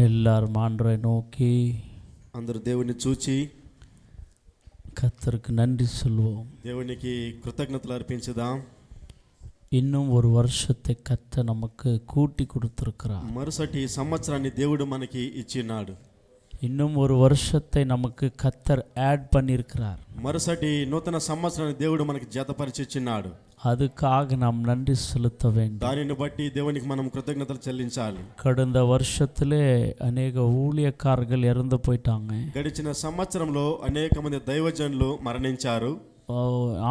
எல்லாரும் ஆண்டவரை நோக்கி అందరూ దేవుని చూచి கர்த்தருக்கு நன்றி சொல்வோம். దేవునికి కృతజ్ఞతలు అర్పించుదాం. இன்னும் ஒரு வருஷத்தை கர்த்தர் நமக்கு கூட்டி கொடுத்திருக்கிறார். మరుసటి సంవత్సరాన్ని దేవుడు మనకి ఇచ్చినాడు. இன்னும் ஒரு வருஷத்தை நமக்கு கர்த்தர் ஆட் பண்ணியிருக்கிறார். మరుసటి నూతన సంవత్సరాన్ని దేవుడు మనకి జతపరిచి ఇచ్చినాడు. அதுக்காக நாம் நன்றி செலுத்த வேண்டும். దానిని బట్టి దేవునికి మనం కృతజ్ఞతలు చెల్లించాలి. கடந்த வருஷத்திலே அநேக ஊழியக்காரர்கள் இறந்து போயிட்டாங்க. గడిచిన సంవత్సరంలో అనేక మంది దైవజనులు మరణించారు.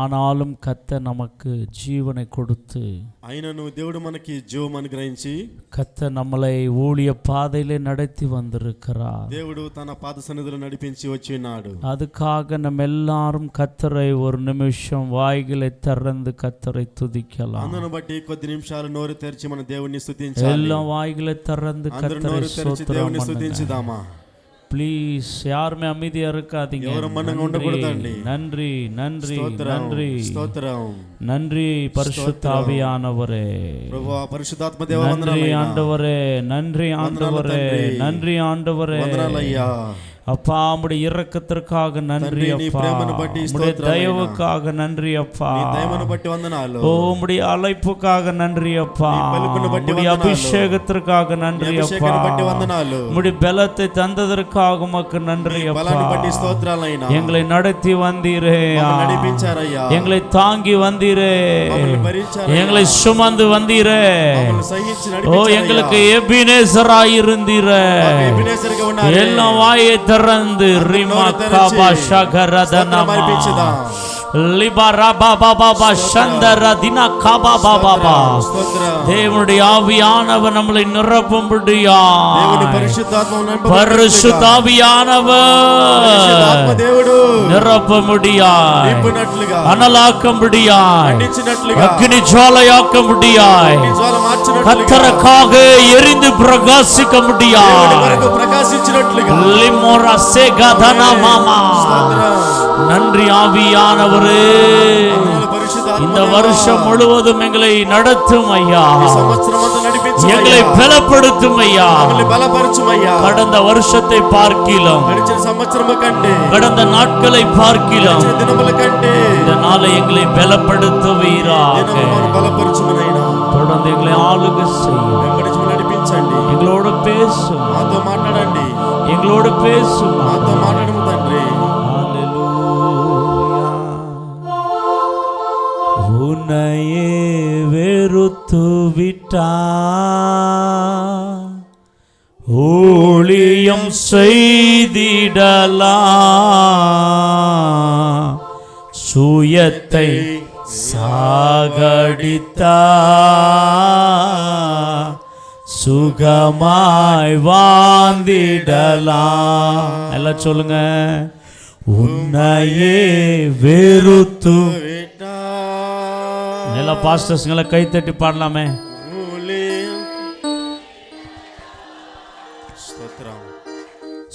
ஆனாலும் கர்த்தர் நமக்கு ஜீவனை கொடுத்து అయినను దేవుడు మనకి జీవం అనుగ్రహించి கர்த்தர் நம்மளை ஊழிய பாதையிலே நடத்தி வந்திருக்கிறார். దేవుడు తన పాద సన్నిధిలో నడిపించి వచ్చినాడు. அதுக்காக நம்ம எல்லாரும் கர்த்தரை ஒரு நிமிஷம் வாய்களை திறந்து கர்த்தரை துதிக்கலாம். అందును బట్టి కొద్ది నిమిషాలు నోరు తెరిచి మన దేవుణ్ణి స్తుతించాలి. எல்லா வாய்களை திறந்து கர்த்தரை దేవుణ్ణి స్తుతించుదామా. ப்ளீஸ் யாருமே அமைதியா இருக்காதீங்க. நன்றி நன்றி நன்றி நன்றி பரிசுத்த ஆவியானவரே, நன்றி ஆண்டவரே, நன்றி ஆண்டவரே, நன்றி ஆண்டவரே. அப்பா உம்முடைய இரக்கத்திற்காக நன்றி அப்பா, உம்முடைய தயவுக்காக நன்றி அப்பா, உம்முடைய அழைப்புக்காக நன்றி அப்பா, உம்முடைய அபிஷேகத்திற்காக நன்றி அப்பா, உம்முடைய பலத்தை தந்ததற்காக உமக்கு நன்றி அப்பா. எங்களை நடத்தி வந்தீரே, எங்களை தாங்கி வந்தீரே, எங்களை சுமந்து வந்தீரே, ஓ எங்களுக்கு எபினேசராய் இருந்தீரே. எல்லாம் வாயை திறந்து ரிமா காபா ஷகரதனமா லிபரா பாபா பாபா சந்தரதினா காபா பாபா பாபா. தேவனுடைய ஆவியானவர் நம்மளை நிரப்பும்படியா, பரிசுத்த ஆவியானவர் நிரப்பும்படியா, அனலாக்கும்படியா, அக்னி ஜுவாலையாக்கும்படியா, கர்த்தருக்காக எரிந்து பிரகாசிக்கும்படியா, லிமோரா சேகதனா மாமா. நன்றி ஆவியானவரே, இந்த வருஷம் முழுவதும் எங்களை நடத்தும் ஐயா, எங்களை பலப்படுத்தும் ஐயா. கடந்த வருஷத்தை பார்க்கிலும், கடந்த நாட்களை பார்க்கிலும் இந்த நாளை எங்களை பலப்படுத்துவீராக. தொடர்ந்து எங்களை ஆளுகை செய்யும், எங்களோடு பேசும், எங்களோடு பேசும். உன்னையே வெறுத்து விட்டா, ஊழியம் செய்திடலாம், சுயத்தை சாகடித்தா, சுகமாய் வாழ்ந்திடலாம். எல்லாம் சொல்லுங்க. உன்னையே வெறுத்து எல்லா பாஸ்டர்ஸ்களை கை தட்டி பாடலாமே.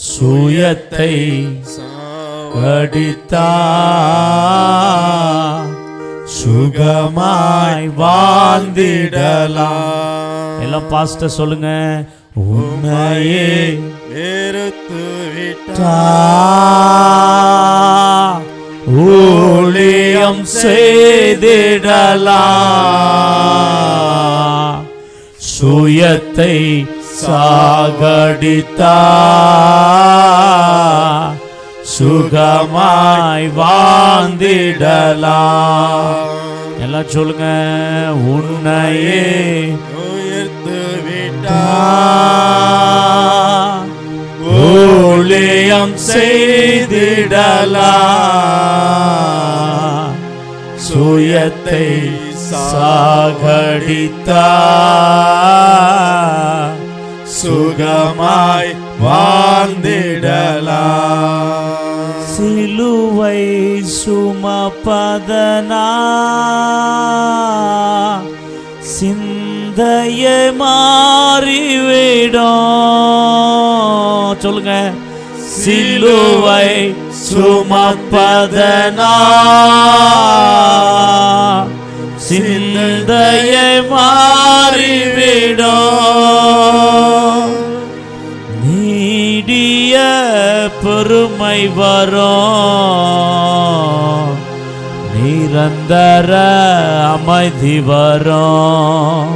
சுயத்தை அடித்தா, சுகமாய் வாழ்ந்திடலாம். எல்லாம் பாஸ்டர் சொல்லுங்க. உன்னையே வெறுத்து விட்டா, ஊழியம் செய்திடலாம், சுயத்தை சாகடித்தா, சுகமாய் வாழ்ந்திடலாம். எல்லாம் சொல்லுங்க. உன்னையே உயர்த்து விட்டா, ஊழியம் செய்திடலாம், சுயத்தை சாகடித்தா, சுகமாய் வாழ்ந்திடலாம். சிலுவை சுமப்பதனா சிந்தையை மாறிவிடும். சொல்லுங்க. சிலுவை சுமப்பதனா சிந்தையை மாறிவிடும். நீடிய பொறுமை வரும், நிரந்தர அமைதி வரும்.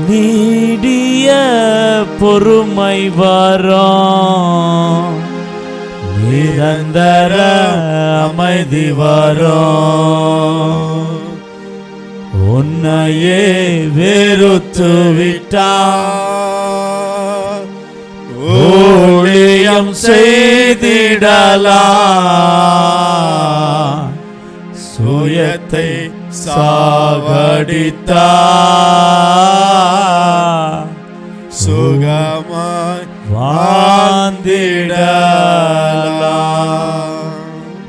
நீடிய பொறுமை வரும், நிரந்தர அமைதி வரும். உன்னையே வெறுத்து விட்டார், ஊழியம் செய்திடலாம், சுயத்தை சாகடித்தார், சுகமாய் வாழ்ந்திடலாம்.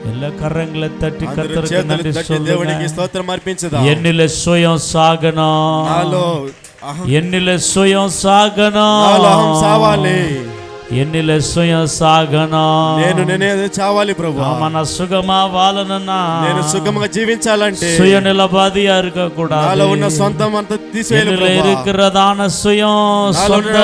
எல்லா கரங்களை தட்டி கர்த்தருக்கு நன்றி దేవునికి சொல்லுங்க. స్తోత్రం అర్పించుదాం. என்னில சுயம் சாகணும், నాలో என்னில சுயம் சாகணும், నాలో అహం సావాలి, என்னில சுயம் சாகணும். నేనే చావాలి ప్రభువా. మన సుఖమా వాలనన్నా, నేను సుఖంగా జీవించాలంటే சுய நிலபாதியா இருக்க கூடாது. నాలో ఉన్న సొంతం అంతా తీసేయాలి என்னில ప్రభువా. இருக்கிறதான சுயம் சொந்த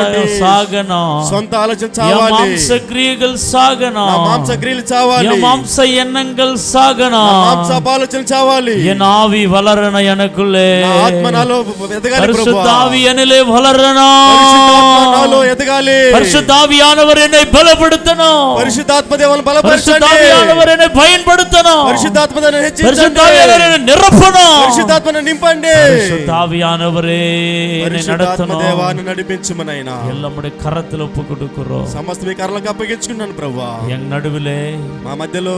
சாகணும். సొంత ఆలోచన என் చావాలి, மாம்ச கிரியைகள் சாகணும், నా మాంస క్రియలు చావాలి, என் மாம்ச எண்ணங்கள் నా சாகணும். మాంస ఆలోచన చావాలి, என் ஆவி வளரணும் எனக்குள்ளே. నా ఆత్మ నాలో ఎదగాలి பரிசுத்த ప్రభువా. ஆவி என்னிலே வளரணும். పరిశుద్ధాత్మ నాలో ఎదగాలి, பரிசுத்த ஆவியானவர் என்னை பலப்படுத்தணும். పరిశుద్ధాత్మ దేవుని பரிசுத்த బలపరచండి, ஆவியானவர் என்னை பயன்படுத்தணும். పరిశుద్ధాత్మ దేవుని பரிசுத்த హెచ్చించండి, ஆவியானவர் என்னை நிரப்பணும். పరిశుద్ధాత్మను నింపండి, பரிசுத்த ஆவியானவரே என்னை పరిశుద్ధాత్మ நடத்தணும். దేవాన్ని నడిపించుమనైనా. எல்லாமுடைய కరத்துல ఒప్పు கொடுக்கிறோம். సమస్త మీ కర్రలకు అప్పగించుకున్నాను ప్రభువా. எங்க நடுவிலே మా మధ్యలో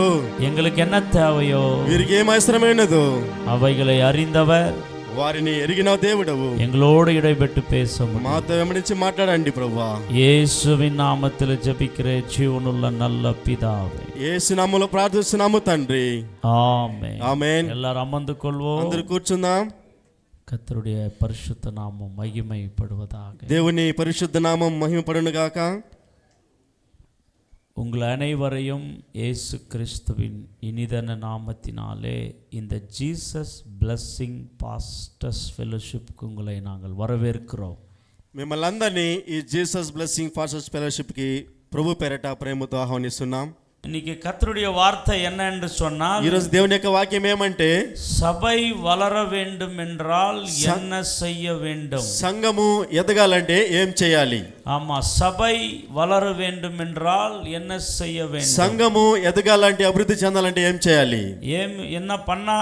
எங்களுக்கு என்ன தேவையோ వీరికి ఏం అవసరమైనదో அவைகளை அறிந்தவர் వారిని ఎరిగిన దేవుడవు. எங்களோடு இடைபெட்டு பேச முடியும். మాతో వెంబడించి మాట్లాడండి ప్రభువా. இயேசுவின் நாமத்தில் ஜெபிக்கிற ஜீவனுள்ள நல்ல பிதாவே, యేసు నామములో ప్రార్థిస్తున్నాము తండ్రి. ஆமென். ఆమేన్. எல்லாரும் அமர்ந்து கொள்வோம். అందరూ కూర్చుందాం. கர்த்தருடைய பரிசுத்த நாமம் மகிமைப்படுவதாக. దేవుని పరిశుద్ధ నామం మహిమపడును గాక. உங்கள் அனைவரையும் இயேசு கிறிஸ்துவின் இனிதன நாமத்தினாலே இந்த ஜீசஸ் பிளஸ்ஸிங் பாஸ்டர்ஸ் ஃபெலோஷிப்க்கு உங்களை நாங்கள் வரவேற்கிறோம். మిమ్మల్ని అందరినీ ఈ జీసస్ బ్లెస్సింగ్ ఫాస్టర్స్ ఫెలోషిప్ కి ప్రభు పేరట ప్రేమతో ఆహ్వానిస్తున్నాం. இன்னைக்கு கர்த்தருடைய வார்த்தை என்ன என்று சொன்னால், ఈరోజు దేవుని యొక్క వాక్యం ఏమంటే, சபை வளர வேண்டும் என்றால் என்ன செய்ய வேண்டும்? సంఘము ఎదగాలంటే ఏం చేయాలి? ஆமா, சபை வளர வேண்டும் என்றால் என்ன செய்ய வேண்டும்? సంఘము ఎదగాలంటే, అభివృద్ధి చెందాలంటే ఏం చేయాలి? என்ன பண்ணா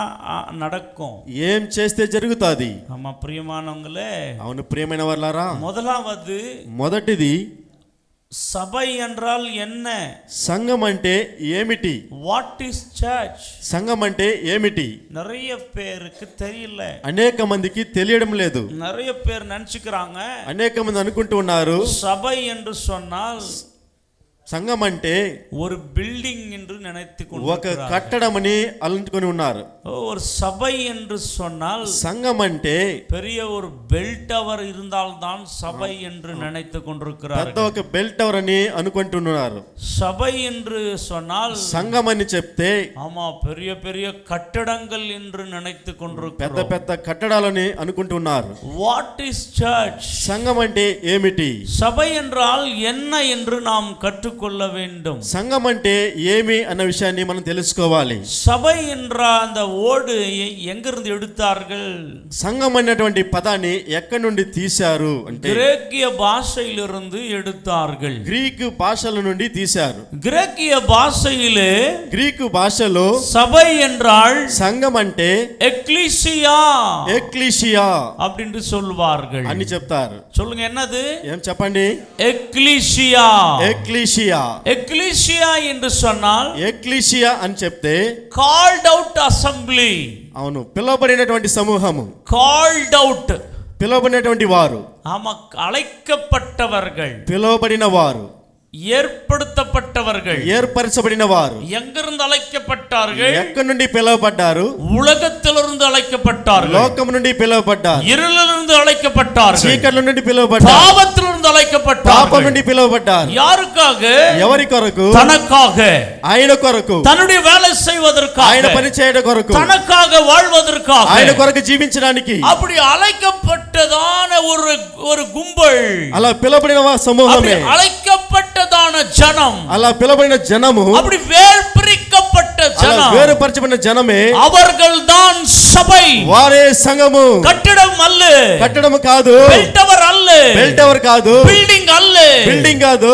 நடக்கும்? ఏం చేస్తే జరుగుతాది? ஆமா பிரியமானவங்களே, అవును ప్రియమైన వారలారా, முதலாவது మొదటిది சபை என்றால் என்ன? సంఘం అంటే ఏమిటి? What is church? సంఘం అంటే ఏమిటి? நிறைய பேருக்கு தெரியல, అనేక మందికి తెలియడం లేదు. நிறைய பேர் நினைச்சுக்கிறாங்க అనేక మంది అనుకుంటూ ఉన్నారు சபை என்று சொன்னால் సంఘం అంటే ஒரு பில்டிங் என்று நினைத்து ఒక கொண்டிருக்கிறார்கள். కట్టడమని అలంటుకొని ఉన్నారు. ஒரு சபை என்று சொன்னால் సంఘం అంటే பெரிய ஒரு பெல் டவர் இருந்தால்தான் சபை என்று நினைத்து పెద్ద கொண்டிருக்கிறார்கள். ఒక బెల్ టవర్ అని అనుకుంటున్నారు. சபை என்று சொன்னால் సంఘం అని చెప్తే ஆமா பெரிய பெரிய கட்டடங்கள் என்று நினைத்து పెద్ద கொண்டிருக்கிறோம். పెద్ద కట్టడాలని అనుకుంటున్నారు. What is church? సంఘం అంటే ఏమిటి? சபை என்றால் என்ன என்று நாம் கற்றுக்கொள்ள வேண்டும். సంఘం అంటే ఏమి అన్న విషయాన్ని మనం తెలుసుకోవాలి. சபை என்ற அந்த ఓడు எங்கிருந்து எடுத்தார்கள்? సంఘం అనేటువంటి పదాన్ని ఎక్కడి నుండి తీశారు అంటే கிரேக்கிய பாஷையிலிருந்து எடுத்தார்கள். గ్రీకు భాషల నుండి తీశారు. கிரேக்கிய பாஷையிலே గ్రీకు భాషలో சபை என்றால் సంఘం అంటే எக்லீசியா ఎక్లీషియా அப்படின்னு சொல்வார்கள். అని చెప్తారు. சொல்லுங்க, என்னது? ఏం చెప్పండి? எக்லீசியா. ఎక్లీషియా. எக்லீசியா என்று சொன்னால் ఎక్లీషియా అని చెప్తే కాల్డ్ అవుట్ అసెంబ్లీ. అవును, పిలువబడినటువంటి సమూహము, కాల్డ్ అవుట్, పిలువబడినటువంటి వారు, ஆமா அழைக்கப்பட்டவர்கள், పిలువబడిన వారు, ஏற்படுத்தப்பட்டவர்கள். ఏర్పరచబడిన వారు. எங்கிருந்து அழைக்கப்பட்டார்கள்? ఎక్కడి నుండి పిలువబడ్డారు? உலகத்திலிருந்து அழைக்கப்பட்டார்கள். లోకం నుండి పిలువబడ్డారు. இருளிலிருந்து அழைக்கப்பட்டார்கள். చీకటి నుండి పిలువబడ్డారు. பாவத்திலிருந்து పాపం அழைக்கப்பட்டார்கள். నుండి పిలువబడ్డారు. யாருக்காக? ఎవరి కొరకు? தனக்காக, ఆయన కొరకు, தன்னுடைய வேலை செய்வதற்காக, ఆయన పని చేయడం కొరకు, தனக்காக வாழ்வதற்காக, ఆయన కొరకు జీవించడానికి. அப்படி அழைக்கப்பட்டதான ஒரு கும்பல், అలా పిలువబడిన సమూహమే, அழைக்கப்பட்டதான ஜனம், అలా పిలవబడిన జనము, அப்படி வேர்பிரிக்கப்பட்ட ஜனம், వేరుపరచబడిన జనమే அவர்கள்தான் சபை. వారే సంఘము. கட்டடம் அல்ல, కట్టడం కాదు. பெல்டவர் அல்ல, బెల్టవర్ కాదు. బిల్డింగ్ அல்ல, బిల్డింగ్ కాదు.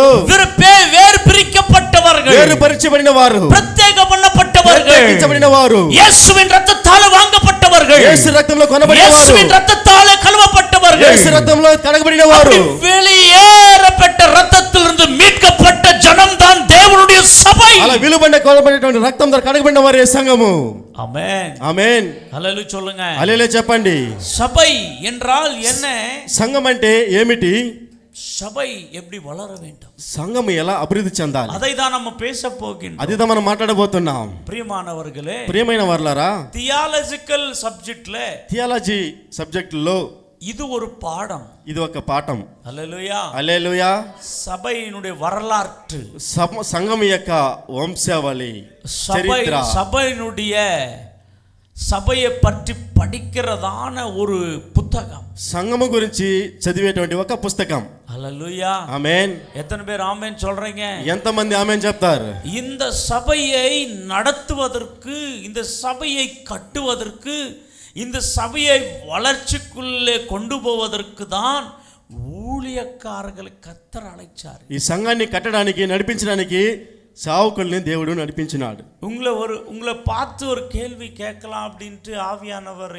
வேர்பிரிக்கப்பட்டவர்கள், వేరుపరచబడిన వారు, ప్రత్యేక பண்ணப்பட்டவர்கள், ప్రత్యేకించబడిన వారు, இயேசுவின் இரத்தத்தால் வாங்கப்பட்டவர்கள், యేసు రక్తంలో కొనబడిన వారు, இயேசுவின் இரத்தத்தால் கழுவப்பட்டவர்கள், యేసు రక్తంలో కడగబడిన వారు, வெளியேறப்பட்ட இரத்தத்திலிருந்து மீட்கப்பட்ட ஜனம் தான் தேவனுடைய சபை. అలా విలువబడిన కొనబడినటువంటి రక్తం ద్వారా కడగబడిన వారే సంఘము. ஆமென், ఆమేన్. హల్లెలూయా சொல்லுங்க. హల్లెలూయా చెప్పండి. சபை என்றால் என்ன? సంఘం అంటే ఏమిటి? சபை எப்படி வளர வேண்டும், సంఘం ఎలా అభివృద్ధి చెందాలి, அதை தான் நம்ம பேச போகின்றோம். అదిదా మనం మాట్లాడబోతున్నాం. ప్రియమానవర్களே, ప్రియమైన వారలారా, థియాలజికల్ సబ్జెక్ట్ లే, థియాలజీ సబ్జెక్ట్ లో இது ஒரு பாடம். ఇది ఒక పాఠం. హల్లెలూయా. హల్లెలూయా. சபையினுடைய வரலாற்று, సంఘం యొక్క వంశావళి, చరిత్ర, சபையினுடைய సభயை పట్టి படிக்கிறதான ஒரு புத்தகம், సంఘము గురించి చదివేటువంటి ఒక పుస్తకం. హల్లెలూయా. ఆమేన్. எத்தனை பேர் ஆமென் சொல்றீங்க? ఎంతమంది ఆమేన్ చెప్తారు? இந்த சபையை நடத்துவதற்கு, இந்த சபையை கட்டுவதற்கு, இந்த சபையை வளர்ச்சிக்குள்ளே கொண்டு போவதற்கு தான் ஊழியக்காரர்களை கர்த்தர் அழைச்சார். ఈ సంఘాన్ని కట్టడానికి, నడిపించడానికి సేవకుల్ని దేవుడు నడిపించినాడు. உங்களை பார்த்து ஒரு கேள்வி கேட்கலாம் அப்படின்ட்டு ஆவியானவர்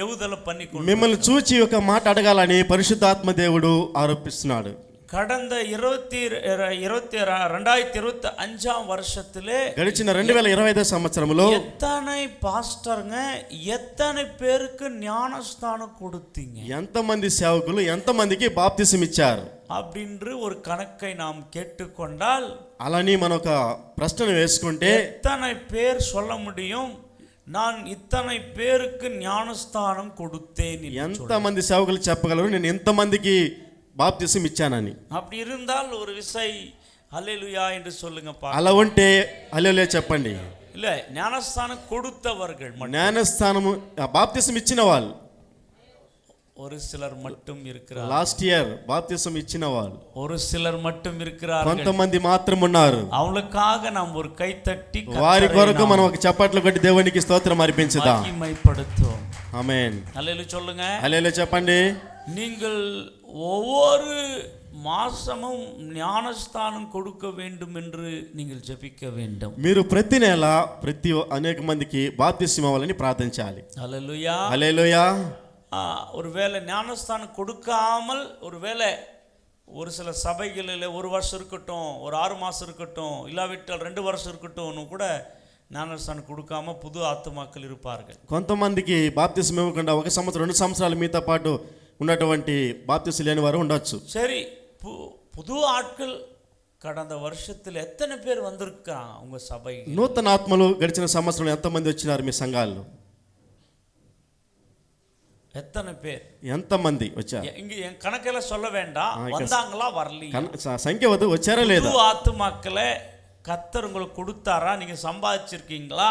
ஏவுதலை பண்ணி మిమ్మల్ని చూచి ఒక మాట అడగాలని పరిశుద్ధాత్మ దేవుడు ఆరోపిస్తున్నాడు. கடந்த 2025 வருஷத்திலே, గడిచిన 2025 సంవత్సరంలో எத்தனை பாஸ்டருங்க, எத்தனை பேருக்கு ஞானஸ்தானம் கொடுத்தீங்க, ఎంతమంది సేవకులు ఎంతమందికి బాప్తిసం ఇచ్చారు அப்படின்று ஒரு கணக்கை நாம் கேட்டுக்கொண்டால், అలాని మనం ఒక ప్రశ్న వేసుకుంటే எத்தனை பேர் சொல்ல முடியும் நான் இத்தனை பேருக்கு ஞானஸ்தானம் கொடுத்தேன்? ఎంతమంది సేవకులు చెప్పగలరు నేను ఎంతమందికి బాప్తిసం ఇచ్చానని? அப்படி இருந்தால் ஒரு விசை ஹல்லேலூயா என்று சொல்லுங்க. అలా ఉంటే హల్లెలూయా చెప్పండి. இல்ல, ஞானஸ்தானம் கொடுத்தவர்கள், జ్ఞానస్థానము బాప్తిసం ఇచ్చిన వాళ్ళు ஒரு சிலர் மட்டும் இருக்கிறார்கள். లాస్ట్ ఇయర్ బాప్తిసం ఇచ్చిన వాళ్ళు ஒரு சிலர் மட்டும் இருக்கிறார்கள். కొంతమంది మాత్రం ఉన్నారు. அவங்களுக்காக நாம் ஒரு கை தட்டி వారి కొరకు మనం ఒక చప్పట్లు కొట్టి దేవునికి స్తోత్రం అర్పించుదాం. మహిమపడుతాం. ఆమేన్. హల్లెలూయా சொல்லுங்க. హల్లెలూయా చెప్పండి. நீங்கள் ஒவ்வொரு மாசமும் ஞானஸ்தானம் கொடுக்க வேண்டும் என்று நீங்கள் ஜெபிக்க வேண்டும். మీరు ప్రతి నెల ప్రతి అనేక మందికి బాప్తిసం ఇవ్వాలని ప్రార్థించాలి. హల్లెలూయా. హల్లెలూయా. ஒருவேளை ஞானஸ்தானம் கொடுக்காமல், ஒருவேளை ஒரு சில சபைகளில் 1 வருஷம் இருக்கட்டும், ஒரு 6 மாதம் இருக்கட்டும், இல்லாவிட்டால் 2 வருஷம் இருக்கட்டும் கூட ஞானஸ்தானம் கொடுக்காம புது ஆத்துமாக்கள் இருப்பார்கள். కొంతమందికి బాప్తిసం ఇవ్వకుండా 1 సంవత్సరం 2 సంవత్సరాలు మీతో పాటు ఉన్నటువంటి బాప్తిసం లేని వారు ఉండొచ్చు. சரி, புது ஆட்கள் கடந்த வருஷத்தில் எத்தனை பேர் வந்திருக்காங்க உங்க சபை? నూతన ఆత్మలు గడిచిన సంవత్సరంలో ఎంతమంది వచ్చినారు మీ సంఘాల్లో? எத்தனை பேர்? ఎంతమంది వచ్చారు? இங்க என் கணக்கெல்லாம் சொல்ல வேண்டாம், வந்தாங்களா வரலையா? సంఖ్య వద్దు, వచ్చారా లేదా? புது ஆத்துமாக்களை கர்த்தர் உங்களுக்கு கொடுத்தாரா? நீங்க சம்பாதிச்சிருக்கீங்களா,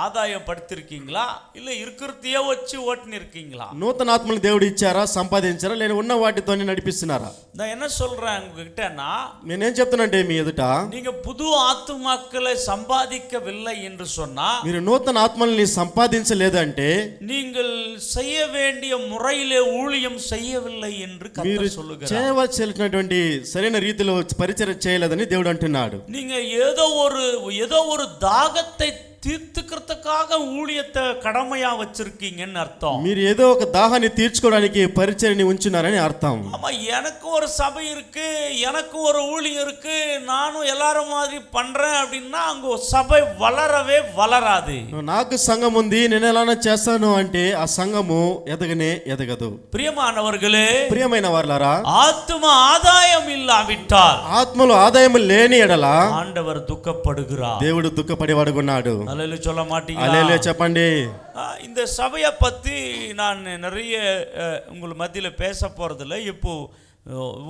ஆதாயம் படுத்திருக்கீங்களா, இல்ல இருக்கிறதையே வச்சு ஓட்டுன்னு இருக்கீங்களா? నూతన ఆత్మలు దేవుడు ఇచ్చారా, సంపాదించారా, లేదా ఉన్న వాటితోనే నడిపిస్తున్నారా? நான் என்ன சொல்றேன் உங்ககிட்டனா, నేనేం చెప్తున్నానంటే మీ ఎదుట, நீங்க புது ஆத்துமாக்களை சம்பாதிக்கவில்லை என்று சொன்னா, మీరు నూతన ఆత్మల్ని సంపాదించలేదంటే நீங்கள் செய்ய வேண்டிய முறையிலே ஊழியம் செய்யவில்லை என்று మీరు கர்த்தர் சொல்லுகிறார். చేయవలసినటువంటి సరైన రీతిలో పరిచర్య చేయలేదని దేవుడు అంటున్నాడు. நீங்க ஏதோ ஒரு தாகத்தை தீர்த்துக்கிறதுக்காக ஊழியத்தை கடமையா வச்சிருக்கீங்கன்னு அர்த்தம். మీరు ఏదో ఒక దాహాన్ని తీర్చుకోవడానికి పరిచర్యని ఉంచున్నారని అర్థం. ஆமா, எனக்கு ஒரு சபை இருக்கு, எனக்கு ஒரு ஊழியம் இருக்கு, நானும் எல்லாரும் மாதிரி பண்றேன் அப்படின்னா அங்க சபை வளரவே வளராது. నాకు సంఘం ఉంది, నేను ఎలానా చేస్తాను అంటే ఆ సంఘము ఎదగనే ఎదగదు. பிரியமானவர்களே, ప్రియమైన వారలారా, ஆத்தும ஆதாயம் இல்லாவிட்டால், ఆత్మలో ఆదాయం లేని ఎడల ஆண்டவர் துக்கப்படுகிறார். దేవుడు దుఃఖపడేవాడున్నాడు. அல்லேலூயா சொல்ல மாட்டீங்களா? హల్లెలూయా చెప్పండి. இந்த சபையை பற்றி நான் நிறைய உங்கள் மத்தியில் பேச போகிறதில்ல. இப்போ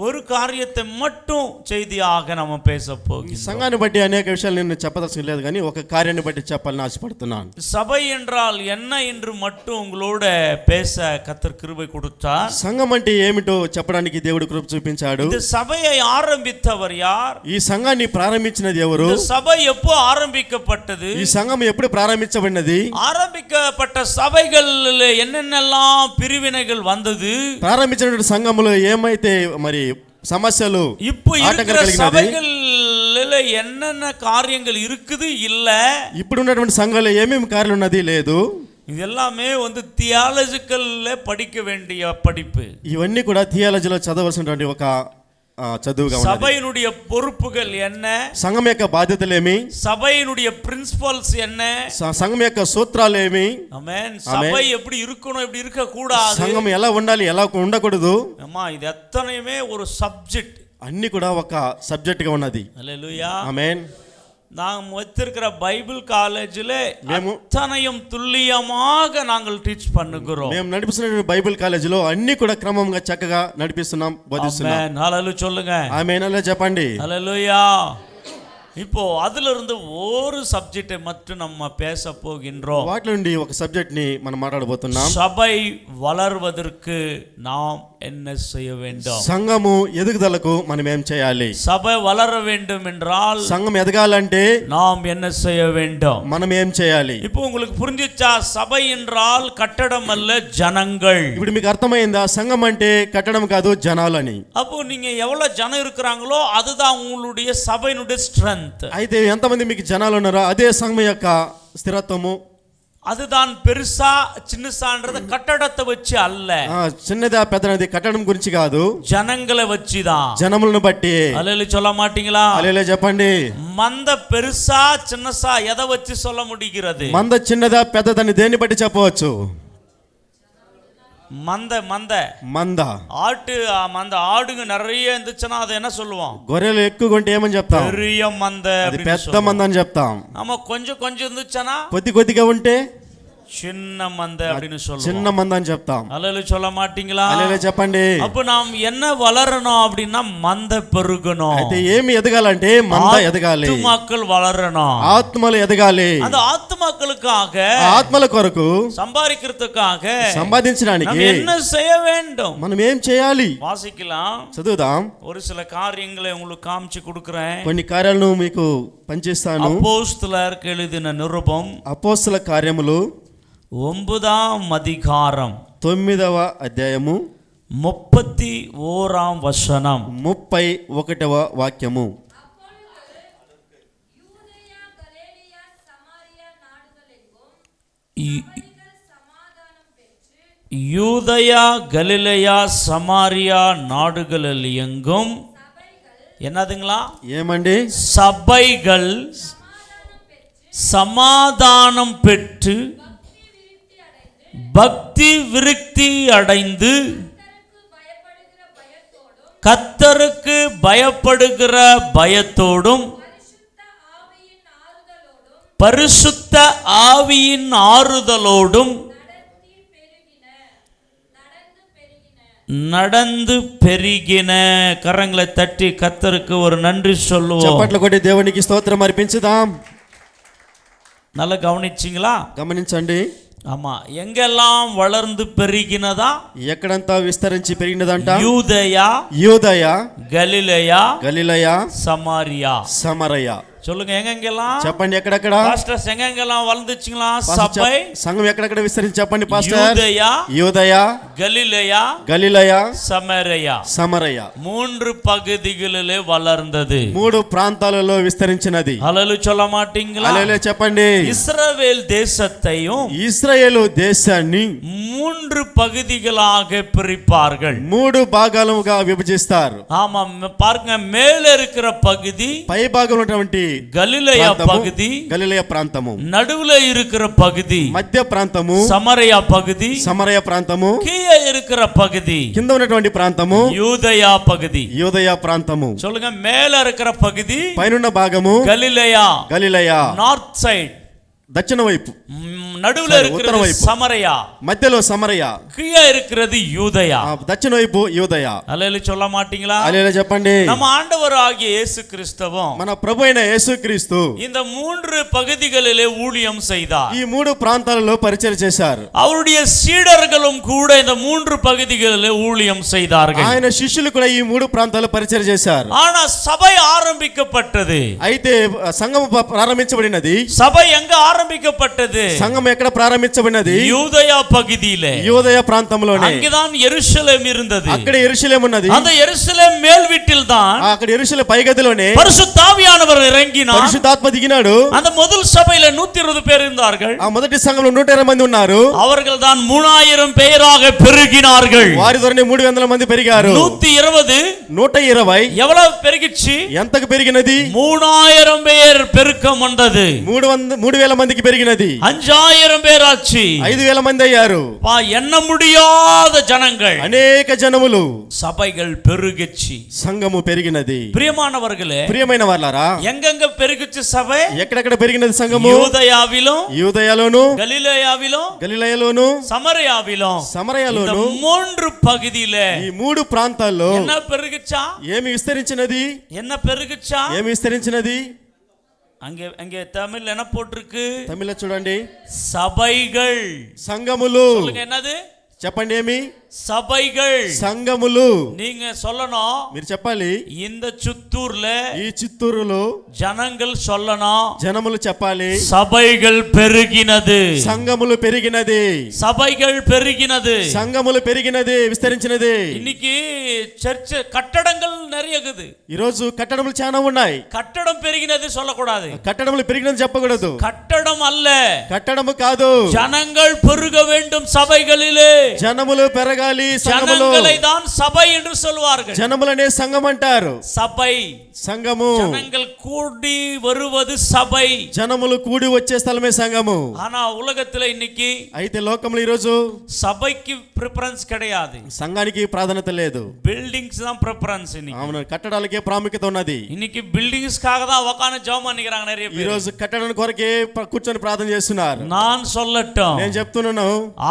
ஒரு காரியத்தை மட்டும் செய்தியாக நம்ம பேச ఈ போகிறோம். సంఘాన్ని బట్టి అనేక విషయాలు నేను చెప్పదలసిన లేదు కానీ ఒక కార్యాన్ని బట్టి చెప్పాలని ఆశపడుతున్నాను. சபை என்றால் என்ன என்று மட்டும் உங்களோட பேச கர்த்தர் கிருபை கொடுத்தார். సంఘం అంటే ఏమిటో చెప్పడానికి దేవుడు కృప చూపించాడు. இந்த சபையை ஆரம்பித்தவர் யார்? ఈ సంఘాన్ని ప్రారంభించినది ఎవరు? இந்த சபை எப்போ ஆரம்பிக்கப்பட்டது? ఈ సంఘం ఎప్పుడు ప్రారంభించబడినది? ஆரம்பிக்கப்பட்ட சபைகளில் என்னென்னலாம் பிரிவினைகள் வந்தது? ప్రారంభించినటువంటి సంఘములో ఏమైతే మరి సమస్యలు இப்போ இருக்கிற కలిగినది? சபைகளில் என்னென்ன காரியங்கள் இருக்குது இல்ல? ఇప్పుడు ఉన్నటువంటి సంఘాలు ఏమేమి కార్యాలు ఉన్నది లేదు? இது எல்லாமே தியாலஜிக்கல்ல படிக்க வேண்டிய படிப்பு. ఇవన్నీ కూడా థియాలజీలో చదవలసినటువంటి ఒక చదువుగా ఉన్నది. சபையினுடைய பொறுப்புகள் என்ன? సంఘం యొక్క బాధ్యతలు ఏమి? சபையினுடைய பிரின்சிபல்ஸ் என்ன? సంఘం యొక్క సూత్రాలు ఏమి? ஆமென். சபை எப்படி இருக்கணும், எப்படி இருக்க கூடாது, సంఘం ఎలా ఉండాలి, ఎలా ఉండకూడదు, அம்மா இது எத்தனையுமே ஒரு சப்ஜெக்ட். అన్ని కూడా ఒక సబ్జెక్ట్ గా ఉన్నది. ஹல்லேலூயா. ఆమేన్. நாம் வைத்திருக்கிற பைபிள் காலேஜில் அத்தனையும் துல்லியமாக நாங்கள் டீச் பண்ணுகிறோம். మేము నడిపిస్తున్న బైబిల్ కాలేజీలో అన్ని కూడా క్రమంగా చక్కగా నడిపిస్తున్నాం, బోధిస్తున్నాం. ఆమేన్. హల్లెలూయా சொல்லுங்க. ఆమేన్ అలా చెప్పండి. హల్లెలూయా. இப்போ அதுல இருந்து ஒரு சப்ஜெக்டை மட்டும் நம்ம பேச போகின்றோம். వాటి నుండి ఒక సబ్జెక్ట్ ని మనం మాట్లాడబోతున్నాం. சபை வளர்வதற்கு நாம் என்ன செய்ய வேண்டும்? సంఘము ఎదుగుదలకు మనం ఏం చేయాలి? சபை வளர வேண்டும் என்றால் సంఘం ఎదగాలంటే நாம் என்ன செய்ய வேண்டும்? మనం ఏం చేయాలి? இப்போ உங்களுக்கு புரிஞ்சிச்சா? சபை என்றால் கட்டடம் அல்ல, ஜனங்கள். ఇప్పుడు మీకు అర్థమైందా? సంఘం అంటే కట్టడం కాదు, జనాలు అని. அப்போ நீங்க எவ்வளவு ஜனம் இருக்கிறாங்களோ அதுதான் உங்களுடைய சபையினுடைய ஸ்ட்ரென்த். అయితే ఎంతమంది మీకు జనాలు ఉన్నారో అదే సంఘం యొక్క స్థిరత్వము. அதுதான் பெருசா சின்னசான்றத கட்டடத்தை வச்சு அல்ல, చిన్నదా పెద్దది కట్టడం గురించి కాదు, ஜனங்களை வச்சுதான். జనములను బట్టి. அல்லேலூயா சொல்ல மாட்டீங்களா? హల్లెలూయా చెప్పండి. మంద పెరుసా చిన్నసా எதை வச்சு சொல்ல முடிகிறது? మంద చిన్నదా పెద్దదని దేన్ని బట్టి చెప్పవచ్చు? మంద మంద ఆడుங்க நிறைய இருந்துச்சுன்னா அதை என்ன சொல்லுவோம்? గొర్రెలు ఎక్కువగా ఉంటే ఏమని చెప్తాం? பெரிய మంద, అది పెద్ద మంద అని చెప్తాం. ஆமா, కొంచెం இருந்துச்சுன்னா కొద్దిగా ఉంటే சின்ன మంద அப்படின்னு சொல்லுவோம். చిన్న మంద అని చెప్తాం. அல்லேலூயா சொல்ல மாட்டீங்களா? హల్లెలూయా చెప్పండి. அப்ப நாம் என்ன வளரணும் அப்படின்னா மந்த பெருகணும். అయితే ఏమి ఎదగాలంటే మంద ఎదగాలి, ఆత్మలు వளரணும், ఆత్మలు ఎదగాలి. அந்த ஆத்மாக்களுக்காக, ఆత్మల కొరకు சம்பாதிக்கிறதுக்காக, సంపాదించడానికి என்ன செய்ய வேண்டும்? మనం ఏం చేయాలి? வாசிக்கலாம். చదువుదాం. ஒரு சில காரியங்களை உங்களுக்கு காமிச்சு கொடுக்கிறேன். కొన్ని కార్యాలను మీకు పనిచేస్తాను. అపోస్తలులకు எழுதின నిరుపం అపోస్తల కార్యములు 9వ అధికారం 9వ అధ్యాయము 31వ వచనం 31వ వాక్యము. யூதயா கலிலேயா சமாரியா நாடுகளில் எங்கும் என்னதுங்களா? ఏమండి? சபைகள் சமாதானம் பெற்று பக்தி விருத்தி அடைந்து கர்த்தருக்கு பயப்படுகிற பயத்தோடும் பரிசுத்த ஆவியின் ஆறுதலோடும் நடந்து பெருகின. கரங்களை தட்டி கர்த்தருக்கு ஒரு நன்றி சொல்லுவோம். చప్పట్లు కొట్టి దేవునికి స్తోత్రం అర్పించుదాం. நல்லா கவனிச்சிங்களா? గమనించండి. ஆமா, எங்கெல்லாம் வளர்ந்து பெருகினதா? ఎక్కడంతా విస్తరించి పెరిగినదంట? யூதயா, గలిలయ, சமாரியா. సమరయ. சொல்லுங்க, எங்கெங்கெல்லாம்? చెప్పండి ఎక్కడెక్కడ? பாஸ்டர்ஸ் எங்கெங்கெல்லாம் வளர்ந்துச்சுங்களா? சபை సంఘం ఎక్కడెక్కడ విస్తరించి చెప్పండి పాస్టర్. யூதயா, கலிலேய, సమరయ. 3 పగదిகளிலே వளர்ந்தது. 3 ప్రాంతాలలో విస్తరించినది. హల్లెలూయా சொல்ல மாட்டீங்களா? హల్లెలూయా చెప్పండి. இஸ்ரவேல் தேசத்தையும் ఇశ్రాయేలు దేశాన్ని 3 பகுதிகளாக பிரிப்பார்கள். 3 భాగాలుగా విభజిస్తారు. ஆமா, பாருங்க, மேல இருக்கிற பகுதி, పై భాగంలో ఉన్నటువంటి గలిలయ పகுதி, గలిలయ ప్రాంతము, నడువుల இருக்கிற పகுதி మధ్య ప్రాంతము, సమరయ పகுதி, సమరయ ప్రాంతము, கீழே இருக்கிற பகுதி, కింద ఉన్నటువంటి ప్రాంతము, யூதயா పகுதி. యూదయ ప్రాంతము. சொல்லுங்க, மேல இருக்கிற பகுதி పైనున్న భాగము గలిలయ, గలిలయ, నార్త్ సైడ్, దక్షిణ వైపు, நடுவுல சரி, இருக்கிறது உத்தர வைப்பு. சமரையா, మధ్యలో సమరయ, கீழே இருக்கிறது யூதயா. దక్షిణ వైపు యూదయ. அல்லேலூயா சொல்ல மாட்டீங்களா? హల్లెలూయా చెప్పండి. நம்ம ஆண்டவர் ஆகிய இயேசு கிறிஸ்துவும் మన ప్రభు అయిన యేసుక్రీస్తు இந்த 3 பகுதிகளிலே ஊழியம் செய்தார். ఈ 3 ప్రాంతాలలో పరిచయం చేశారు. அவருடைய சீடர்களும் கூட இந்த 3 பகுதிகளிலே ஊழியம் செய்தார்கள். ఆయన శిష్యులు కూడా ఈ 3 ప్రాంతాల్లో పరిచయం చేశారు. ஆனா சபை ஆரம்பிக்கப்பட்டது. అయితే సంఘం ప్రారంభించబడినది. சபை எங்க ஆரம்பிக்கப்பட்டது? సంఘం ఎక్కడ ప్రారంభించబడినది? யூதயா பகுதியிலே, యూదయ ప్రాంతంలోనే. அங்கதான் எருசலேம் இருந்தது. అక్కడ యెరూషలేము ఉన్నది. அந்த எருசலேம் மேல் வீட்டில் தான் అక్కడ యెరూషలేము పైగదిలోనే பரிசுத்த ஆவியானவர் இறங்கினார். పరిశుద్ధాత్మ దిగినాడు. அந்த முதல் சபையில 120 பேர் இருந்தார்கள். ఆ మొదటి సంఘంలో 120 మంది ఉన్నారు. அவர்கள் தான் 3000 பேராக பெருகினார்கள். వారి ద్వారానే 300 మంది పెరిగారు. 120 120 எவ்வளவு பெருகிச்சு? ఎంతకు పెరిగినది? 3000 பேர் பெருக்கம் வந்தது. 3000 మందికి పెరిగినది. 5000 பேர் ஆச்சு. 5000 మంది అయ్యారు. எண்ண முடியாத ஜனங்கள், అనేక జనములు. சபைகள் பெருகிச்சு. సంఘము పెరిగినది. பிரியமானவர்களே, ప్రియమైన వారలారా, எங்கெங்க பெருகிச்சு சபை? ఎక్కడెక్కడ పెరిగినది సంఘము? యూదయాவிலும், యూదయలోను, గలిలయాவிலும், గలిలయలోను, సమరయాவிலும், సమరయలోను, 3 பகுதியிலே ఈ 3 ప్రాంతాల్లో என்ன பெருகிச்சா? ఏమి విస్తరించినది? என்ன பெருகிச்சா? ఏమి విస్తరించినది? அங்கே அங்கே தமிழ் என்ன போட்டிருக்கு? తమిళ చూడండి. சபைகள். సంఘములు. சொல்லுங்க, என்னது? చెప్పండి. ఏమి? சபைகள். సంఘములు. நீங்க சொல்லணும், మీరు చెప్పాలి. இந்த சித்தூர்ல, ఈ చిత్తూరులో ஜனங்கள் சொல்லணும், జనములు చెప్పాలి. சபைகள் பெருகினது. సంఘములు పెరిగినది. சபைகள் பெருகினது. సంఘములు పెరిగినది, విస్తరించినది. இன்னைக்கு சர்ச் கட்டடங்கள் நிறைய இருக்குது. ఈ రోజు కట్టడములు చాలా ఉన్నాయి. கட்டடம் பெருகினது சொல்லக்கூடாது. కట్టడములు పెరిగినది చెప్పకూడదు. கட்டடம் அல்ல, కట్టడము కాదు. ஜனங்கள் பெருக வேண்டும் சபைகளிலே. జనములు పెరగాలి సంఘములో. ஜனங்களை தான் சபை என்று சொல்வார்கள். జనములనే సంఘం అంటారు. சபை, సంఘము. ஜனங்கள் கூடி வருவது சபை. జనములు కూడి వచ్చే స్థలమే సంఘము. ஆனா உலகத்துல இன்னைக்கு అయితే లోకంలో ఈ రోజు சபைக்கு ప్రిఫరెన్స్ கிடையாது. సంఘానికి ప్రాధాన్యత లేదు. பில்டிங்ஸ் தான் ప్రిఫరెన్స్. இன்னைக்கு అవును, కట్టడాలకే ప్రాముఖ్యత ఉన్నది. இன்னைக்கு பில்டிங்ஸ்க்காக தான் உட்கார்ந்து ஜெபம் பண்ணிக்கிறாங்க நிறைய ఈ பேர். రోజు కట్టడం కొరకే కూర్చొని ప్రార్థన చేస్తున్నారు. நான் சொல்லட்டும், నేను చెప్తున్నాను,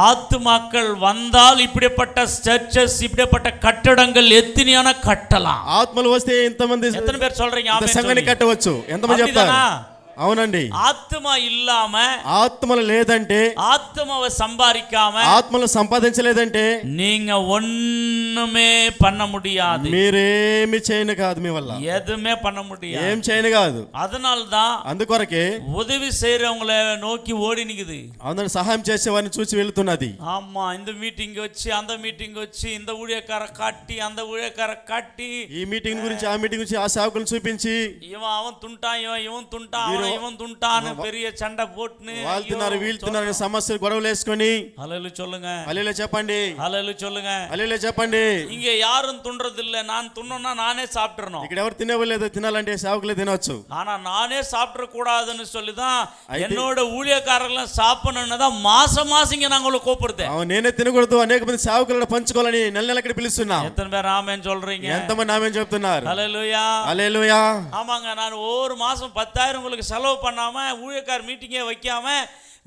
ஆத்துமாக்கள் வந்தால் இப்படிப்பட்ட சர்ச்சஸ், இப்படிப்பட்ட கட்டடங்கள் எத்தனையான கட்டலாம். ఆత్మలు వస్తే ఎంతమంది எத்தனை பேர் சொல்றீங்க ఇంత ஆமென் సంఘాన్ని சொல்லி? కట్టవచ్చు? ఎంతమంది చెప్తారు? அப்படிதானா? అవునండి. ஆத்துமா இல்லாம, ఆత్మలు లేదంటే, ஆத்துமாவை சம்பாதிக்காம ఆత్మలు సంపాదించలేదంటే நீங்க ஒண்ணுமே பண்ண முடியாது. మీరేమి చేయను కాదు. మీ వల్ల எதுவுமே பண்ண முடியாது. ఏం చేయను కాదు. அதனால்தான் అందుకొరకే உதவி செய்யறவங்களை நோக்கி ஓடி நிக்குது. అందరూ సహాయం చేసేవారిని చూసి వెళ్తున్నది. ஆமா, இந்த மீட்டிங் வச்சு, அந்த மீட்டிங் வச்சு, இந்த ஊழியக்கார காட்டி, அந்த ஊழியக்கார காட்டி, ఈ మీటింగ్ గురించి ఆ మీటింగ్ గురించి ఆ సేవకులను చూపించి, இவன் அவன் துண்டான், இவன் துண்டான், அவன் இவன் துண்டான்னு பெரிய சண்டை போட்டுன்னு వాళ్ళు తిన్నారు వీళ్ళు తిన్నారు అనే సమస్యలు గొడవలు వేసుకొని, ஹல்லேலூயா சொல்லுங்க, హల్లెలూయా చెప్పండి, ஹல்லேலூயா சொல்லுங்க. హల్లెలూయా చెప్పండి. இங்க யாரும் துன்றது இல்ல. நான் துண்ணா நானே சாப்பிட்டுறணும். ఇక్కడ ఎవరు తినేవాళ్ళు తినాలంటే సేవకులే తినవచ్చు. ஆனா நானே சாப்பிட கூடாதுன்னு சொல்லிதான் என்னோட ஊழியக்காரர்கள் சாப்பிடணும்னு தான் மாசம் இங்க நான் உங்களை கூப்பிடுறேன். నేనే తినకూడదు, అనేక మంది సేవకులను పంచుకోవాలని నెల నెల ఇక్కడ పిలుస్తున్నా. எத்தனை பேர் ஆமென் சொல்றீங்க? ఎంతమంది ఆమేన్ చెప్తున్నారు? ஹல்லேலூயா. హల్లెలూయా. ஆமாங்க, நான் ஒரு மாசம் 10,000 உங்களுக்கு செலவு பண்ணாம, ஊழியக்கார மீட்டிங்கே வைக்காம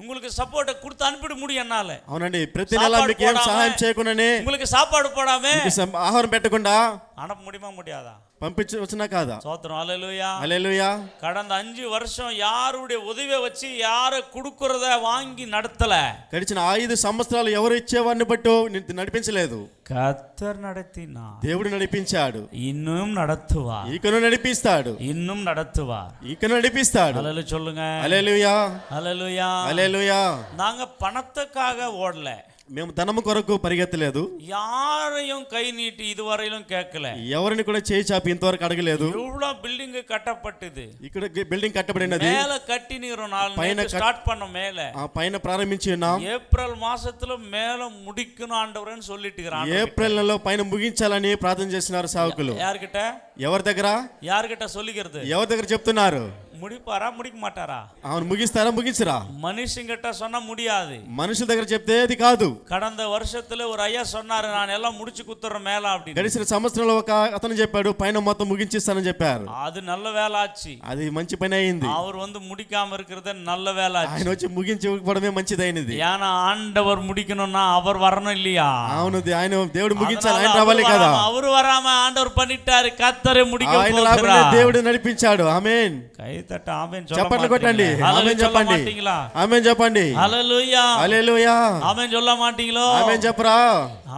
உங்களுக்கு சப்போர்ட் கொடுத்து அனுப்பிட முடியும் என்னால. అవునండి, ప్రతి నెల మీకు ఏం సహాయం చేయకుండానే, உங்களுக்கு சாப்பாடு போடாம ఆహారం పెట్టకుండా அனுப்ப முடியுமா முடியாதா? పంపించవచ్చునా కాదా? சோத்திரம். ஹல்லேலூயா. హల్లెలూయా. கடந்த 5 வருஷம் யாருடைய உதவியை வச்சு யாரை கொடுக்கறத வாங்கி நடத்தல. గడిచిన 5 సంవత్సరాలు ఎవరు ఇచ్చేవారిని బట్టి నడిపించలేదు. கர்த்தர் நடத்தினார். దేవుడు నడిపించాడు. இன்னும் நடத்துவார். ఈకను నడిపిస్తాడు. இன்னும் நடத்துவார். ఈకను నడిపిస్తాడు. ஹல்லேலூயா சொல்லுங்க. హల్లెలూయా. ஹல்லேலூயா. హల్లెలూయా. நாங்க பணத்துக்காக ஓடல. మేము ధనము కొరకు పరిగెత్తలేదు. யாரையும் கை நீட்டி இதுவரையிலும் கேட்கல. ఎవరిని కూడా చేయి చాపి ఇంతవరకు అడగలేదు. இவ்வளவு பில்டிங் கட்டப்பட்டது. ఇక్కడ బిల్డింగ్ కట్టబడినది. மேல கட்டி நீங்க పైన ஸ்டார்ட் பண்ண மேல ఆ పైన ప్రారంభించి ఉన్నాం. ஏப்ரல் மாசத்துல மேல முடிக்கணும் ஆண்டவரேன்னு சொல்லிட்டு இருக்கிறாங்க. ఏప్రిల్ నెలలో పైన ముగించాలని ప్రార్థన చేస్తున్నారు సేవకులు. யார்கிட்ட? ఎవరి దగ్గర? யார்கிட்ட சொல்லிக்கிறது? ఎవరి దగ్గర చెప్తున్నారు? முடிப்பாரா முடிக்க மாட்டாரா? అవును, ముగిస్తారా ముగించరా? மனுஷங்கிட்ட சொன்னா முடியாது. మనుషుల దగ్గర చెప్తే అది కాదు. கடந்த வருஷத்துல ஒரு ஐயா சொன்னாரு, நான் எல்லாம் முடிச்சு குத்துறேன் மேல அப்படின்னு. గడిచిన సంవత్సరంలో ఒక అతను చెప్పాడు, పైన మొత్తం ముగించేస్తానని చెప్పారు. அது நல்ல வேலை ஆச்சு. అది మంచి పని అయింది. அவர் முடிக்காம இருக்கிறது நல்ல வேலை ஆச்சு. ఆయన వచ్చి ముగించకపోవడమే మంచిదైనది. ஏன்னா ஆண்டவர் முடிக்கணும்னா அவர் வரணும் இல்லையா? అవును, ఆయన దేవుడు ముగించాలి, ఆయన రావాలి కదా. அவர் வராம ஆண்டவர் பண்ணிட்டாரு, கர்த்தరే முடிக்க ఆయన போகிறார். రాబోయే దేవుడు నడిపించాడు. ఆమేన్. కై తట్ట ఆమేన్ చప్పట్లు కొట్టండి. ఆమేన్ చెప్పండి. ఆమేన్ చెప్పండి. హల్లెలూయా హల్లెలూయా. ఆమేన్ சொல்ல மாட்டீங்களோ? ఆమేన్ చెప్పరా?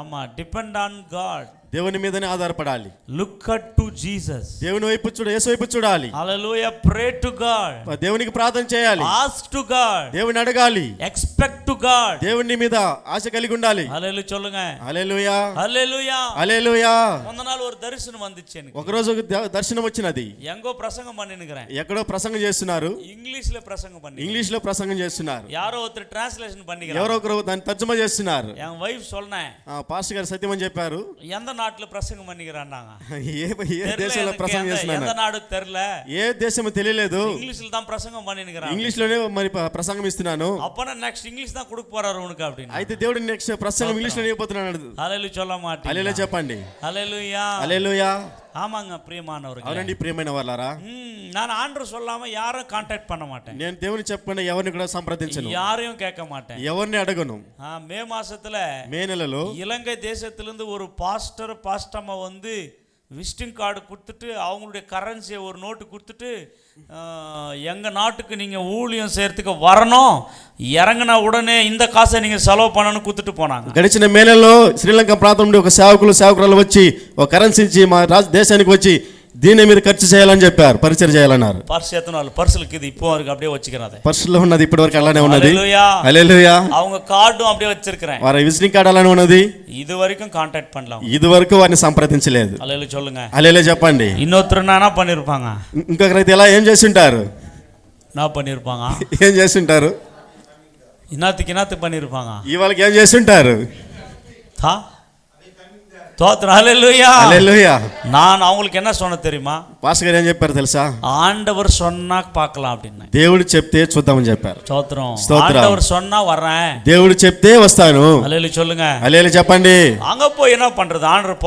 ஆமா, டிபெண்ட் ஆன் గాడ్. దేవుని మీదనే ఆధారపడాలి. Look at to Jesus. దేవుని వైపు చూడు, యేసు వైపు చూడాలి. హల్లెలూయా. Pray to God. దేవునికి ప్రార్థన చేయాలి. Ask to God. దేవుని అడగాలి. Expect to God. దేవుని మీద ఆశ కలిగి ఉండాలి. హల్లెలూయా சொல்லுங்க. హల్లెలూయా. హల్లెలూయా. హల్లెలూయా. మొన్న నాడు ஒரு దర్శనం வந்துச்சு எனக்கு. ఒక రోజు దర్శనం వచ్చినది. ఎంగో ప్రసంగం பண்ணினுக்கிறேன். ఎక్కడో ప్రసంగం చేస్తున్నారు. ఇంగ్లీష్ లో ప్రసంగం பண்ணி. ఇంగ్లీష్ లో ప్రసంగం చేస్తున్నారు. யாரோ ஒருத்தர் ట్రాన్స్లేషన్ பண்ணிக்கிறாங்க. ఎవరో ఒకరు దాన్ని తర్జుమా చేస్తున్నారు. என் వైఫ్ சொன்னேன். పాస్టర్ గారు సత్యమని చెప్పారు. எந்த நாட்டுல பிரசங்கம் பண்ணிக்கிறாங்க? ఏ దేశంలో ప్రసంగం చేస్తున్నారు? எந்த నాడు தெரியல. ఏ దేశమో తెలియలేదు. ఇంగ్లీష్లో தான் ప్రసంగం பண்ணிக்கிறாங்க. ఇంగ్లీష్ లోనే మరి ప్రసంగం ఇస్తున్నాను. அப்பனா నెక్స్ట్ ఇంగ్లీష్ தான் கொடுக்க போறாரு உனக்கு அப்படின்னு. అయితే దేవుడు నెక్స్ట్ ప్రసంగం ఇంగ్లీష్ లో ఇవ్వబోతున్నాడు. హల్లెలూయా சொல்ல மாட்டீங்க? హల్లెలూయా చెప్పండి. హల్లెలూయా. హల్లెలూయా. ஆமாங்க பிரியமானவர்களே. అవునండి ప్రియమైన వాళ్ళారా. நான் ஆண்டவர் சொல்லாம யாரும் கான்டாக்ட் பண்ண மாட்டேன். నేను దేవుని చెప్పకుండా ఎవరిని కూడా సంప్రదించను. யாரையும் கேட்க மாட்டேன். ఎవరిని అడగను. మే மாசத்துல మే నెలలో இலங்கை தேசத்திலிருந்து ஒரு பாஸ்டம்மா விசிட்டிங் கார்டு கொடுத்துட்டு அவங்களுடைய கரன்சியை ஒரு நோட்டு கொடுத்துட்டு எங்கள் நாட்டுக்கு நீங்கள் ஊழியம் செய்கிறதுக்கு வரணும், இறங்கின உடனே இந்த காசை நீங்கள் செலவு பண்ணணும்னு கொடுத்துட்டு போனாங்க. గడిచిన మే నెలలో శ్రీలంక ప్రాంతం నుండి ఒక సేవకురాలు వచ్చి ఒక కరెన్సీ ఇచ్చి మా దేశానికి వచ్చి దీని మీద ఖర్చు చేయాలని చెప్పారు, పరిచయం చేయాలన్నారు. பர்ஸ் எத்தனால பர்ஸ்லுக்கு இது இப்போ இருக்கு, அப்படியே வச்சுக்கிறாங்க. పర్సులో ఉన్నది ఇప్పటి వరకు అలానే ఉన్నది. హల్లెలూయా. హల్లెలూయా. அவங்க కార్டும் அப்படியே வச்சிருக்கிறேன். వారి విజిటింగ్ కార్డు అలానే ఉన్నది. இது வரைக்கும் கான்டாக்ட் பண்ணலாம். ఇది వరకు వారిని సంప్రదించలేదు. హల్లెలూయా சொல்லுங்க. హల్లెలూయా చెప్పండి. இன்னொருத்தர் என்ன பண்ணிருப்பாங்க? ఇంకొకరైతే ఎలా ఏం చేసి ఉంటారు? என்ன பண்ணிருப்பாங்க? ఏం చేసి ఉంటారు? ఇనాతికి பண்ணிருப்பாங்க. ఇవాళకి ఏం చేసి ఉంటారు? தோத்திரம். ஹல்லேலூயா. హల్లెలూయా. நான் அவங்களுக்கு என்ன சொன்ன தெரியுமா? పాస్టర్ గారు ఏం చెప్పారు తెలుసా? ஆண்டவர் சொன்னா பார்க்கலாம் அப்படின்னு. దేవుడు చెప్తే చూద్దామని చెప్పారు. స్తోత్రం. స్తోత్రం. ஆண்டவர் சொன்னா வர்றேன். దేవుడు చెప్తే వస్తాను. ஹல்லேலூயா சொல்லுங்க. హల్లెలూయా చెప్పండి. அங்க போய் என்ன பண்றது? ஆண்டவர்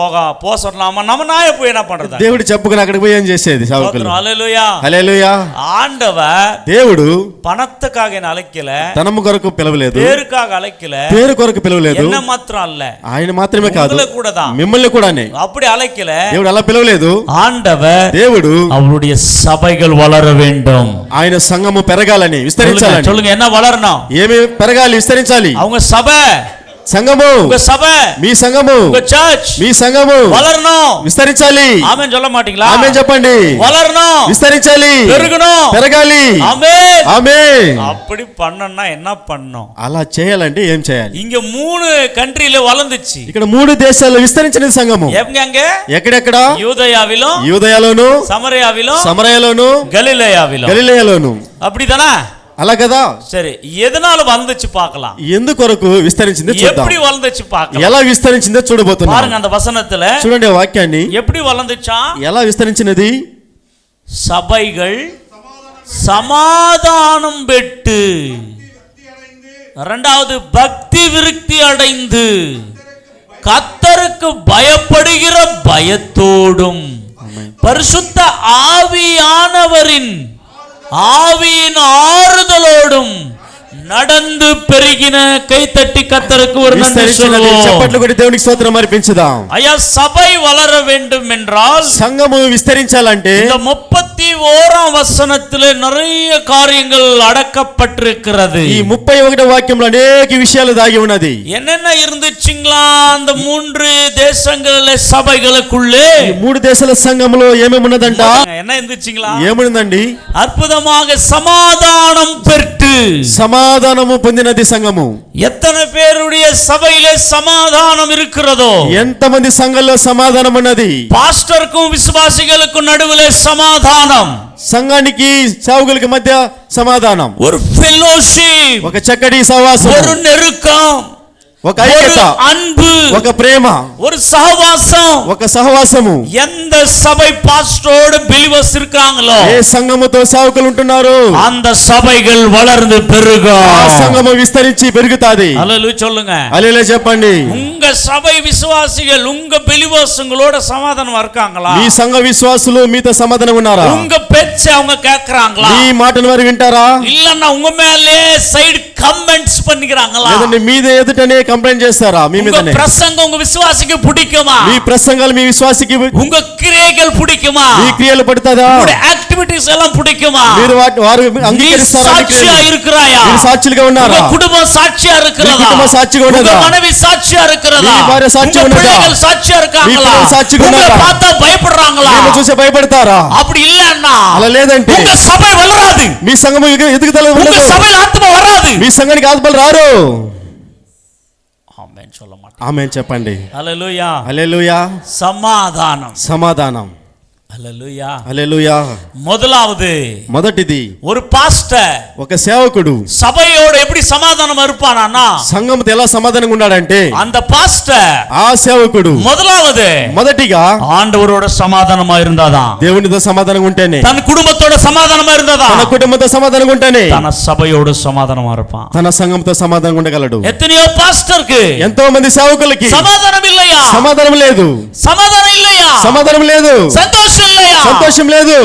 போ சொல்லாம நம்ம நாய போய் என்ன பண்றது? దేవుడు చెప్పుకుని అక్కడికి పోయి ఏం చేసేది? సేవకులు. హల్లెలూయా. హల్లెలూయా. ஆண்டவர் దేవుడు பணத்துக்காக என்ன அழைக்கல, ధనము కొరకు పిలవలేదు, పేరుக்காக అழைக்கல, పేరు కొరకు పిలవలేదు, என்ன మాత్రం அல்ல, ఆయన మాత్రమే కాదు உங்களை கூட தான், మిమ్మల్ని కూడానే அப்படி அழைக்கல. దేవుడు అలా పిలవలేదు. ஆண்டவர் దేవుడు அவருடைய சபைகள் வளர வேண்டும், ఆయన సంఘము పెరగాలని, విస్తరించాలని. சொல்லுங்க என்ன வளரணும்? ఏమి పెరగాలి, విస్తరించాలి? அவங்க సభை, సంఘము, உங்க சபை, మీ సంఘము, உங்க சர்ச், మీ సంఘము வளரணும், విస్తరించాలి. ఆమేన్ சொல்ல మాటீங்களா? ఆమేన్ చెప్పండి. வளரணும், విస్తరించాలి, పెరగணும், పెరగాలి. ఆమేన్. ఆమేన్. அப்படி பண்ணனும்னா என்ன பண்ணணும்? అలా చేయాలంటే ఏం చేయాలి? இங்க 3 కంట్రీல వలందిச்சு. ఇక్కడ 3 దేశాల్లో విస్తరించిన సంఘము. ఎక్కడ? ఎక్కడెక్కడ? యూదయావిలో, యూదయాలోను, సమరయావిలో, సమరయలోను, గలిలయావిలో. గలిలయలోను. அப்படிதானே? అలా కదా. సరే, ఎదనాల వలందిச்சு பார்க்கலாம். ఎందుకొరకు విస్తరించిందో చూద్దాం. எப்படி వలందిச்சு பார்க்கலாம்? ఎలా విస్తరించిందో చూడబోతున్నాం. பாருங்க அந்த வசனத்துல. చూడండి ఆ వాక్యాన్ని. எப்படி వలందిச்சா? ఎలా విస్తరించినది? సభైகள் சமாதானம் பெற்று, இரண்டாவது பக்தி விருத்தி அடைந்து, கர்த்தருக்கு பயப்படுகிற பயத்தோடும் பரிசுத்த ஆவியானவரின் ஆவியின் ஆறுதலோடும் நடந்து பெருகின. கைத்தட்டி கர்த்தருக்கு ஒரு நன்றி சொல்லுவோம். చప్పట్లు కొట్టి దేవునికి స్తోత్రం అర్పించుదాం. ஐயா, சபை வளர வேண்டும் என்றால், సంఘము విస్తరించాలంటే இந்த 31ஆம் வசனத்திலே நிறைய காரியங்கள் அடக்கப்பட்டிருக்கிறது. ఈ 31వ వాక్యంలో అనేక విషయాలు దాగి ఉన్నది. என்னென்ன இருந்துச்சுங்களா அந்த 3 தேசங்களில சபைகளுக்குள்ளே? ఈ 3 దేశాల సంఘములో ఏమేమి ఉన్నదంట? என்ன இருந்துச்சுங்களா? ఏముందండి? அற்புதமாக சமாதானம் பெற்று, సమాధానము పొందినది సంఘము. எத்தனை பேருடைய சபையிலே சமாதானம் இருக்கிறதோ, ఎంతమంది సంఘంలో సమాధానం ఉన్నది? பாஸ்டருக்கும் விசுவாசிகளுக்கும் நடுவிலே சமாதானம், సంఘానికి సేవకులకు మధ్య సమాధానం, ஒரு ஃபெலோஷிப், ఒక చక్కటి సహవాసం, ஒரு நெருக்கம், ఒక ఐక్యత, அன்பு, ఒక ప్రేమ, ஒரு సహవాసం. ఒక సహవాసము. எந்த சபை பாஸ்டரோடு பிலிவர்ஸ் இருக்காங்களோ, ఏ సంఘముతో సేవకులు ఉంటున్నారు, அந்த சபைகள் வளர்ந்து பெருகும். ఆ సంఘము విస్తరించి పెరుగుతాది. హల్లెలూయా சொல்லுங்க. హల్లెలూయా చెప్పండి. உங்க சபை விசுவாசிகள் உங்க பிலிவர்ஸ்ங்களோட சமாதானமா இருக்காங்களா? మీ సంఘ విశ్వాసులు మీతో సమాధానం ఉన్నారా? உங்க பேச்ச அவங்க கேக்குறாங்களா? మీ మాటను వారు వింటారా? இல்லன்னா உங்க மேலே சைடு கமெண்ட்ஸ் பண்ணிக்கிறாங்களா? లేదంటే మీద ఎదుటనే కంప్లైంట్ చేస్తారా? మీ உங்க మీదనే. பிரசங்கம் உங்க விசுவாசிக்கு பிடிக்குமா? మీ ప్రసంగాలు మీ విశ్వాసికి, உங்க கிரியைகள் பிடிக்குமா? మీ క్రియలు పడతాదా? உங்க యాక్టివిటీస్ எல்லாம் பிடிக்குமா? మీరు వారు நீ అంగీకరిస్తారా? సాక్షిயா இருக்கிறாயா? మీరు సాక్షులుగా ఉన్నారా? உங்க குடும்பம் சாட்சியா మీ இருக்கிறதா? కుటుంబం సాక్షిగా உங்க ఉన్నదా? மனைவி சாட்சியா இருக்கிறதா? మీ భార్య సాక్షిగా உங்க ఉన్నదా? பிள்ளைகள் சாட்சியா మీ இருக்காங்களா? పిల్లలు సాక్షిగా உங்களை ఉన్నారా? பார்த்தா பயப்படுறாங்களா? నిన్ను చూసి భయపడతారా? அப்படி இல்லன்னா అలా లేదంటే உங்க சபை வளராது. మీ సంఘము ఎదుగుదల உங்க ఉండదు. சபையில ஆத்மா வராது. మీ సంఘానికి ఆత్మలు రారు. ஆமென் சொல்ல மாட்டேன். ఆమేన్ చెప్పండి. హల్లెలూయా. హల్లెలూయా. సమాధానం. సమాధానం. హల్లెలూయా. హల్లెలూయా. முதலாவது, మొదటిది, ஒரு பாஸ்டர் ఒక సేవకుడు சபையோட எப்படி சமாதானம் இருப்பானா, సంఘముతో ఎలా సమాధానంగా ఉన్నాడంటే, அந்த பாஸ்டர் ఆ సేవకుడు முதலாவது మొదటిగా ஆண்டவரோட சமாதானமா இருந்தாதான், దేవునితో సమాధానంగా ఉంటేనే, தன் குடும்பத்தோட சமாதானமா இருந்தாதான், తన కుటుంబంతో సమాధానంగా ఉంటేనే தன சபையோட சமாதானமா இருப்பான். తన సంఘంతో సమాధానంగా ఉండగలడు. எத்தனையோ பாஸ்டருக்கு ఎంతో మంది సేవకులకి சமாதானம் இல்லையா? సమాధానం లేదు. சமாதானம் இல்லையா? సమాధానం లేదు. சந்தோஷம் இல்லையா? సంతోషం లేదు.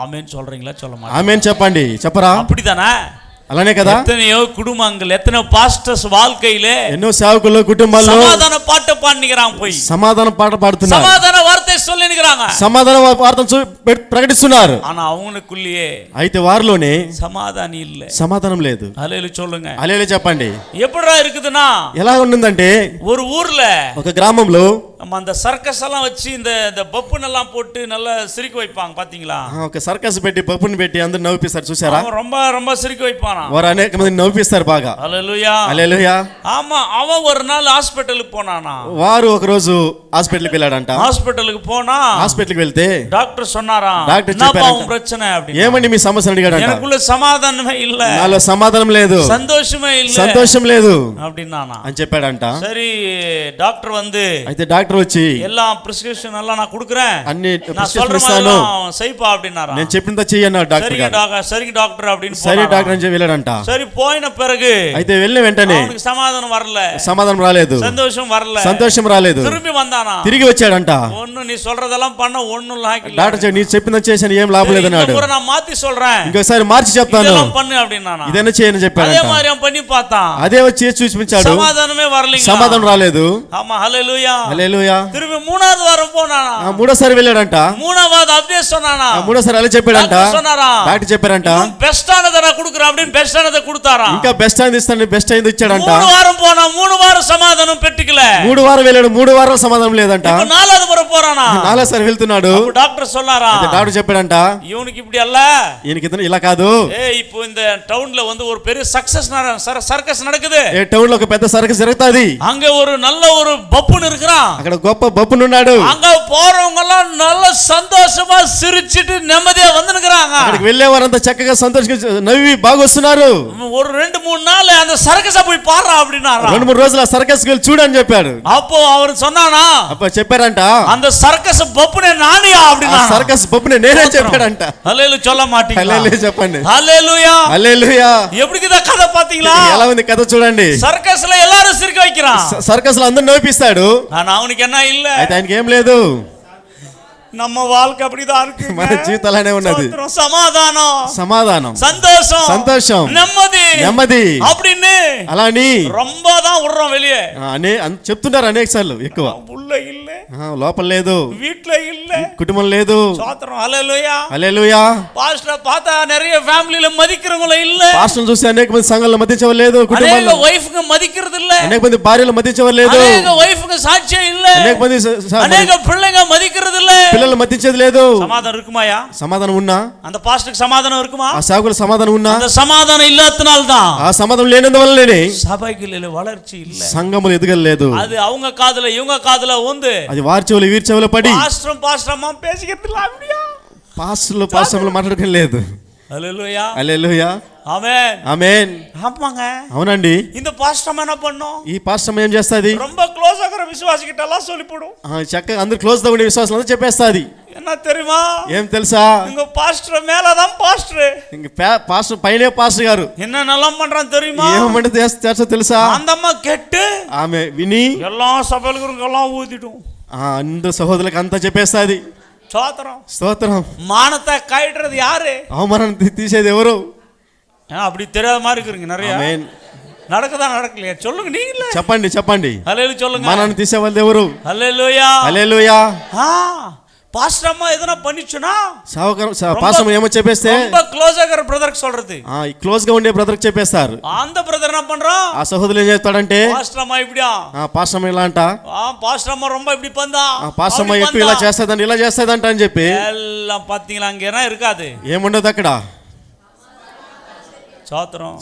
ஆமென் சொல்றீங்களா? சொல்ல மாட்டேன். ఆమేన్ చెప్పండి. చెప్పరా? அப்படிதானே? అలానే కదా. எத்தனையோ குடும்பங்கள், எத்தனையோ பாஸ்டர்ஸ் வாழ்க்கையில ఎన్నో సేవకులు కుటుంబాల్లో சமாதான பாட்டு பாடிக்கிறாங்க, போய் సమాధాన పాట పాడుతున్నారు, சமாதான வார்த்தை சொல்லிக்கிறாங்க, సమాధాన వార్తను ప్రకటిస్తున్నారు. ஆனா அவங்களுக்குள்ளேயே అయితే వారిలోనే சமாதானம் இல்ல. సమాధానం లేదు. ஹல்லேலூயா சொல்லுங்க. అలేలే చెప్పండి. எப்படிடா இருக்குதுன்னா, ఎలా ఉంటుందంటే, ஒரு ஊர்ல ఒక గ్రామంలో நம்ம அந்த சர்க்கஸ் எல்லாம் வச்சு இந்த பப்புன் எல்லாம் போட்டு நல்லா சிரிக்க வைப்பாங்க, பாத்தீங்களா? ఒక సర్కస్ పెట్టి పప్పుని పెట్టి అందరు నవ్విస్తారు, చూసారా? அவன் ரொம்ப ரொம்ப சிரிக்க வைப்பானா. వారు అనేక మంది నవ్విస్తారు బాగా. ஹல்லேலூயா. హల్లెలూయా. ஆமா, அவன் ஒரு நாள் ஹாஸ்பிட்டலுக்கு போனானா. వారు ఒక రోజు హాస్పిటల్కి వెళ్ళాడంట. ஹாஸ்பிட்டலுக்கு போனா హాస్పిటల్కి వెళ్తే டாக்டர் சொன்னாரா, டாக்டர் என்னப்பா చెప్పారంట, உன் பிரச்சனை அப்படி? ఏమండి మీ సమస్య అడిగాడంట. எனக்குள்ள சமாதானமே இல்ல, నాలో సమాధానం లేదు, சந்தோஷமே இல்ல, సంతోషం లేదు அப்படின்னானா. అని చెప్పాడంట. சரி, டாக்டர் வந்து అయితే డాక్టర్ వచ్చి எல்லா பிரிஸ்கிரிப்ஷன் எல்லாம் நான் கொடுக்குறேன், అన్ని நான் சொல்ற ప్రిస్క్రిప్షన్ மாதிரி ఇస్తాను, எல்லாம் செய்ப்பா அப்படின்னாரா. నేను చెప్పిందా చెయ్యి అన్నాడు డాక్టర్ சரிங்க గారు. டாக்டர், சரிங்க டாக்டர் அப்படின்னு సరే போனாராம். డాక్టర్ అని చెప్పి వెళ్ళాడంట. சரி, போயின பிறகு అయితే వెళ్ళిన వెంటనే அவனுக்கு சமாதானம் வரல, సమాధానం రాలేదు, சந்தோஷம் வரல, సంతోషం రాలేదు. திரும்பி வந்தானா. తిరిగి వచ్చాడంట. ஒண்ணு நீ சொல்றதெல்லாம் பண்ண ஒண்ணும் லாக்கில்ல, డాక్టర్ చెప్పి, నీ చెప్పిందా చేశాను, ఏం లాభం இந்த లేదన్నాడు. முறை நான் மாத்தி சொல்றேன், ఇంకోసారి మార్చి చెప్తాను, இதெல்லாம் பண்ணு அப்படின்னானா. ఇదైనా చేయని அதே చెప్పాడంట. மாதிரி அவன் பண்ணி பார்த்தான், అదే వచ్చి చూపించాడు, சமாதானமே வரலீங்க. సమాధానం రాలేదు. ஆமா, ஹல்லேலூயா. హల్లెలూయా. திரும்பி மூணாவது வாரம் போனானா. మూడోసారి వెళ్ళాడంట. மூணாவது அப்படியே சொன்னானா. మూడోసారి అలా చెప్పాడంట. டாக்டர் சொன்னாரா, డాక్టర్ చెప్పారంట, பெஸ்டானதை நான் கொடுக்குறேன் அப்படின்னு பெஸ்டானதை கொடுத்தாரா. ఇంకా బెస్ట్ అయింది ఇస్తాను, బెస్ట్ అయింది ఇచ్చాడంట. 3 வாரம் போனா 3 வாரம் సమాధానం పెట్టుకల. 3 వారం వెళ్ళాడు, 3 వారాలు సమాధానం లేదంట. ఇప్పుడు 4வது முறை పోறானா. 4సారి వెళ్తున్నాడు. అప్పుడు డాక్టర్ சொன்னாரா, డాక్టర్ చెప్పాడంట, இவனுக்கு இப்படி அல்ல, ఈయనకి ఇతను ఇలా కాదు. இப்போ இந்த டவுன்ல வந்து ஒரு பெரிய சக்சஸ் சர்க்கஸ் நடக்குது, ఏ టౌన్ లో ఒక పెద్ద సర్కస్ జరుగుతాది, அங்க ஒரு நல்ல ஒரு பப்புன் இருக்கிறான், అక్కడ గొప్ప బప్పునున్నాడు. அங்க போறவங்க எல்லாம் நல்ல சந்தோஷமா சிரிச்சிட்டு நிம்மதியா வந்துனுக்குறாங்க. అక్కడికి వెళ్ళేవారంతా చక్కగా సంతోషంగా నవ్వి బాగా వస్తున్నారు. ஒரு 2-3 நாள் அந்த సర్కస్ పోయి పారా அப்படினாரா. 2-3 రోజులు ఆ సర్కస్ కి వెళ్ళి చూడని చెప్పాడు. அப்போ அவர் சொன்னானா, అప్ప చెప్పారంట, அந்த సర్కస్ బప్పునే నానియా ఆ அப்படினா. సర్కస్ బప్పుని నేనే చెప్పాడంట. హల్లెలూయా சொல்ல மாட்டீங்களா? హల్లెలూయా చెప్పండి. హల్లెలూయా. హల్లెలూయా. எப்படிக்குதா கதை பாத்தீங்களா? ఎలా ఉంది కథ చూడండి. సర్కస్ல எல்லாரும் சிரிக்க வைக்கிறான், సర్కస్ లో అందరూ నవ్విస్తాడు, ஆனா அவனுக்கு என்ன இல்ல. అయితే ఆయనకి ఏం లేదు. நம்ம வாழ்க்கை அப்படிதான் இருக்கு. మన జీవితాలనే ఉన్నది. సమాధానం, సమాధానం, సంతోషం, సంతోషం, నెమ్మది, నెమ్మది அப்படின்னு అలా అని ரொம்ப தான் உடுறோம் வெளியே. చెప్తున్నారు అనేక సార్లు. ఎక్కువ உள்ள இல்ல, లోపల లేదు, வீட்ல இல்ல, కుటుంబం లేదు. சோத்திரம். హల్లెలూయా. హల్లెలూయా. பாஸ்டர் பார்த்தா நிறைய ஃபேமிலில మదిக்கிறவங்கள இல்ல, పాస్టర్లు చూసి అనేక మంది సంఘాలను మదించేవారు లేదు, అనేక కుటుంబాల్లో వైఫ్గా మదిக்கிறது இல்ல, అనేక మంది భార్యలు మదించేవారు లేదు, అనేక వైఫ్గా సాక్ష్యం இல்ல, అనేక మంది అనేక பிள்ளைங்க మదిக்கிறது இல்ல. పిల్లలు మదించేది లేదు. சமாதானம் இருக்குமாயா? సమాధానం ఉన్నా, அந்த பாஸ்டருக்கு சமாதானம் இருக்குமா? ఆ సేవకుల సమాధానం ఉన్నా, அந்த సమాதானம் ఇల్లాతనాల தான் ఆ సమాధానం లేనందువల్లనే సభైకిల వளர்ச்சி இல்ல, సంఘములు ఎదగలేదు. அது அவங்க కాదుல ఇవங்க కాదుల ఉంది, అది వారి చెవులు వీరి చెవులు పడి பாஸ்டரும் பாஸ்டர் அம்மா பேசிக்கிறது இல்ல. அப்படியே పాస్టర్లు మాట్లాడడం లేదు. ஹல்லேலூயா. హల్లెలూయా. ஆமென். ఆమేన్. ஆமாங்க. అవునండి. இந்த பாஸ்டம் என்ன பண்ணும்? ఈ పాస్టర్ ఏం చేస్తుంది? ரொம்ப க்ளோஸ் ஆகிற விசுவாசிகிட்ட எல்லாம் சொல்லி போடும். చక్కగా అందరు క్లోజ్ గా ఉండే విశ్వాసాలంతా చెప్పేస్తుంది. என்ன தெரியுமா? ఏం తెలుసా? இங்க பாஸ்டர் மேலதான் பாஸ்டர். ఇంక పాస్టర్ పైనే పాస్టర్ గారు என்னென்னலாம் பண்றான் தெரியுமா? ఏమంటే చేస్తా తెలుసా? அந்த அம்மா கேட்டு ఆమె విని எல்லா சபைகளுக்கெல்லாம் ஊதிடும். అందరు సహోదరులకు అంతా చెప్పేస్తుంది. சோத்திரம். స్తోత్రం. மானத்தை கைடுறது யாரு? అవమానాన్ని తీసేది ఎవరు? அப்படி தெரியாத மாதிரி இருக்குறீங்க நிறைய. ఆమేన్. நடக்குதா நடக்கலையா சொல்லுங்க நீங்களே. చెప్పండి. ஹல்லேலூயா சொல்லுங்க. మానాన్ని తీసేవాళ్ళు ఎవరు? ஹல்லேலூயா. హల్లెలూయా. பாஸ்டர் அம்மா எதனா பண்ணிச்சுனா పాస్టర్ ఏమో చెప్పేస్తే ரொம்ப க்ளோஸ் ஆகிற பிரதருக்கு சொல்றது. క్లోజ్ గా ఉండే బ్రదర్ కి చెప్పేస్తారు. அந்த பிரதர் என்ன பண்றான்? ఆ సహోదరులు ఏం చేస్తాడంటే பாஸ்டர் அம்மா இப்படியா? పాస్టర్ అమ్మ ఇలా అంట. பாஸ்டர் அம்மா ரொம்ப இப்படி பண்ணா. పాస్టర్ అమ్మ ఎక్కువ ఇలా చేస్తాదంట ఇలా చేస్తాదంట అని చెప్పి எல்லாம் பாத்தீங்களா அங்க என்ன இருக்காது? ఏముండదు అక్కడ.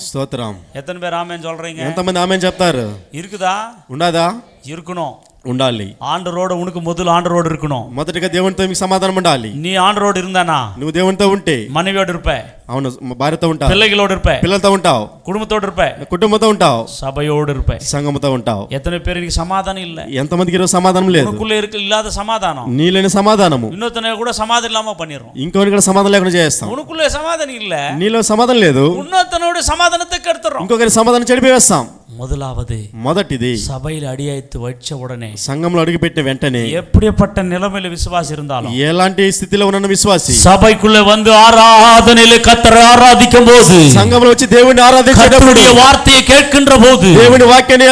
స్తోత్రం. எத்தனை பேர் ஆமென் சொல்றீங்க? ఎంతమంది ఆమేన్ చెప్తారు? இருக்குதா? ఉండదా? இருக்கணும். ఉండాలి. ఆండ్రోడ్ ఉనికి మొదలు ఆండ్రోడ్ இருக்கணும். మొదటిగా దేవునితో మీకు సమాధానం ఉండాలి. நீ ఆండ్రోడ్ இருந்தானா నువ్వు దేవునితో ఉంటే மனைவியோடு இருப்ப. అవును భార్యతో ఉంటావు. பிள்ளைகளோடு இருப்ப. పిల్లలతో ఉంటావు. குடும்பத்தோடு இருப்ப. కుటుంబంతో ఉంటావు. சபையோடு இருப்ப. సంఘముతో ఉంటావు. எத்தனை பேருக்கு சமாதானம் இல்ல? ఎంతమందికి ఈరోజు సమాధానం లేదు? உனக்குள்ள இல்லாத சமாதானம் నీలేని సమాధానము இன்னொருத்தனை கூட సమాధానం ఇல்லாம பண்ணிரோம். ఇంకొకరికి కూడా సమాధానం లేకుండా చేస్తాం. உனக்குள்ள சமாதானம் இல்ல, నీలో సమాధానం లేదు, இன்னொருத்தனோட సమాధాனத்தை கெடுத்துறோம். ఇంకొకరి సమాధానం చెడిపేస్తాం. మొదటిది సభైలో అడియైతు వచ్చ ఉడనే సంఘంలో అడుగుపెట్టిన వెంటనే ఎప్పుడేపట్ట నిలమల విశ్వాసి இருந்தாலும் ఎలాంటి స్థితిలో ఉన్న విశ్వాసి సభైకుள்ள வந்து ஆராதனையில கர்த்தரை ஆராதிக்கும் போது సంఘంలో వచ్చి దేవుని ఆరాధించేటప్పుడు கர்த்தருடைய வார்த்தையை கேட்கின்ற போது దేవుని వాక్యాన్ని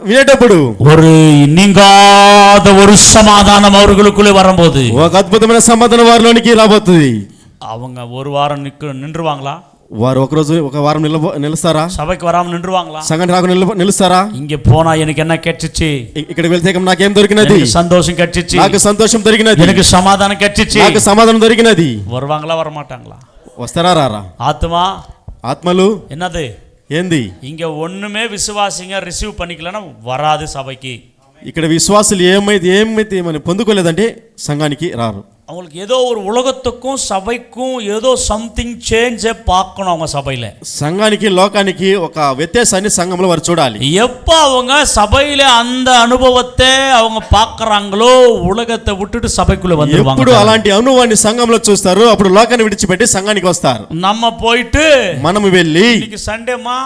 వినేటప్పుడు ஒரு நீங்காத ஒரு சமாதானம் அவர்களுக்குள்ளே வரும்போது ఒక అద్భుతమైన సమాధానం వారిలోనికి రాబోతుంది. அவங்க ஒரு వారం నిండ్రుவாங்களா? వారు ఒక రోజు ఒక వారం నిలుస్తారా? సభకి వరామ నిండ్రువాங்களா? సంఘం రాకు నిలుస్తారా? ఇంగే పోనా எனக்கு என்ன கிடைச்சிச்சு? ఇక్కడికి వెళ్తే నాకేం దొరికినది? సంతోషం கிடைச்சிச்சு. నాకు సంతోషం దొరికినది. எனக்கு సమాధానం கிடைச்சிச்சு. నాకు సమాధానం దొరికినది. வருவாங்களா வரமாட்டாங்களா? వస్తారా రారా? ఆత్మలు என்னது ఏంది? இங்க ஒண்ணுமே விசுவாசிங்க ரிசீவ் பண்ணிக்கலனா வராது சபைக்கு. ఇక్కడ విశ్వాసులు ఏమైతే మనం పొందుకోలేదంటే సంఘానికి రారు. அவங்களுக்கு ஏதோ ஒரு உலகத்துக்கும் சபைக்கும் ஏதோ சம்திங் சேஞ்சே பார்க்கணும். அவங்க சபையில సంఘానికి లోకానికి ఒక వ్యత్యాసాన్ని సంఘంలో వారు చూడాలి. எப்போ அவங்க சபையில அந்த అనుభవத்தை அவங்க பார்க்கறாங்களோ ఉలగத்தை விட்டுட்டு సభைக்குள்ள வந்துருவாங்க. ఎప్పుడు అలాంటి అనుభవాన్ని సంఘంలో చూస్తారు అప్పుడు లోకాన్ని విడిచిపెట్టి సంఘానికి వస్తారు. நம்ம போయిட்டு మనం వెళ్ళి இன்னைக்கு சண்டேமா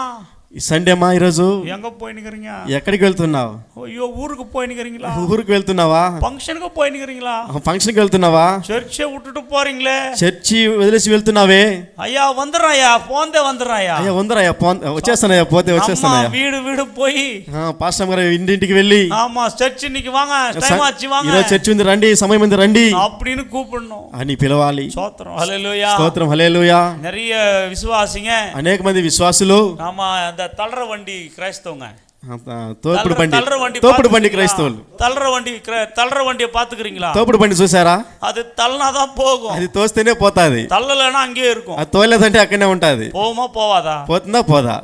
సండేమా ఈరోజు எங்க போயினுக்கிறீங்க? ఎక్కడికి వెళ్తున్నావు? ஐயோ ஊருக்கு போயினுக்கிறீங்களா? ఊరికి వెళ్తున్నావా? ఫంక్షన్కి పోయినుக்கிறீங்களா? ఫంక్షన్కి వెళ్తున్నావా? చర్చే విட்டுட்டு పోறீங்களே. చర్చి వదిలేసి వెళ్తున్నావే? అయ్యా వందరాయా పోందే వందరాయా. అయ్యా వందరాయా వచ్చేస్తానయ్యా పోతే వచ్చేస్తానయ్యా. వీడు వీడు పోయి పాస్టర్ గారు ఇంటింటికి వెళ్ళి ஆமா చర్చి இன்னைக்கு வாங்க டைம் ஆச்சு வாங்க ఈరోజు చర్చి ఉంది రండి సమయం ఉంది రండి அப்படின்னு கூப்பிடணும் అని పిలవాలి. స్తోత్రం హల్లెలూయా స్తోత్రం హల్లెలూయా. நிறைய విశ్వాసిங்க అనేక మంది విశ్వాసులు ஆமா அந்த தள்ளுற வண்டி கிறிஸ்தவங்க తోపుడు బండి క్రైస్తవులు తల్లర వண்டியை பாத்துக்கிறீங்களா? తోపుడు బండి చూసారా? అది తల్లనాதான் పోகும். అది తోస్తేనే పోతాది. తల్లలేనా అங்கே இருக்கும். అది తోలేదంటే అక్కడనే ఉంటది. పోమా పోవాదా? పోతుందా పోదా?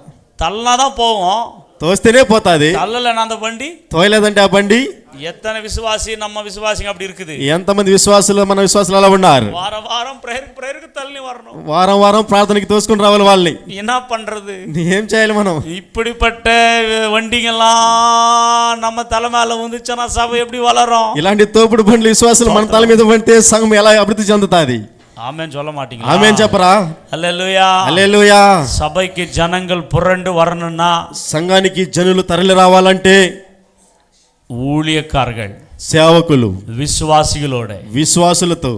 తల్లనాதான் போகும். తోస్తేనే పోతాది. తల్లలేనా அந்த வண்டி? తోయలేదంటే ఆ బండి. எத்தனை விசுவாசி நம்ம விசுவாசிங்க அப்படி இருக்குது. ఎంతమంది విశ్వాసులు మన విశ్వాసులు అలా ఉన్నారు. వారం వారం ప్రేయర్కి తల్లి வரணும். వారం వారం ప్రార్థనకి తోసుకొని రావాలి వాళ్ళని. என்ன பண்றது? ఏం చేయాలి మనం? இப்படிப்பட்ட வண்டிங்கெல்லாம் நம்ம தலை மேல வந்துச்சுன்னா சபை எப்படி வளரும்? ఇలాంటి తోపుడు బండ్లు విశ్వాసులు మన తల మీద పడితే సంఘం ఎలా అభివృద్ధి చెందుతాది? ఆమేన్ சொல்ல மாட்டீங்களா? ఆమేన్ చెప్పరా? హల్లెలూయా హల్లెలూయా. సభకి జనంగల్ పురండు வரணும்னா సంఘానికి జనులు తరలి రావాలంటే ஊழியக்காரர்கள் సేవకులు విశ్వాసులతో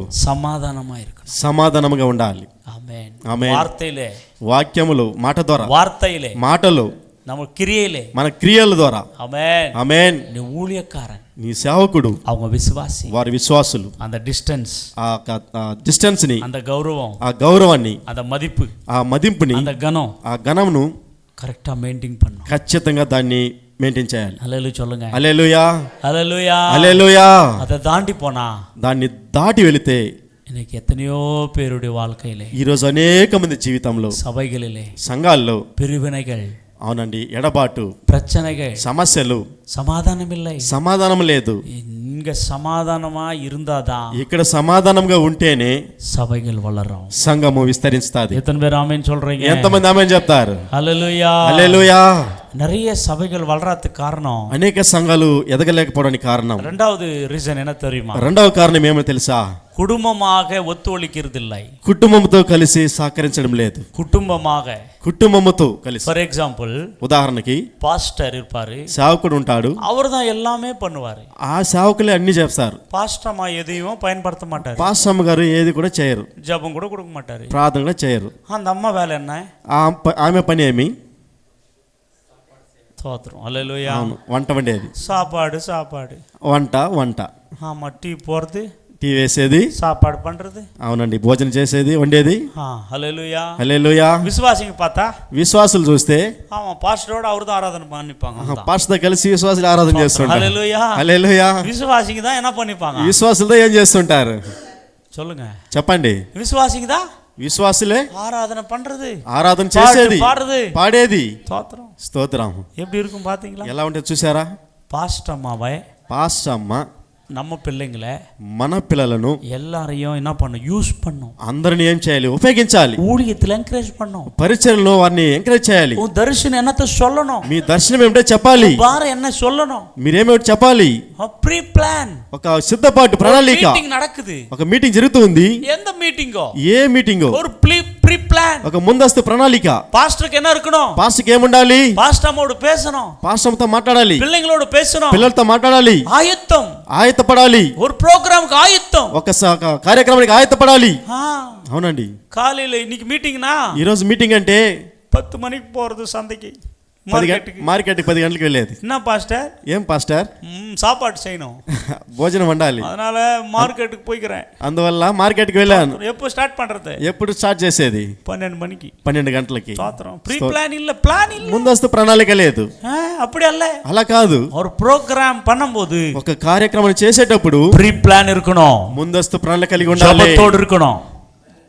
సమాధానంగా ఉండాలి. ఆమేన్. ఆమేన్. వార్తయిలే వాక్యములు మాట ద్వారా వార్తయిలే మాటలు நம்ம கிரியையிலே మన క్రియల ద్వారా ఆమేన్ ఆమేన్. నీ ஊழியக்காரன் నీ సేవకుడు அவங்க విశ్వాసి వారి విశ్వాసులు அந்த డిస్టెన్స్ ఆ డిస్టెన్స్ ని அந்த గౌరవం ఆ గౌరవాన్ని அந்த மதிப்பு ఆ మదింపుని அந்த గణం ఆ గణమును కరెక్టా మెయింటైన్ பண்ணணும். ఖచ్చితంగా దాన్ని మెయింటైన్ చేయాలి. హల్లెలూయా சொல்லுங்க. హల్లెలూయా హల్లెలూయా హల్లెలూయా. அதை தாண்டி போனா దాన్ని దాటి వెళితే இன்னைக்கு எத்தனையோ பேருடைய வாழ்க்கையிலே ఈ రోజు అనేక మంది జీవితంలో సభைகளிலே సంఘాల్లో பிரிவினைகள் అవునండి, ఎడబాటు, பிரச்சனைகள், సమస్యలు, சமாதானம் இல்லை. సమాధానం లేదు. இங்க சமாதானமா இருந்தாதான் ఇక్కడ సమాధానంగా ఉంటేనే சபைகள் வளரும். సంఘము విస్తరిస్తుంది. எத்தனை பேர் ஆமென் சொல்றீங்க? ఎంతమంది ఆమేన్ చెప్తారు? హల్లెలూయా. హల్లెలూయా. நிறைய சபைகள் வளரதுக்கு காரணம், అనేక సంఘాలు ఎదగలేకపోవడానికి కారణం, ரெண்டாவது ரீசன் என்ன தெரியுமா? రెండవ కారణం ఏమో తెలుసా? குடும்பமாக ஒத்துழைக்கிறது இல்லை. కుటుంబంతో కలిసి సహకరించడం లేదు. குடும்பமாக, కుటుంబముతో కలిసి, ஃபார் எக்ஸாம்பிள், ఉదాహరణకి பாஸ்டர் இருப்பாரு, సేవకుడు ఉంటాడు, அவர் தான் எல்லாமே பண்ணுவாரு. ఆ సేవకులే అన్ని చేస్తారు. பாஸ்டர் அம்மா எதையும் பயன்படுத்த மாட்டாரு, పాస్టమ్మ గారు ఏది కూడా చేయరు, ஜபம் கூட கொடுக்க மாட்டாரு. ప్రార్థన కూడా చేయరు. அந்த அம்மா வேலை என்ன? ఆమె పని ఏమి? தோத்திரம். ஹல்லேலூயா. వంట వండేది. சாப்பாடு சாப்பாடு, వంట. ஆமா, டீ போறது, టీ వేసేది, சாப்பாடு பண்றது. అవునండి, భోజనం చేసేది, వండేది. ஹல்லேலூயா. హల్లెలూయా. விசுவாசிங்க பார்த்தா, విశ్వాసులు చూస్తే ஆமா, பாஸ்டரோட அவரு தான் ஆராதனை பண்ணிப்பாங்க. పాస్టర్తో కలిసి విశ్వాసులు ఆరాధన చేస్తుంటారు. ஹல்லேலూயா. హల్లెలూయా. விசுவாசிங்க தான் என்ன பண்ணிப்பாங்க? విశ్వాసులతో ఏం చేస్తుంటారు சொல்லுங்க, చెప్పండి. விசுவாசிங்க தான் విశ్వాసులే ஆராதனை பண்றது, ఆరాధన చేసేది, பாடுறது, పాడేది. தோத்திரம். స్తోత్రం. எப்படி இருக்கும் பாத்தீங்களா? ఎలా ఉంటుంది చూసారా? பாஸ்டர் அம்மாவை, పాస్టర్ అమ్మ நம்ம பிள்ளைங்களை, మన పిల్లలను எல்லாரையும் என்ன பண்ணும்? யூஸ் பண்ணும். అందరిని ఏం చేయాలి? ఉపయోగించాలి. ஊழியத்தில் என்கரேஜ் பண்ணும். పరిచయంలో వారిని ఎంకరేజ్ చేయాలి. உன் தரிசனம் என்னத்தை சொல்லணும்? మీ దర్శనం ఏమిటో చెప్పాలి. வாரம் என்ன சொல்லணும்? మీరేమిటో చెప్పాలి. ப்ரீ பிளான், ఒక సిద్ధపాటు ప్రణాళిక. மீட்டிங் நடக்குது. ఒక మీటింగ్ జరుగుతుంది. எந்த மீட்டிங்கோ? ఏ మీటింగ్? ஒரு ப்ரீ பிளான். ఒక ముందస్తు ప్రణాళిక. பாஸ்டருக்கு என்ன இருக்கணும்? పాస్టర్కి ఏముండాలి? பாஸ்டர் அம்மோடு பேசணும், పాస్టర్తో మాట్లాడాలి, பிள்ளைங்களோடு பேசணும், పిల్లలతో మాట్లాడాలి, ஆயத்தம், ఆయత్తపడాలి, ஒரு ப்ரோக்ராமுக்கு ஆயத்தம், ఒక కార్యక్రమానికి ఆయత్తపడాలి. అవునండి, காலையில இன்னைக்கு மீட்டிங்னா ఈరోజు మీటింగ్ అంటే 10 மணிக்கு போறது சந்தைக்கு, 10 మార్కెట్కి 10 గంటలకు వెళ్ళేది. என்ன பாஸ்டர்? ఏం పాస్టర్? சாப்பாடு செய்யணும், భోజనం వండాలి, அதனால మార్కెట్కి పోయిக்கிறேன். అందువల్ల మార్కెట్కి వెళ్ళాను. எப்போ ஸ்டார்ட் பண்றது? ఎప్పుడు స్టార్ట్ చేసేది? 12 மணிக்கு, 12 గంటలకి. பாத்திரம். ப்ரீ பிளான் இல்ல, பிளான் இல்ல, ముందస్తు ప్రణాళిక లేదు. அப்படி அல்ல. అలా కాదు. ஒரு ப்ரோக்ராம் பண்ணும்போது ఒక కార్యక్రమం చేసేటప్పుడు ப்ரீ பிளான் இருக்கணும், ముందస్తు ప్రణాళిక కలిగి ఉండాలి, ஜெபத்தோடு இருக்கணும்,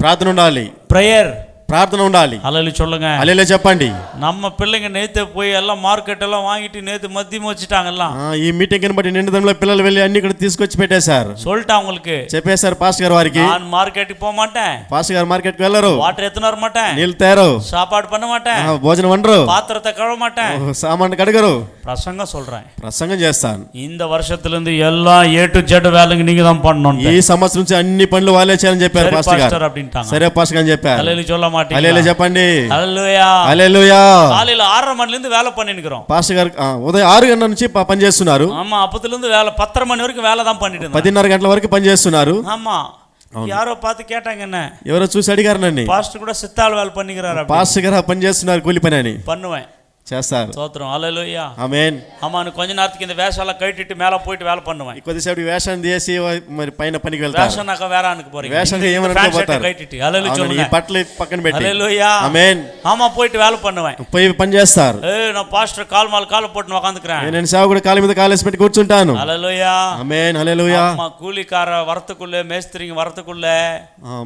ప్రార్థన ఉండాలి, பிரேயர், ప్రార్థన ఉండాలి. ஹல்லேலூயா சொல்லுங்க. హల్లెలూయా చెప్పండి. நம்ம பிள்ளைங்க நேத்து போய் எல்லாம் மார்க்கெட் எல்லாம் வாங்கிட்டு நேத்து மத்தியம் வச்சுட்டாங்க எல்லாம். ఈ మీటింగ్ బట్టి నిండుదనంలో పిల్లలు వెళ్ళి అన్ని ఇక్కడ తీసుకొచ్చి పెట్టేశారు. சொல்லிட்டா உங்களுக்கு, చెప్పేశారు పాస్టర్ గారు వారికి. நான் మార్కెట్కి போக மாட்டேன், పాస్టర్ గారు మార్కెట్ కి వెళ్ళరు, வாட்டர் எத்தனை வர மாட்டேன், నీళ్ళు తేరు, சாப்பாடு பண்ண மாட்டேன், భోజనం వండరు, பாத்திரத்தை கழுவ மாட்டேன், సామాన్ కడగరు. பிரசங்கம் சொல்றேன். ప్రసంగం చేస్తాను. இந்த வருஷத்துல இருந்து எல்லாம் A to Z வேலைங்க நீங்க தான் பண்ணணும். ఈ సంవత్సరం నుంచి అన్ని పనులు వాళ్ళే చేయాలని చెప్పారు పాస్టర్ గారు. பாஸ்டர் அப்படின்ட்டாங்க. సరే పాస్టర్ గారు చెప్పారు. ஹல்லேலூயா சொல்ல மாட்டீங்க? హల్లెలూయా చెప్పండి. ஹல்லேலூயா. హల్లెలూయా. காலையில 6:30 மணில இருந்து வேலை பண்ணிக்கிறோம். పాస్టర్ గారు ఉదయం 6 గంటల నుంచి పని చేస్తున్నారు. ஆமா, அப்பத்துல இருந்து வேலை 10:30 மணி வரைக்கும் வேலை தான் பண்ணிட்டு இருந்தோம். 10:30 గంటల వరకు పని చేస్తున్నారు. ஆமா, யாரோ பார்த்து கேட்டாங்க, என்ன ఎవరో చూసి అడిగారు నన్ను, பாஸ்டர் கூட சித்தாள் வேலை பண்ணிக்கிறாரு. పాస్టర్ గారు పని చేస్తున్నారు, కూలి పని అని. பண்ணுவேன், చేస్తారు. స్తోత్రం. హల్లెలూయా. ఆమేన్. ஆமா, கொஞ்ச நேரத்துக்கு இந்த வேஷால கட்டிட்டு மேல போயிட்டு வேலை பண்ணுவேன். కొద్దిసేపు వేషాన్ని తీసి మరి పైన పనికి వెళ్తారు. வேஷனாக்க வேற ஆனுக்கு போறீங்க, వేషాన్ని ఏమనుకో పోతారు. கட்டிட்டு. ஹல்லேலூயா ఈ சொல்லுங்க. బట్టలు పక్కన పెట్టి. ஹல்லேலூயா. ఆమేన్. ஆமா, போயிட்டு வேலை பண்ணுவேன். పోయి పని చేస్తారు. நான் பாஸ்டர் கால் போட்டு உட்காந்துக்கிறேன். నేను సేవకుడు కాళ్ళ మీద కాలేసి పెట్టి కూర్చుంటాను. ஹல்லேலூயா. ఆమేన్. హల్లెలూయా. ஆமா, கூலிக்கார வரத்துக்குள்ள, மேஸ்திரிங்க வரத்துக்குள்ள,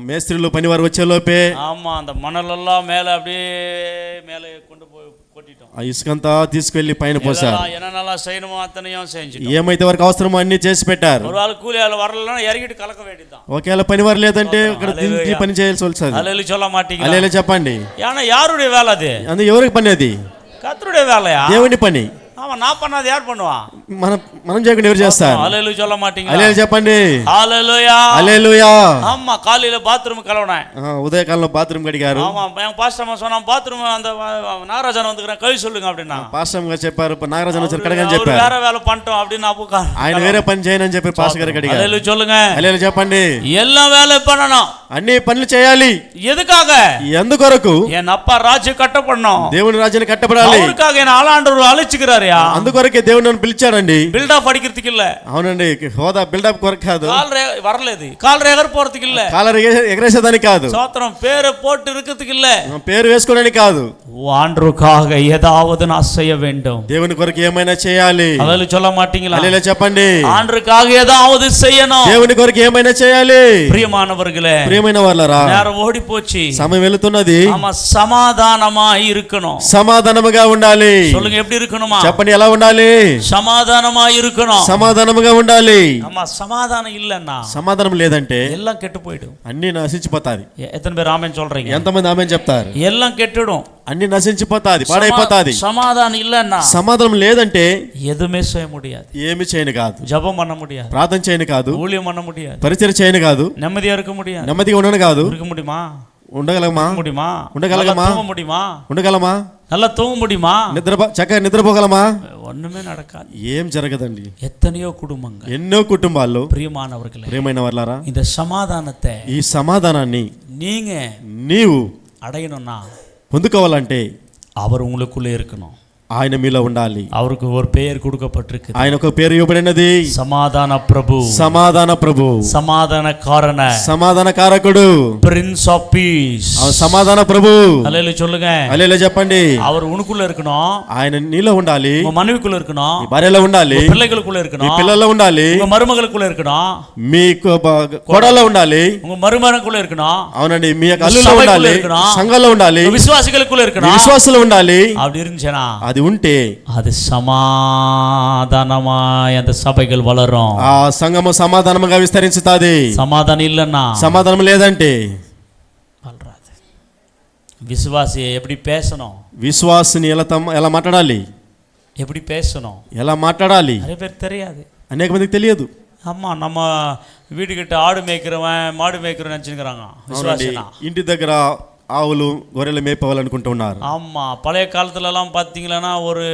మేస్త్రీలు పని వారు వచ్చే లోపే ஆமா, அந்த மணல் எல்லாம் மேல அப்படியே மேல கொண்டு போய் கொட்டிட்டோம். ఆ ఇసుకంతా తీసుకెళ్లి పైన పోసారు. என்னென்னலாம் செய்யணுமோ அத்தனையும் செஞ்சுட்டோம். ఏమైతే వరకు అవసరమో అన్ని చేసి పెట్టారు. ஒரு ஆள் கூலி ஆள் வரலன்னா இறங்கிட்டு கலக்க வேண்டியதுதான். ఒకవేళ పని వారు లేదంటే ఇక్కడ దించి పని చేయాల్సి వస్తుంది. ஹல்லேலூயா சொல்ல மாட்டீங்க? హల్లెలూయా చెప్పండి. ஏன்னா யாருடைய வேலை அது? అది ఎవరికి పని? అది கர்த்தருடைய வேலையா? దేవుని పని. ஆமா, நான் பண்ணாது யார் பண்ணுவா? మనం చేయకుండా ఎవరు చేస్తారు? ஹல்லேலூயா சொல்ல மாட்டீங்க? హల్లెలూయా చెప్పండి. ஹல்லேலூயா. హల్లెలూయా. ஆமா, காலையில பாத்ரூம் கழுவுனேன். ఉదయకాలంలో బాత్రూమ్ కడిగారు. ஆமா, என் பாஸ்டர் அம்மா சொன்னா பாத்ரூம் அந்த நாகராஜன் வந்துக்கிறேன், கழுவி சொல்லுங்க அப்படின்னா. పాస్టర్ గారు చెప్పారు, నాగరాజన్ వచ్చారు కడగని அவர் చెప్పారు. வேற வேலை பண்ணிட்டோம் அப்படின்னு அப்புக்கா. ఆయన వేరే పని చేయనని చెప్పి పాస్టర్ గారు కడిగారు. ஹல்லேலூயா சொல்லுங்க. హల్లెలూయా చెప్పండి. எல்லா வேலை பண்ணணும். అన్ని పనులు చేయాలి. எதுக்காக? ఎందుకొరకు? என் அப்பா ராஜ்யம் கட்டப்படணும். దేవుని రాజ్యాన్ని కట్టబడాలి. அவருக்காக என்ன ஆளாண்டவர் அழைச்சுக்கிறாருயா. అయ్యా. అందుకొరకే దేవుడు నన్ను పిలిచాడండి. బిల్డప్ అడిగిర్తికి இல்ல. అవునండి, హోదా బిల్డప్ కొరకు కాదు, வரలేదు கால் எகர் போறதுக்கு இல்ல, కాలర్ ఎగరేసేదానికి కాదు, சோத்திரம் பேரை போட்டு இருக்கிறதுக்கு இல்ல, పేరు వేసుకోవడానికి కాదు. ஆண்டவருக்காக ஏதாவது நான் செய்ய வேண்டும். దేవుని కొరకు ఏమైనా చేయాలి. అదలు சொல்ல மாட்டீங்களா? హల్లెలూయా చెప్పండి. ஆண்டவருக்காக ஏதாவது செய்யணும். దేవుని కొరకు ఏమైనా చేయాలి. பிரியமானவர்களே, ప్రియమైన వాళ్ళరా, நேரம் ఓడి పోచి, సమయం వెళుతున్నది. ஆமா, சமாதானமா இருக்கணும். సమాధానముగా ఉండాలి. சொல்லுங்க, எப்படி இருக்கணுமா? చెప్పండి, ఎలా ఉండాలి? సమాధానமா இருக்கணும். సమాధానముగా ఉండాలి. ஆமா, సమాధానం இல்லன்னா సమాధానం లేదంటే எல்லாம் கெட்டு போயிடும். అన్ని నశించిపోతాది. எத்தனை பேர் ஆமென் சொல்றீங்க? ఎంతమంది ఆమేన్ చెప్తారు? எல்லாம் கெட்டுடும், అన్ని నశించిపోతాది, పాడైపోతాది. సమాధానం இல்லன்னா సమాధానం లేదంటే எதுவுமே செய்ய முடியாது. ఏమి చేయను కాదు, ஜெபம் பண்ண முடியாது, ప్రార్థన చేయను కాదు, ஊழியம் பண்ண முடியாது, పరిచయం చేయను కాదు, நிம்மதியா இருக்க முடியாது. నెమ్మదిగా ఉండను కాదు. இருக்க முடியுமா? ఉండగలమా? முடியுமா? ఉండగలమా? தூங்க முடியுமா? ఉండగలమా? நல்லா தூங்க முடியுமா? చక్కగా నిద్రపోగలమా? ஒண்ணுமே நடக்காது. ఏం జరగదండి. எத்தனையோ குடும்பங்கள், ఎన్నో కుటుంబాల్లో, பிரியமானவர்களே, ప్రియమైన వాళ్ళారా, இந்த సమాధానத்தை ఈ సమాధానాన్ని நீங்க నీవు அடையணும்னா పొందుకోవాలంటే அவர் உங்களுக்குள்ளே இருக்கணும். ఆయన మీలో ఉండాలి. அவருக்கு ஒரு பெயர் கொடுக்கப்பட்டிருக்கு. ఆయన ఒక పేరు ఇవ్వబడినది, సమాధాన ప్రభు, సమాధాన ప్రభు, సమాధాన కారణ, సమాధాన కారకుడు, ప్రిన్స్ ఆఫ్ పీస్. సమాధాన ప్రభు. హల్లెలూయా சொல்லுங்க. హల్లెలూయా చెప్పండి. அவர் உனக்குள்ள இருக்கணும், ఆయన నీలో ఉండాలి, உங்க மனைவிக்குள்ள இருக்கணும், మీ భార్యలో ఉండాలి, உங்க பிள்ளைகளுக்குள்ள మీ இருக்கணும், పిల్లల్లో ఉండాలి, உங்க మరుమகளுக்குள்ள இருக்கணும், మీ కోడల్లో ఉండాలి, உங்க మరుమగనుக்குள்ள இருக்கணும், అవునండి, మీ యొక్క అల్లులో ఉండాలి, సంఘంలో ఉండాలి, உங்க విశ్వాసిகளுக்குள்ள இருக்கணும். విశ్వాసులు ఉండాలి. அப்படி இருந்துச்சுனா అది ఉంటే அது సమాధానమాయ அந்த సభைகள் వளரும். ఆ సంఘము సమాధానముగా విస్తరించుతాది. సమాధానం இல்லன்னா, సమాధానం లేదంటే வளராது. விசுவாசியை எப்படி பேசணும், విశ్వాసుని ఎలా మాట్లాడాలి, எப்படி பேசணும், ఎలా మాట్లాడాలి நிறைய பேர் தெரியாது. అనేక మందికి తెలియదు. ஆமா, நம்ம வீட்டுக்கிட்ட ஆடு மேய்க்கிறவன் மாடு மேய்க்கிறவன் நினச்சிருக்கிறாங்க விசுவாசினா. ఇంటి దగ్గర ఆవులు గొర్రెలు మేపవాలనుకుంటూ ఉన్నారు. ஆமா, பழைய காலத்துலலாம் பார்த்தீங்கன்னா ஒரு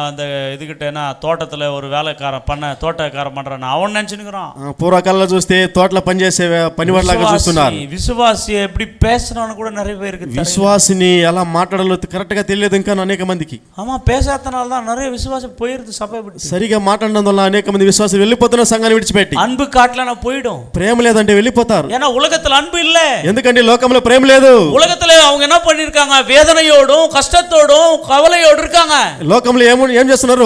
அந்த இதுகிட்ட என்ன தோட்டத்தில் ஒரு வேலைக்காரன் தோட்டக்காரன் பண்ணுறான் அவன் நினச்சினுக்கிறான். పూర్వకాలంలో చూస్తే తోటలో పనిచేసే పనివాడిలాగా చూస్తున్నారు. విశ్వాసి எப்படி பேசணும்னு கூட நிறைய பேருக்கு విశ్వాసిని ఎలా మాట్లాడాలో కరెక్ట్ గా తెలియదు ఇంకా అనేక మందికి. ஆமா, பேசாதனால தான் நிறைய விசுவாசி போயிருது సభை విడిచి. సరిగా మాట్లాడడం వల్ల అనేక మంది విశ్వాసులు వెళ్ళిపోతున్న సంఘాన్ని విడిచిపెట్టి. అన్బు కాట్లన పోయిடும், ప్రేమ లేదంటే వెళ్ళిపోతారు. ஏன்னா உலகத்துல அன்பு இல்ல. ఎందుకంటే లోకంలో ప్రేమ లేదు. உலகத்துல அவங்க என்ன பண்ணிருக்காங்க, வேதனையோடும் கஷ்டத்தோடும் கவலையோடு இருக்காங்க. లోకంలో ఏం చేస్తున్నారు,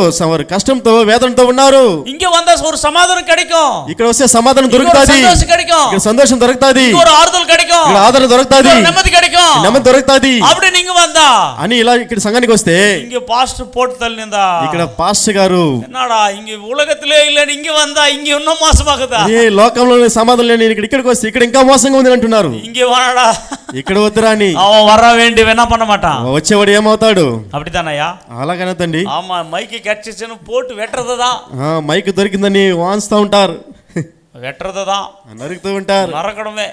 కష్టంతో వేదనతో ఉన్నారు. இங்க வந்தா ஒரு சமாதானம் கிடைக்கும், ఇక్కడ వస్తే సమాధానం దొరుకుతాది, సంతోషం கிடைக்கும், ఇక్కడ సంతోషం దొరుకుతాది, ஒரு ఆறுதల్ கிடைக்கும், ఇక్కడ ఆదరణ దొరుకుతాది, నెమ్మది கிடைக்கும், నెమ్మది దొరుకుతాది. அப்படி நீங்க வந்தா అని ఇలా ఇక్కడ సంఘానికి వస్తే இங்க பாஸ்டர் போட்டு தள்ளினதா, ఇక్కడ పాస్టర్ గారు என்னடா இங்க உலகத்திலே இல்ல, இங்க வந்தா ఇங்க இன்னும் మోసమాగదా, ఏ లోకంలో సమాధానం లేని ఇక్కడికి వస్తే ఇక్కడ ఇంకా మోసంగా ఉంది అంటున్నారు. இங்க வாடா, ఇక్కడ వద్దురా అని. அவன் வர வேண்டிய என்ன பண்ண மாட்டான், వచ్చేవాడు ఏమవుతాడు. அப்படித்தாనయ్యా? అలాగనతండి. ஆமா, மைக்கு கட்சிச்சுன்னு போட்டு வெட்டுறதுதான். మైక్ దొరికిందని వాంచుతూ ఉంటారు, வெட்டுறதுதான், నరుకుతూ ఉంటారు, நரக்கணுமே,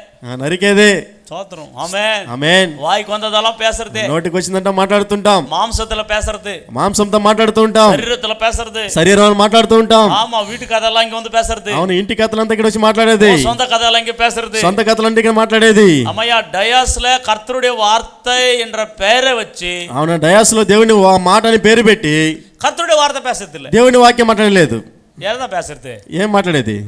నరికేదే. சோத்திரம். ஆமென். ఆమేన్. வாய்க்கு வந்ததெல்லாம் பேசுறது, నోటికి వచ్చిందంటే మాట్లాడుతుంటాం, மாம்சத்துல பேசுறது, మాంసంతో మాట్లాడుతూ ఉంటాం, శరీరத்துல பேசுறது, శరీరం మాట్లాడుతూ ఉంటాం. ஆமா, వీటి కథலாம் ఇங்க வந்து பேசுறது, అవును, ఇంటి కథలంతా ఇక్కడ వచ్చి మాట్లాడేది, சொந்த కథலாம் இங்க பேசுறது, సొంత కథలంటే ఇక్కడ మాట్లాడేది. అమ్మయ్య, డయాస్ல కర్తరుடைய వార్த்தை என்ற பெயரை வச்சு, అవును, డయాస్ లో దేవుని మాట అని పేరు పెట్టి కర్తరుடைய వార్த்தை பேசுறது இல்ல. దేవుని వాక్యం మాట్లాడలేదు. ఏదైనా பேசுறது, ఏం మాట్లాడేది,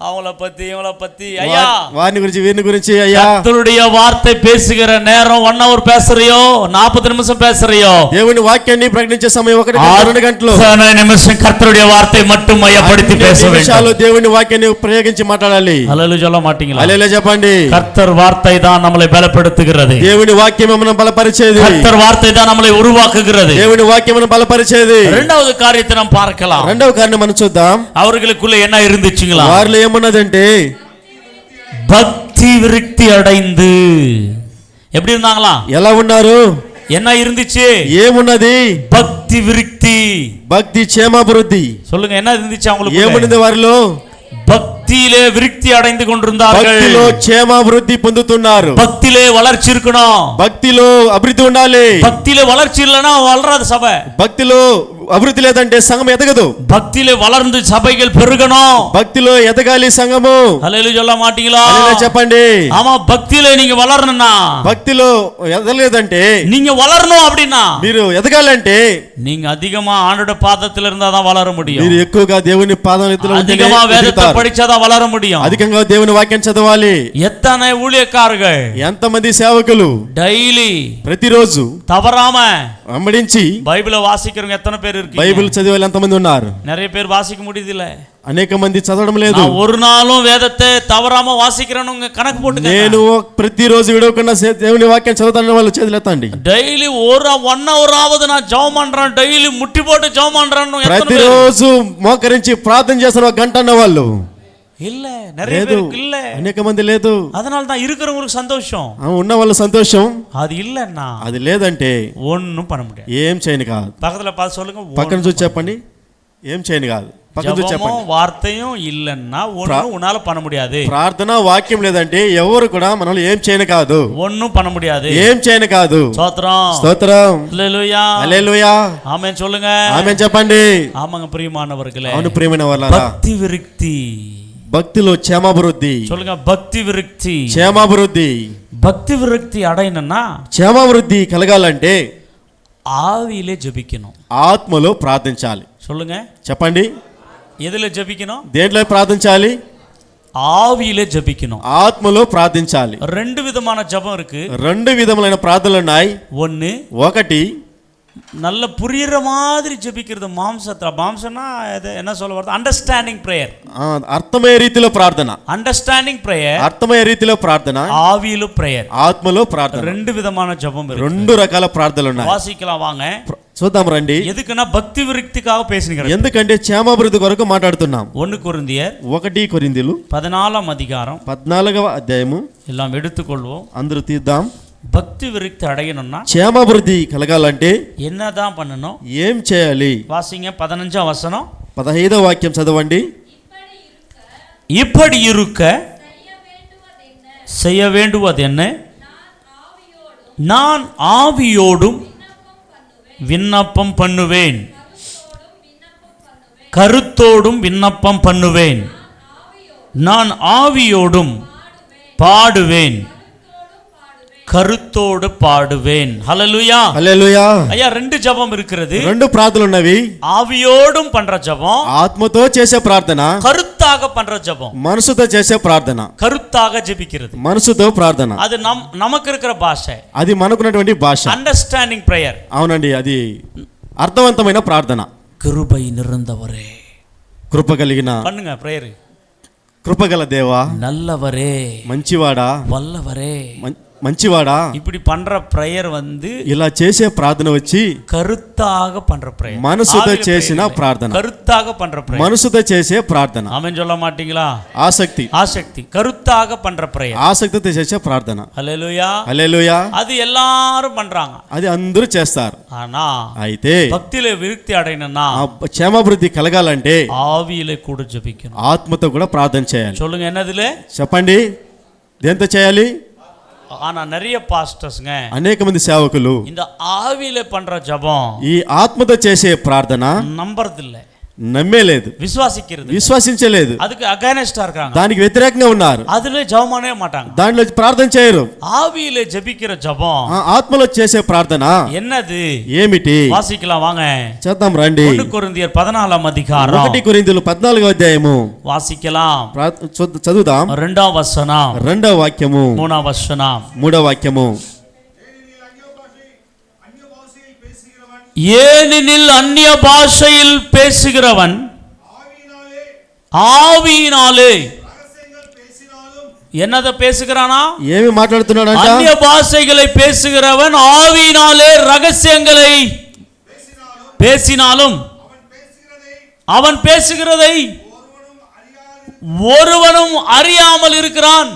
அவங்கள பத்தி இவங்கள பத்தி. ஐயா, వారిని గురించి వీరిని గురించి. అయ్యా, கர்த்தருடைய வார்த்தை பேசுகிற நேரம் 1 hour பேசுறியோ 40 நிமிஷம் பேசுறியோ, దేవుని వాక్యాన్ని ప్రకటించే సమయం 1 గంట 2 గంటలు, 6 நிமிஷம் கர்த்தருடைய வார்த்தை மட்டும் மையப்படுத்தி பேச வேண்டும். దేవుని వాక్యాన్ని ప్రయోగించి మాట్లాడాలి. హల్లెలూయా சொல்ல மாட்டீங்களா? హల్లెలూయా చెప్పండి. கர்த்தர் வார்த்தை தான் நம்மை பலப்படுத்துகிறது. దేవుని వాక్యం మనల్ని బలపరిచేది. கர்த்தர் வார்த்தை தான் நம்மை உருவாக்குகிறது. దేవుని వాక్యం మనల్ని బలపరిచేది. இரண்டாவது காரியத்தை நாம் பார்க்கலாம். రెండవ కారణం మనం చూద్దాం. அவர்களுக்குள்ள என்ன இருந்துச்சுங்களா? వారిలో ఏమన్నదంటే பக்தி விருத்தி அடைந்து. எப்படி இருந்தாங்களா? ఎలా ఉన్నారు? என்ன இருந்துச்சு? ఏమున్నది? பக்தி விருத்தி. భక్తి క్షేమాభివృద్ధి. சொல்லுங்க, என்ன இருந்துச்சு அவங்களுக்கு? ఏమున్నది వారిలో? பக்தியிலே விருத்தி அடைந்து கொண்டிருந்தார்கள். భక్తిలో క్షేమాభివృద్ధి పొందుతున్నారు. பக்தியிலே வளர்ச்சி இருக்கணும். భక్తిలో అభివృద్ధి ఉండాలి. பக்தியிலே வளர்ச்சி இல்லனா வளராத சபை. భక్తిలో అభివృద్ధి లేదంటే సంఘం ఎదగదు. பக்தியிலே வளர்ந்து சபைகள் பெருகணும். భక్తిలో ఎదగాలి సంఘము. హల్లెలూయా சொல்ல மாட்டீங்களா? హల్లెలూయా చెప్పండి. ஆமா, பக்தியிலே நீங்க வளரணும்னா, భక్తిలో ఎదగలేదంటే, நீங்க வளரணும் அப்படின்னா, మీరు ఎదగాలంటే நீங்க அதிகமா ஆண்டோட பாதத்துல இருந்தா தான் வளர முடியும். మీరు ఎక్కువగా దేవుని పాదములో அதிகமா வேதத்தை படிச்சாதான் வளர முடியும். అధికంగా దేవుని వాక్యం చదవాలి. எத்தனை ஊழியக்காரர்கள் ఎంతమంది సేవకులు డైలీ ప్రతిరోజు தவறாம వెంబడించి బైబిల్ వాసిக்கிறவங்க ఎత్తన పేరు இருக்கு? బైబిల్ చదివే వాళ్ళు ఎంతమంది ఉన్నారు? நிறைய பேர் வாசிக்க முடியதில்ல. అనేక మంది చదవడం లేదు. ஒரு நாளும் வேதத்தை தவறாம வாசிக்கிறவங்க కనెక్ట్ పోட்டுங்க. నేను ప్రతిరోజు విడవకుండా దేవుని వాక్యం చదువుతానని వాళ్ళు చేతులెత్తండి. డైలీ 1 hour ఆవదు నా జపం பண்றேன், డైలీ ముట్టి పోட்டு జపం பண்றேன். ప్రతిరోజు మోకరించి ప్రార్థన చేస్తున్న 1 గంట అన్న వాళ్ళు இல்ல, நிறைய பேருக்கு இல்ல, అనేక మంది లేదు. அதனால தான் இருக்கிறவங்களுக்கு சந்தோஷம், ఉన్న వాళ్ళ సంతోషం. அது இல்லன்னா అది లేదంటే ஒண்ணும் பண்ண முடியாது. ఏం చేయను కాదు. பக்கத்துல பார்த்து சொல்லுங்க, పక్కన చూసి చెప్పండి, ఏం చేయను కాదు. పక్కన చూసి చెప్పండి. వార్తయం இல்லன்னா ஒண்ணும் உன்னால பண்ண முடியாது. ప్రార్థన వాక్యం లేదంటే ఎవరు కూడా మనల్ని ఏం చేయను కాదు, ஒண்ணும் பண்ண முடியாது. ఏం చేయను కాదు. స్తోత్రం స్తోత్రం హల్లెలూయా హల్లెలూయా ఆమేన్ சொல்லுங்க, ఆమేన్ చెప్పండి. ஆமாங்க பிரியமானவர்களே, అవును ప్రియమైన వాళ్ళారా, భక్తి విరక్తి, భక్తిలో క్షేమాభివృద్ధి. சொல்லுங்க భక్తి విరక్తి, క్షేమాభివృద్ధి. భక్తి విరక్తి అడైనన్నా క్షేమాభివృద్ధి కలగాలంటే ఆవిలే జపిக்கணும், ఆత్మలో ప్రార్థించాలి. சொல்லுங்க చెప్పండి, எதுல ஜெபிக்கணும்? దేంట్లో ప్రార్థించాలి? ఆవిలే జపిக்கணும், ఆత్మలో ప్రార్థించాలి. రెండు విధమైన జపం இருக்கு. 2 విధములైన ప్రార్థనలు ఉన్నాయి. ఒకటి நல்ல புரியுற மாதிரி ஜெபிக்கிறது மாம்சத்துல. மாம்சம்னா என்ன சொல்ல வருது? Understanding prayer. అర్థమయ్యే రీతిలో ప్రార్థన. అండర్స్టాండింగ్ ప్రేయర్, అర్థమయ్యే రీతిలో ప్రార్థన. ఆవిలో ప్రేయర్, ఆత్మలో ప్రార్థన. 2 విధమైన జపం இருக்கு. 2 రకాల ప్రార్థనలు ఉన్నాయి. వాసికலாம் వాంగ, చూద్దాం రండి. ఎదుకునా భక్తి విరక్తికాக பேசுகிறேன். ఎందుకంటే క్షేమాభివృద్ధి కొరకు మాట్లాడుతున్నాం. 1 కొరింథియర్ 1 కొరింథీలు 14వ అధికారం 14వ అధ్యాయము எல்லாம் எடுத்துக்கொள்வோம். అందరూ తీద్దాం. భక్తి విరక్తి అడగనున్నా, క్షేమాభివృద్ధి కలగాలంటే என்னதான் பண்ணணும்? ఏం చేయాలి? வாசிங்க 15వ వచనం, 15వ వాక్యం చదవండి. இப்படி இருக்க செய்ய வேண்டுவது என்ன? நான் ஆவியோடும் விண்ணப்பம் பண்ணுவேன், கருத்தோடும் விண்ணப்பம் பண்ணுவேன், நான் ஆவியோடும் பாடுவேன், கருத்தோடு பாடுவேன். ஹல்லேலூயா హల్లెలూయా. ஐயா, 2 ஜெபம் இருக்குது. 2 ప్రార్థనలు ఉన్నవి. ఆవియోடும் பண்ற ஜெபம், ఆత్మతో చేసే ప్రార్థన. கருத்தாக பண்ற ஜெபம், మనసుతో చేసే ప్రార్థన. கருத்தாக ஜெபிக்கிறது, మనసుతో ప్రార్థన. அது நமக்கு இருக்கிற భాష, అది మనకున్నటువంటి భాష. Understanding prayer. అవునండి, అది అర్థవంతమైన ప్రార్థన. కృపై నిరందవరే, కృప కలిగిన பண்ணுங்க ప్రేయర్. కృపగల దేవా, நல்லவரே, మంచివాడా, వల్లవరే, మంచివాడా. இப்படி பண்ற பிரேயர் ఇలా చేసే ప్రార్థన వచ్చి கருத்தாக பண்ற பிரேயர், మనసుతో చేసిన ప్రార్థన. கருத்தாக பண்ற பிரேயர், మనసుతో చేసే ప్రార్థన. ஆமென் சொல்ல மாட்டீங்களா? ఆసక్తి கருத்தாக பண்ற பிரேயர், ఆసక్తితో చేసే ప్రార్థన. హల్లెలూయా హల్లెలూయా. அது எல்லாரும் பண்றாங்க, అది అందరూ చేస్తారు. ஆனா అయితే భక్తిలో విరక్తి అడైనన్నా, క్షేమాభివృద్ధి కలగాలంటే ఆవిలో కూడా జపిக்கணும், ఆత్మతో కూడా ప్రార్థన చేయాలి. சொல்லுங்க என்னதுలే చెప్పండి, దేంతో చేయాలి? ஆனா நிறைய பாஸ்டர்ஸ்ங்க, అనేక మంది సేవకులు இந்த ஆவியில பண்ற ஜெபம் ఈ ఆత్మతో చేసే ప్రార్థన நம்பறதில்ல, నమ్మేలేదు, విశ్వసించలేదు, அதுக்கு అగైనెస్టా இருக்காங்க, దానికి వ్యతిరేకంగా ఉన్నారు. அதுல ஜெபமானே மாட்டாங்க, దాంట్లో ప్రార్థన చేయరు. ஆவியில ஜெபிக்கிற ஜெபம், ఆత్మలో చేసే ప్రార్థన என்னது, ఏమిటి? వాసికலாம் వాంగ, చేద్దాం రండి. 1 కొరింథీయర్ 14వ అధికారం 1 కొరింథీయులు 14వ అధ్యాయము వాసికலாம், చదువుదాం. 2వ వచనం, 2వ వాక్యము, 3వ వచనం, 3వ వాక్యము. ஏனெனில் அந்நிய பாஷையில் பேசுகிறவன் ஆவியினாலே என்னத பேசுகிறானா? ఏమి మాట్లాడుతున్నాడంట? అన్య భాషகளை பேசுகிறவன் ஆவியினாலே ரகசியங்களை பேசினாலும் அவன் பேசுகிறதை ஒருவனும் அறியாமல் இருக்கிறான்.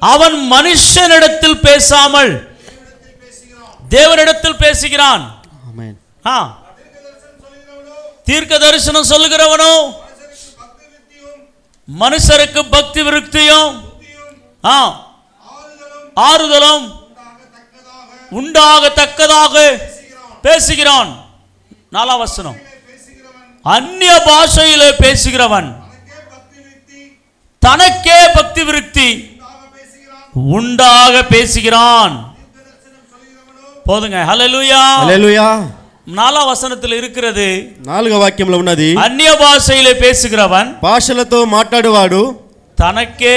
அவன் மனுஷனிடத்தில் பேசாமல் தேவனிடத்தில் பேசுகிறான். ஆமென். தீர்க்க தரிசனம் சொல்லுகிறவனோ மனுஷருக்கு பக்தி விருத்தியும் ஆறுதலும் உண்டாகத்தக்கதாக பேசுகிறான். 4ஆம் வசனம், அந்நிய பாஷையிலே பேசுகிறவன் தனக்கே பக்தி விருத்தி உண்டாக பேசுகிறான். போதுங்க. ஹல்லேலூயா, హల్లెలూయా. 4ஆம் வசனத்தில் இருக்கிறது. 4వ వాక్యంలో ఉన్నది, అన్య భాషయిలే పేసుகிறவன் భాషలతో మాట్లాడేవాడు తనకే,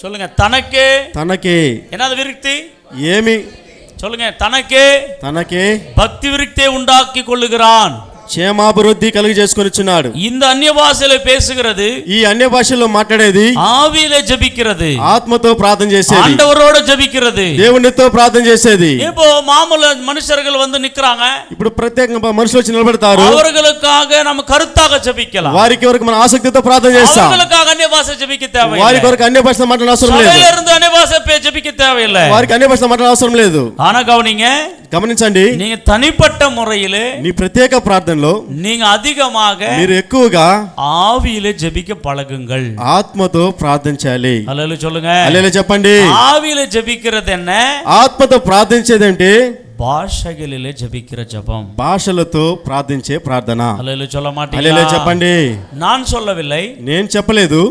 சொல்லுங்க, తనకే, తనకే என்னது விருத்தி? ఏమి, சொல்லுங்க, తనకే తనకే பக்தி விருத்தியை உண்டாக்கி கொள்ளுகிறான். క్షేమాభివృద్ధి కలుగు చేసుకొనిచున్నాడు. இந்த అన్య భాషలో பேசுகிறது, ఈ అన్య భాషల్లో మాట్లాడేది, ఆవిలే జபிக்கிறது, ఆత్మతో ప్రార్థన చేసేది, ఆండవరోட జபிக்கிறது, దేవునితో ప్రార్థన చేసేది. இப்போ మామూలు మనుషர்கள் வந்து నిక్கிறாங்க, ఇప్పుడు ప్రత్యేకంగా మనుషులు వచ్చి నిలబడతారు, அவர்களுக்காக நம்ம கருத்தாக ஜெபிக்கலாம். వారికి వరకు మన ఆసక్తితో ప్రార్థన చేస్తాం. அவர்களுக்காக అన్య భాష జెபிக்க தேவையில்லை. వారికి వరకు అన్య భాషలో మాట్లాడే అవసరం లేదు. సభలో இருந்து అన్య భాష జెபிக்க தேவையில்லை. వారికి అన్య భాషలో మాట్లాడే అవసరం లేదు. ஆனா கவனிங்க, గమనించండి, நீங்க தனிப்பட்ட முறையிலே, నీ ప్రత్యేక ప్రార్థనలో நீங்க அதிகமாக మీరు ఎక్కువగా ஆவியிலே ஜெபிக்க பழகுங்கள். ఆత్మతో ప్రార్థించాలి. హల్లెలూయా சொல்லுங்க. హల్లెలూయా చెప్పండి. ஆவியிலே ஜெபிக்கிறது என்ன? ఆత్మతో ప్రార్థించేదంటే భాషகளிலே జెபிக்கிற ஜெபம். భాషలతో ప్రార్థించే ప్రార్థన. హల్లెలూయా சொல்ல மாட்டீங்களா? హల్లెలూయా చెప్పండి. நான் சொல்லவில்லை, నేను చెప్పలేదు,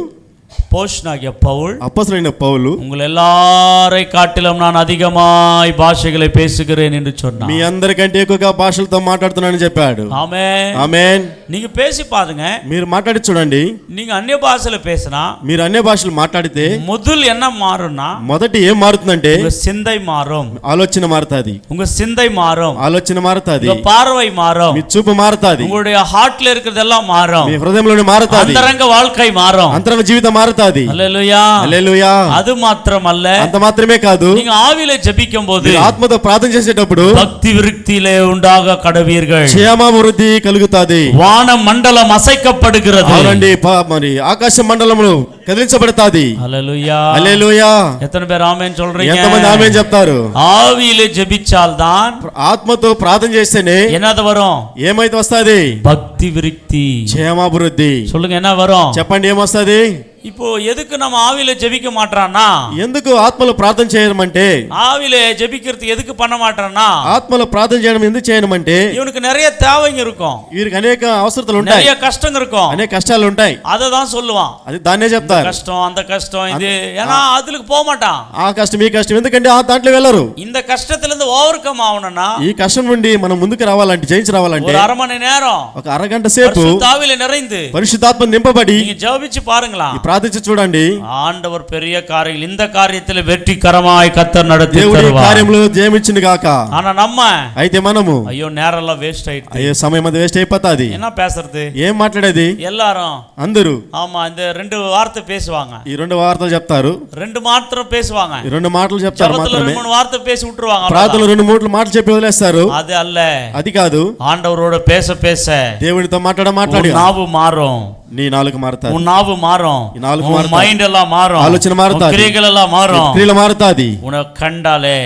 போஸ்டனாகிய பவுல், అపొస్తలుడైన పౌలు உங்கள் எல்லாரை காட்டிலும் நான் அதிகமாய் பாஷைகளை பேசுகிறேன் என்று சொன்னார். మీ అందరికంటే ఎక్కువగా భాషలతో మాట్లాడుతున్నానని చెప్పాడు. ஆமென். ఆమేన్. நீங்க பேசி பாருங்க, మీరు మాట్లాడి చూడండి. நீங்க అన్య భాషలో பேசினா మీరు అన్య భాషలు మాట్లాడితే முதல் என்ன மாறும்னா, మొదటి ఏం మారుతుందంటే உங்க சிந்தை மாறும், ఆలోచన మారుతాది. உங்க சிந்தை மாறும், ఆలోచన మారుతాది. உங்க பார்வை மாறும், మీ చూపు మారుతాది. உங்களுடைய ஹார்ட்ல இருக்கிறதெல்லாம் மாறும், మీ హృదయంలోని మారుతాది. అంతరంగ வாழ்க்கை மாறும். అంతరంగ జీవితం మారుతాది. హల్లెలూయా. హల్లెలూయా. அது మాత్రమல்ல, అంత మాత్రమే కాదు, நீங்க ఆవిలే జపిக்கும்போது మీరు ఆత్మతో ప్రార్థన చేసేటప్పుడు భక్తి విరుక్తిలే ఉండాగ కడవీర్గల్, క్షేమాభివృద్ధి కలుగుతాది. వాన మండలం అసైకப்படுகிறது. అవునండి, మరి ఆకాశ మండలములు కదిలించబడతాది. హల్లెలూయా. హల్లెలూయా. எத்தனை பேர் ஆமென் சொல்றீங்க? ఎంతమంది ఆమేన్ చెప్తారు? ఆవిలే జபிச்சால் தான் ఆత్మతో ప్రార్థన చేస్తేనే என்னது వரும்? ఏమైతే వస్తాది? భక్తి విరుక్తి. క్షేమాభివృద్ధి. சொல்லுங்க, என்ன வரும்? చెప్పండి, ఏమొస్తుంది? இப்போ எதுக்கு நம்ம ஆவியில ஜெபிக்க மாட்டறானா? ఎందుకు ఆత్మలో ప్రార్థన చేయమంటే, ஆவியில ஜெபிக்கிறது எதுக்கு பண்ண மாட்டறானா? ఆత్మలో ప్రార్థన చేయడం ఎందుకు చేయమంటే, இவனுக்கு நிறைய தேவைங்க இருக்கும், వీరికి అనేక అవసరతలు ఉంటాయి, நிறைய கஷ்டம் இருக்கும், అనేక కష్టాలు ఉంటాయి. அதை தான் சொல்லுவான். అది దాన్నే చెప్తారు. கஷ்டம், அந்த கஷ்டம், இது, ஏன்னா அதுக்கு போக மாட்டான். ఆ కష్టం ఈ కష్టం, ఎందుకంటే ఆ దాంట్లో వెళ్ళరు. இந்த கஷ்டத்துல இருந்து ஓவர் கம் ஆகணும்னா, ఈ కష్టం నుండి మనం ముందుకు రావాలంటే, జయించి రావాలంటే ஒரு அரை மணி நேரம் ఒక అరగంట సేపు பரிசுத்த ஆவியில நிறைந்து పరిశుద్ధాత్మ నింపబడి நீங்க ஜெபிச்சு பாருங்களா, ప్రార్థించి చూడండి. ஆண்டவர் பெரிய காரியங்கள், இந்த காரியத்தில் வெற்றிகரமாய் கர்த்தர் நடத்தி దేవుడి தருவார். కార్యములు జయమిచ్చును గాక. ஆனா நம்ம అయితే మనము ஐயோ நேரம் எல்லாம் வேஸ்ட் ஆயிடுது, అయ్యో సమయం అది వేస్ట్ అయిపోతాది. என்ன பேசுறது, ఏం మాట్లాడేది? எல்லாரும் అందరూ ஆமா இந்த ரெண்டு வார்த்தை பேசுவாங்க, ఈ రెండు వార్తలు చెప్తారు, ரெண்டு మాత్రం பேசுவாங்க, ఈ రెండు మాటలు చెప్తారు ஜெபத்துல మాత్రమే. ரெண்டு மூணு வார்த்தை பேசி விட்டுருவாங்க. ప్రార్థనలు రెండు మూడు మాటలు చెప్పి వదిలేస్తారు. அது அல்ல, అది కాదు. ஆண்டவரோட பேச பேச దేవుడితో మాట్లాడి உன் நாவு மாறும், నీ నాలుక మారుతాది, உன் நாவு மாறும், ఈ నాలుక உன் మారుతాది, మైండ్ எல்லாம் మాறும், ఆలోచన మారుతాది, உன் கிரியைகள் எல்லாம் மாறும், క్రియలు మారుతాది. உனக்கு కండాలే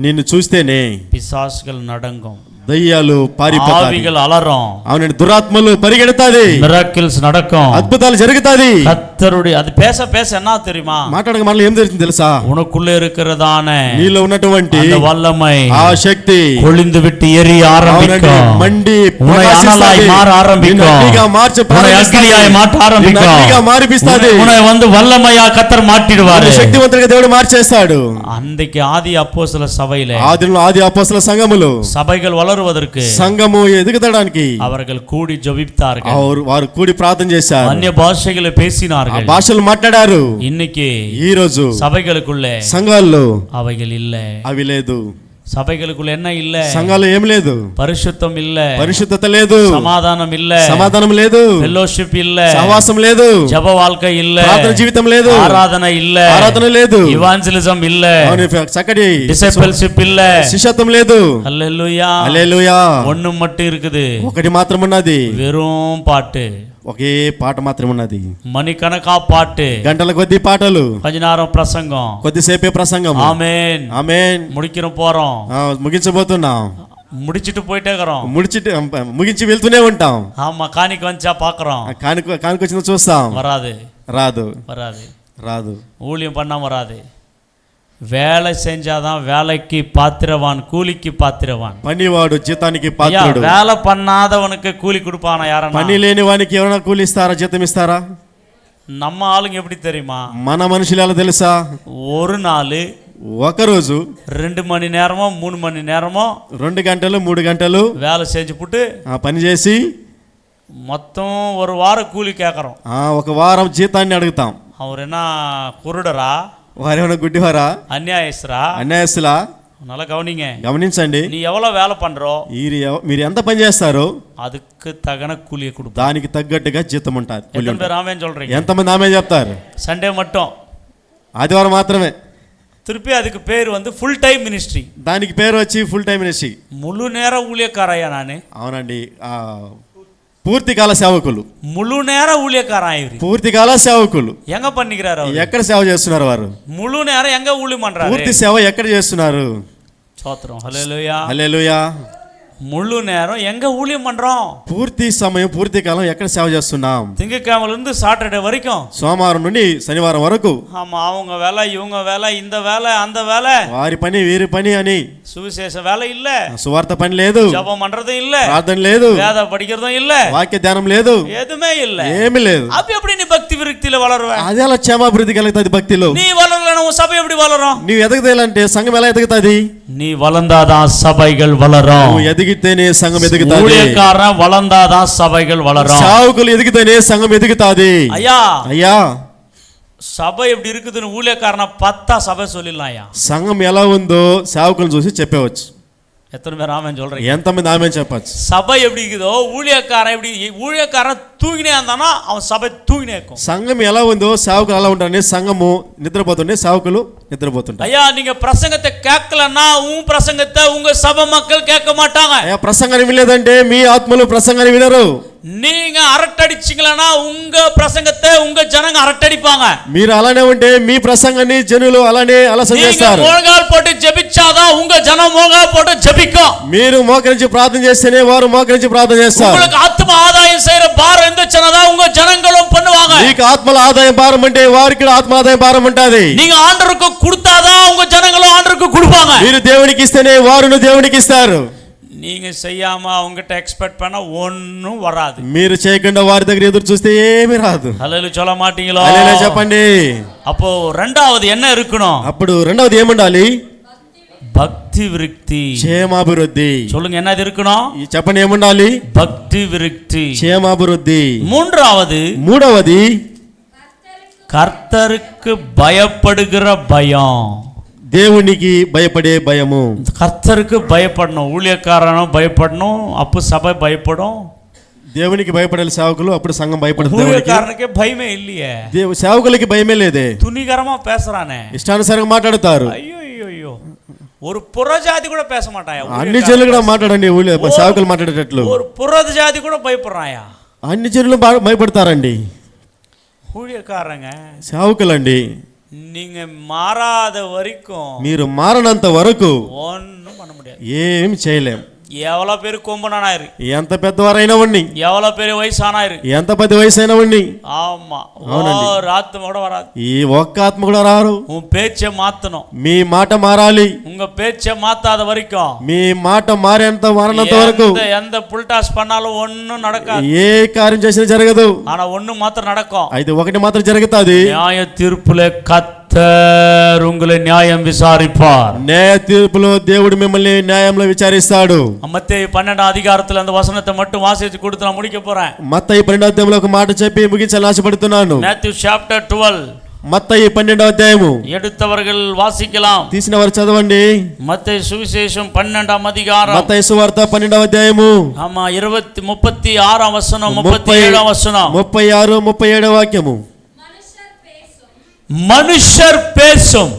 నిన్ను చూస్తేనే பிசாசுகள் நடங்கும், దయ్యాలు పారిపోతాయి, ஆவிகள் అలరం, అవునండి, దురాత్మలు పరిగెడతాది, మిరాకిల్స్ நடக்கும், అద్భుతాలు జరుగుతాది. கர்த்தருடைய அது பேச பேச என்ன தெரியுமா, మాట్లాడక మనలో ఏం జరుగుతుంది తెలుసా? உனக்குள்ள இருக்கிறதானே నీలో ఉన్నటువంటి அந்த వல்லமை ఆ శక్తి கொழுந்து விட்டு எரிய అవునండి, ஆரம்பிக்கும், మండి உன்னை அனலாய் மாற ஆரம்பிக்கும், உன்னை அக்கினியாய் மாற்ற ஆரம்பிக்கும், మారిపిస్తాది. உன்னை வந்து வல்லமையா கர்த்தர் மாற்றிடுவாரு. శక్తివంతుడిగా దేవుడు మార్చేస్తాడు. அன்றைக்கு ஆதி அப்போஸ்தல சபையிலே ఆదిలో ఆది అపోస్తల సంఘములు, சபைகள் வளருவதற்கு సంఘము ఎదుగుదడానికి அவர்கள் கூடி ஜெபித்தார்கள், వారు కూడి ప్రార్థన చేశారు, అన్య భాషகளை ఆ பேசினார்கள். భాషలు మాట్లాడారు. இன்னைக்கு ఈ రోజు சபைகளுக்குள்ளே సంఘాల్లో அவைகள் இல்ல, అవి లేదు. சபைகளுக்குள்ள என்ன இல்ல, సంఘాల్లో ఏం లేదు, పరిశుద్ధం இல்ல, పరిశుద్ధత లేదు, సమాధానం இல்ல, సమాధానం లేదు, ఫెలోషిప్ இல்ல, సహవాసం లేదు, జప வாழ்க்கை இல்ல, ప్రార్థన జీవితం లేదు, ఆరాధన இல்ல, ఆరాధన లేదు, ఇవాంజలిజం இல்ல, చక్కటి డిసైపుల్షిప్ இல்ல, శిష్యత్వం లేదు. హల్లెలూయా. హల్లెలూయా. ஒண்ணு மட்டும் இருக்குது, ఒకటి మాత్రం ఉన్నది, வெறும் பாட்டு, ఒకే పాట మాత్రం ఉన్నది. మణికణకా పాட்டு, గంటల కొద్ది పాటలు, கொஞ்ச நேரம் பிரசங்கம், కొద్దిసేపే ప్రసంగం. ஆமென். ఆమేన్. முடிக்கிறோம் போறோம், ముగించబోతున్నాం, முடிச்சிட்டு போயிட்டே இருக்கிறோம், ముగించి వెళ్తూనే ఉంటాం. ஆமா காணிக்கு வந்துச்சா பாக்குறோம், కానుకొచ్చిందో చూస్తాం, வராது రాదు, வராது, రాదు. ஊழியம் பண்ணா வராது, வேலை செஞ்சாதான் வேலைக்கு பாத்திரவான், கூலிக்கு பாத்திரவான். పనివాడు జీతానికి ஐயா, పాత్రుడు. வேலை பண்ணாதவனுக்கு கூலி கொடுப்பானா யாரన్నా? పని లేని వానికి ఎవరైనా కూలి ఇస్తారా, జీతం ఇస్తారా? நம்ம ஆளுங்க எப்படி தெரியுமா? మన మనుషులు ఎలా తెలుసా? ஒரு நாள் ఒకరోజు 2 மணி நேரமோ 3 மணி நேரமோ 2 గంటలు 3 గంటలు வேலை செஞ்சு புட்டு ఆ పని చేసి మొత్తం ஒரு வார கூலி கேட்குறோம். ఒక వారం జీతాన్ని అడుగుతాం. அவர் என்ன குருடரா, వారేమైనా గుడ్డివారా, అన్యాయస్తురా? అన్యాయస్తులా? நல்லா கவனிங்க. గమనించండి, நீ எவ்வளோ வேலை பண்றோ మీరు ఎంత పని చేస్తారో அதுக்கு தகன கூலியை கொடுப்போம். దానికి తగ్గట్టుగా జీతం ఉంటుంది. எத்தனை பேர் ஆமேன்னு சொல்றீங்க? ఎంతమంది ఆమె చెప్తారు? சண்டே மட்டும். ఆదివారం మాత్రమే. திருப்பி அதுக்கு பேர் வந்து ஃபுல் டைம் மினிஸ்ட்ரி. దానికి పేరు వచ్చి ఫుల్ టైం మినిస్ట్రీ. முழு நேர ஊழியக்காரையா நானு? అవునండి, పూర్తికాల సేవకులు. முழு நேர ஊழியக்காராயிரு. పూర్తికాల సేవకులు எங்க பண்ணிக்கிறாரு அவர்? ఎక్కడ సేవ చేస్తున్నారు వారు? முழு நேரம் எங்க ஊழியம் பண்றாரு? పూర్తి సేవ ఎక్కడ చేస్తున్నారు? స్తోత్రం, హల్లెలూయా. హల్లెలూయా. முழு நேரம் எங்க ஊழியம் பண்றோம்? పూర్తి సమయం, పూర్తి కాలం ఎక్కడ సేవ చేస్తున్నాం? திங்கக்கிழமைல இருந்து சாட்டர்டே வரைக்கும், సోమవారం నుండి శనివారం వరకు. ஆமா, அவங்க வேலை, இவங்க வேலை, இந்த வேலை, அந்த வேலை, వారి పని వీరి పని అని. சுவிசேஷ வேலை இல்ல, సువార్త పని లేదు, ஜெபம் பண்றதும் இல்ல, ప్రార్థన లేదు, வேத படிக்கிறதும் இல்ல, వాక్య ధ్యానం లేదు, எதுவுமே இல்ல. ఏమీ లేదు. அப்ப எப்படி நீ பக்தி விருத்தியில వளరువ? అది అలా క్షేమాభివృద్ధి కలుగుతుంది భక్తిలో. நீ వளరலனா உன் சபை எப்படி வளரும்? నీవు ఎదగదేలంటే సంఘం ఎలా ఎదుగుతుంది? நீ வளர்ந்தாதான் சபைகள் வளரும். నువ్వు ఎదిగితేనే సంఘం ఎదుగుతుంది. ஊழியக்காரன் வளர்ந்தாதான் சபைகள் வளரும். సేవకులు ఎదిగితేనే సంఘం ఎదుగుతుంది. ஐயா, అయ్యా, సభ எப்படி இருக்குதுன்னு ஊழியக்காரனை பார்த்தா சபை சொல்லிடலாம். ஐயா, సంఘం ఎలా ఉందో సేవకులను చూసి చెప్పవచ్చు. எத்தனை பேர் ஆமென் சொல்றீங்க? ఎంతమంది ఆమె చెప్పచ్చు? சபை எப்படி இருக்குதோ ஊழியக்காரன் எப்படி, ஊழியக்காரன் தூங்கினே இருந்தானா அவன் சபை தூங்கினே இருக்கும். సంఘం ఎలా ఉందో సేవకులు అలా ఉంటారని సంఘము నిద్రపోతుండే సేవకులు నిద్రపోతుంటారు. ஐயா, நீங்க பிரசங்கத்தை கேட்கலன்னா உன் பிரசங்கத்தை உங்க சபை மக்கள் கேட்க மாட்டாங்க. అయ్యా, ప్రసంగాన్ని వినలేదంటే మీ ఆత్మలు ప్రసంగాన్ని వినరు. நீங்க அரட்டடிச்சீங்களா உங்க பிரசங்கத்தை உங்க ஜனங்க அரட்டடிப்பாங்க. మీరు అలానే ఉంటే మీ ప్రసంగాన్ని జనులు అలానే అలసం చేస్తారు. మోకాలు పోட்டு జెబించాதான் உங்க జనం మోకాలు పోட்டு జెబిக்கும். మీరు మోకరించి ప్రార్థన చేస్తేనే వారు మోకరించి ప్రార్థన చేస్తారు. உங்களுக்கு ஆத்ம ஆதாயம் செய்யற பாரம் இருந்துச்சுனா உங்க ஜனங்களும் பண்ணுவாங்க. మీకు ఆత్మల ఆదాయం భారం అంటే వారికి ఆత్మ ఆదాయం భారం ఉంటది. நீங்க ஆண்டவருக்கு கொடுத்தாதான் உங்க ஜனங்களும் ஆண்டவருக்கு கொடுப்பாங்க. మీరు దేవునికి ఇస్తేనే వారును దేవునికి ఇస్తారు. நீங்க செய்யாம அவங்ககிட்ட எக்ஸ்பெக்ட் பண்ண ஒண்ணும் வராது. మీరు చేయకుండా వారి దగ్గర ఎదురు చూస్తే ఏమీ రాదు. హల్లెలూయా சொல்ல மாட்டீங்களோ? హల్లెలూయా చెప్పండి. அப்போ ரெண்டாவது என்ன இருக்கணும்? అప్పుడు రెండవది ఏముండాలి? భక్తి విరుక్తి. క్షేమాభివృద్ధి. சொல்லுங்க, என்னது இருக்கணும்? చెప్పండి, ఏముండాలి? భక్తి విరుక్తి. క్షేమాభివృద్ధి. மூடవది கர்த்தருக்கு பயப்படுகிற பயம். దేవునికి భయపడే భయము. கர்த்தருக்கு பயப்படணும். ஊழியக்காரனும் பயப்படணும், அப்போ சபை பயப்படும். దేవునికి భయపడాలి సేవకులు, అప్పుడు సంఘం భయపడుతుంది. ஊழியக்காரனுக்கே பயமே இல்லையே. సేవకులకి భయమే లేదే. துணிகரமா பேசுறானே, ఇష్టానుసారంగా మాట్లాడతారు. అయ్యో అయ్యో, ஒரு புறஜாதி కూడా பேச మాటాయా. అన్ని జనులు కూడా మాట్లాడండి, సేవకులు మాట్లాడేటట్లు. ஒரு புறజాதி కూడా భయపడరాయా. అన్ని జనులు భయపడతారండి. ஊழியக்காரங்க, సేవకులండి, நீங்க மாறாத வரைக்கும், మీరు మారనంత వరకు ஒன்றும் பண்ண முடியாது. ఏం చేయలేం. எவ்வளோ பேர் கொம்பனாயிரு, ఎంత పెద్దవారైనా ఉండి, எவ்வளோ பேர் వయసానాయిరు, ఎంత పెద్ద వయసు అయినా ఉండి, ஆமா, ஆத்ம கூட வராது. ఈ ఒక్క ఆత్మ కూడా రారు. உன் பேச்சை மாத்தணும். మీ మాట మారాలి. உங்க பேச்சை மாத்தாத வரைக்கும், మీ మాట మారినంత వరకు எந்த புல்டாஸ் பண்ணாலும் ஒன்னும் நடக்காது. ఏ కార్యం చేసినా జరగదు. ஆனா ஒண்ணு మాత్రం நடக்கும். అయితే ఒకటి మాత్రం జరుగుతుంది. న్యాయ తీర్పులే கர்த்தர் உங்களை நியாயம் விசாரிப்பார். న్యాయ తీర్పులో దేవుడు మిమ్మల్ని న్యాయంలో విచారిస్తాడు. மத்தேயு 12 அதிகாரத்துல அந்த வசனத்தை மட்டும் வாசிச்சு கொடுத்து நான் முடிக்க போறேன். మత్తయి 12వ అధ్యాయంలో ఒక మాట చెప్పి ముగించాలని ఆశపడుతున్నాను. Matthew chapter 12. మత్తయి 12వ అధ్యాయము. எடுத்தவர்கள் வாசிக்கலாம். తీసిన వారు చదవండి. மத்தேயு சுவிசேஷம் 12ஆம் அதிகாரம். మత్తయి సువార్త 12వ అధ్యాయము. ஆமா, 36ஆம் வசனம், 37ஆம் வசனம். 36 37వ వాక్యము. மனுஷர் பேசும்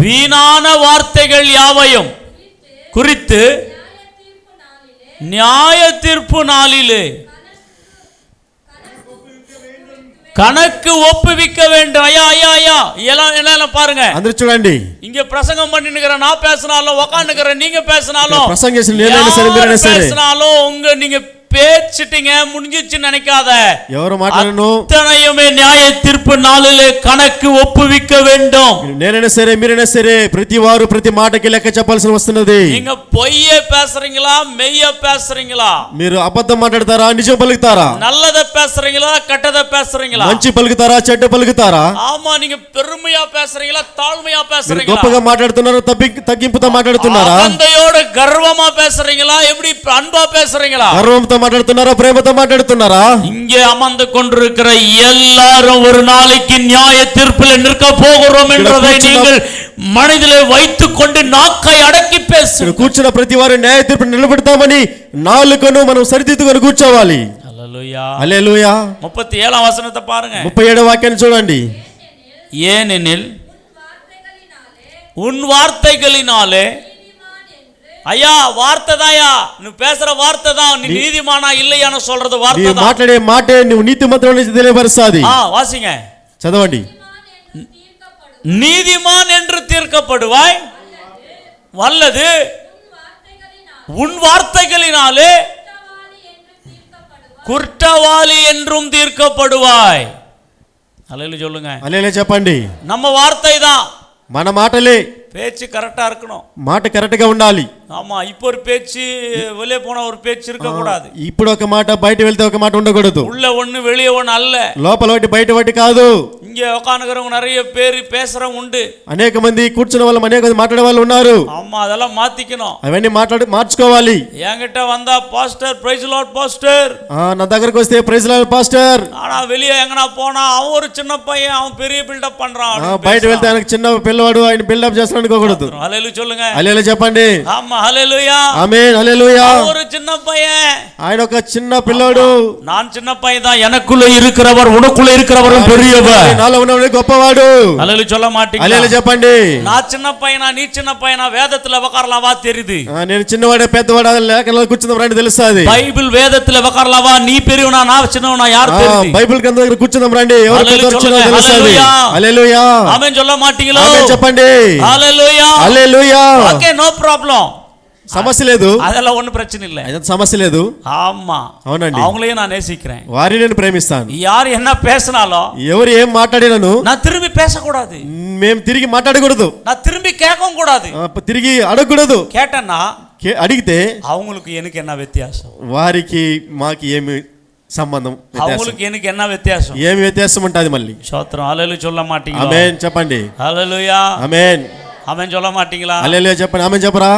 வீணான வார்த்தைகள் யாவையும் குறித்து நியாய தீர்ப்பு நாளிலே கணக்கு ஒப்புவிக்க வேண்டும். ஐயா ஐயா ஐயா, எல்லாம் பாருங்க. అందరూ చూడండి. இங்க பிரசங்கம் பண்ணிட்டு நான் பேசினாலும், உட்காந்துக்கிற நீங்க பேசினாலும், ప్రసంగం చేసిన నేను సరే మీరు సరే பேசினாலும், நீங்க பேசிட்டீங்க முடிஞ்சிச்சுன்னு நினைக்காத. ఎవరు మాట్లాడను அத்தனையுமே நியாய தீர்ப்பு நாளிலே கணக்கு ஒப்புவிக்க வேண்டும். నేనైనా సరే మీరైనా సరే ప్రతి వారు ప్రతి మాటకి లెక్క చెప్పాల్సి వస్తున్నది. நீங்க பொய்யே பேசுறீங்களா மெய்ய பேசுறீங்களா? మీరు అబద్ధం మాట్లాడతారా నిజం పలుకుతారా? நல்லத பேசுறீங்களா கெட்டத பேசுறீங்களா? మంచి పలుకుతారా చెడ్డ పలుకుతారా? ஆமா, நீங்க பெருமையா பேசுறீங்களா தாழ்மையா మీరు பேசுறீங்களா? గొప్పగా మాట్లాడుతున్నారా తగ్గింపుతో మాట్లాడుతున్నారా? அகந்தையோட கர்வமா பேசுறீங்களா எப்படி அன்பா பேசுறீங்களா? గర్వంతో మాట్లాడుతున్నారా ప్రేమతో మాట్లాడుతున్నారా? இங்கே அமர்ந்து கொண்டிருக்கிற எல்லாரும் ஒரு நாளைக்கு நியாய தீர்ப்பில் நிற்க போகிறோம் என்றதை நீங்கள் மனதிலே வைத்துக் கொண்டு நாக்கை அடக்கி பேசு. కూర్చున్న ప్రతి వారు న్యాయ తీర్పు నిలబెడతామని నాలుకను మనం సరిదిద్దుకొని కూర్చోవాలి. హల్లెలూయా హల్లెలూయా. 37వ వచనத்தை பாருங்க. 37వ వాక్యాన్ని చూడండి. ஏனெனில் உன் வார்த்தைகளினாலே, ஐயா வார்த்தை தாயா, நீ பேசுற வார்த்தை தான், நீ நீதிமானா இல்லையான்னு சொல்றது வார்த்தை தான். మాట్లాడే మాటే నువ్వు నీతిమంతుడు అని తెలియపరుస్తాది. వాசிங்க చదవండి. நீதிமான் என்று தீர்க்கப்படுவாய், வல்லது உன் வார்த்தைகளினாலே குற்றவாளி என்றும் தீர்க்கப்படுவாய். அல்லேலூயா சொல்லுங்க. அல்லேலூயா చెప్పండి. நம்ம வார்த்தை தான், మన మాటలే. பேச்சு கரெக்டா இருக்கணும். మాట కరెక్ట్ గా ఉండాలి. ஆமா, இப்போ ஒரு பேச்சு வெளியே போன ஒரு பேச்சு இருக்க கூடாது. ఇప్పుడు ఒక మాట బయట వెళ్తే ఒక మాట ఉండకూడదు. உள்ள ஒண்ணு வெளியே ஒண்ணு அல்ல. లోపల ఒకటి బయట ఒకటి కాదు. இங்க உட்கார்ந்துக்கிறவங்க நிறைய பேர் பேசுறவங்க உண்டு. అనేక మంది కూర్చున్న వాళ్ళు అనేక మంది మాట్లాడే వాళ్ళు ఉన్నారు. ஆமா, அதெல்லாம் மாத்திக்கணும். అవన్నీ మార్చుకోవాలి. என்கிட்ட வந்தா பாஸ்டர் பிரைஸ் லார்ட் பாஸ்டர், నా దగ్గరకు వస్తే ప్రైజ్ లార్డ్ పాస్టర్, ஆனா வெளியே எங்கனா போனா அவன் ஒரு சின்ன பையன், அவன் பெரிய பில்டப் பண்றான். బయట వెళ్తే ఆయనకు చిన్న పిల్లవాడు ఆయన బిల్డప్ చేస్తాడు అనుకోకూడదు. హల్లెలూయా சொல்லுங்க. హల్లెలూయా చెప్పండి. ஆமா హల్లెలూయా. ఆమేన్ హల్లెలూయా. ஒரு சின்ன பையன், ఆయన ఒక చిన్న పిల్లోడు. நான் சின்ன பையன் தான், எனக்குள்ள இருக்கிறவர் உனக்குள்ள இருக்கிறவரும் பெரியவர். నాలో ఉన్నవాడు గొప్పవాడు. హల్లెలూయా சொல்ல மாட்டீங்க. హల్లెలూయా చెప్పండి. நான் சின்ன பையனா நீ சின்ன பையனா வேதத்துல உட்காரலாவா தெரியுது. నేను చిన్నవాడే పెద్దవాడా లేఖనాలు కూర్చుందాం రండి తెలుస్తుంది. బైబిల్ వేదத்துல ఉட்காரலாவா நீ பெரியவனா நான் சின்னவனா யார் தெரியுது. బైబిల్ గ్రంథం దగ్గర కూర్చుందాం రండి ఎవరు పెద్దవారు చిన్నవారు తెలుస్తుంది. హల్లెలూయా. ఆమేన్ சொல்ல மாட்டீங்களோ? ఆమేన్ చెప్పండి. Hallelujah. Hallelujah. Okay, no problem. సమస్య లేదు. அதெல்லாம் ஒண்ணும் பிரச்சனை இல்ல. అదంతా సమస్య లేదు. ஆமா, అవునండి. அவங்களையும் நான் நேசிக்கிறேன். వారిని నేను ప్రేమిస్తాను. யார் என்ன பேசினாலும் ఎవరు ఏం మాట్లాడినను நான் திரும்பி பேசக்கூடாது. మేము తిరిగి మాట్లాడకూడదు. நான் திரும்பி கேட்கவும் கூடாது. తిరిగి అడగకూడదు. கேட்டேன்னா అడిగితే அவங்களுக்கு எனக்கு என்ன வித்தியாசம், వారికి మాకి ఏమి సంబంధం, அவங்களுக்கு எனக்கு என்ன வித்தியாசம், ఏమి వ్యత్యాసం ఉంటుంది మళ్ళీ. ஸ்தோத்திரம். ஹல்லேலூயா சொல்ல மாட்டீங்களா? ఆమేన్ చెప్పండి. ஹல்லேலூயா. ఆమేన్. ஆமென் சொல்ல மாட்டீங்களா? హల్లెలూయా చెప్పండి. ఆమేన్ చెప్పరా?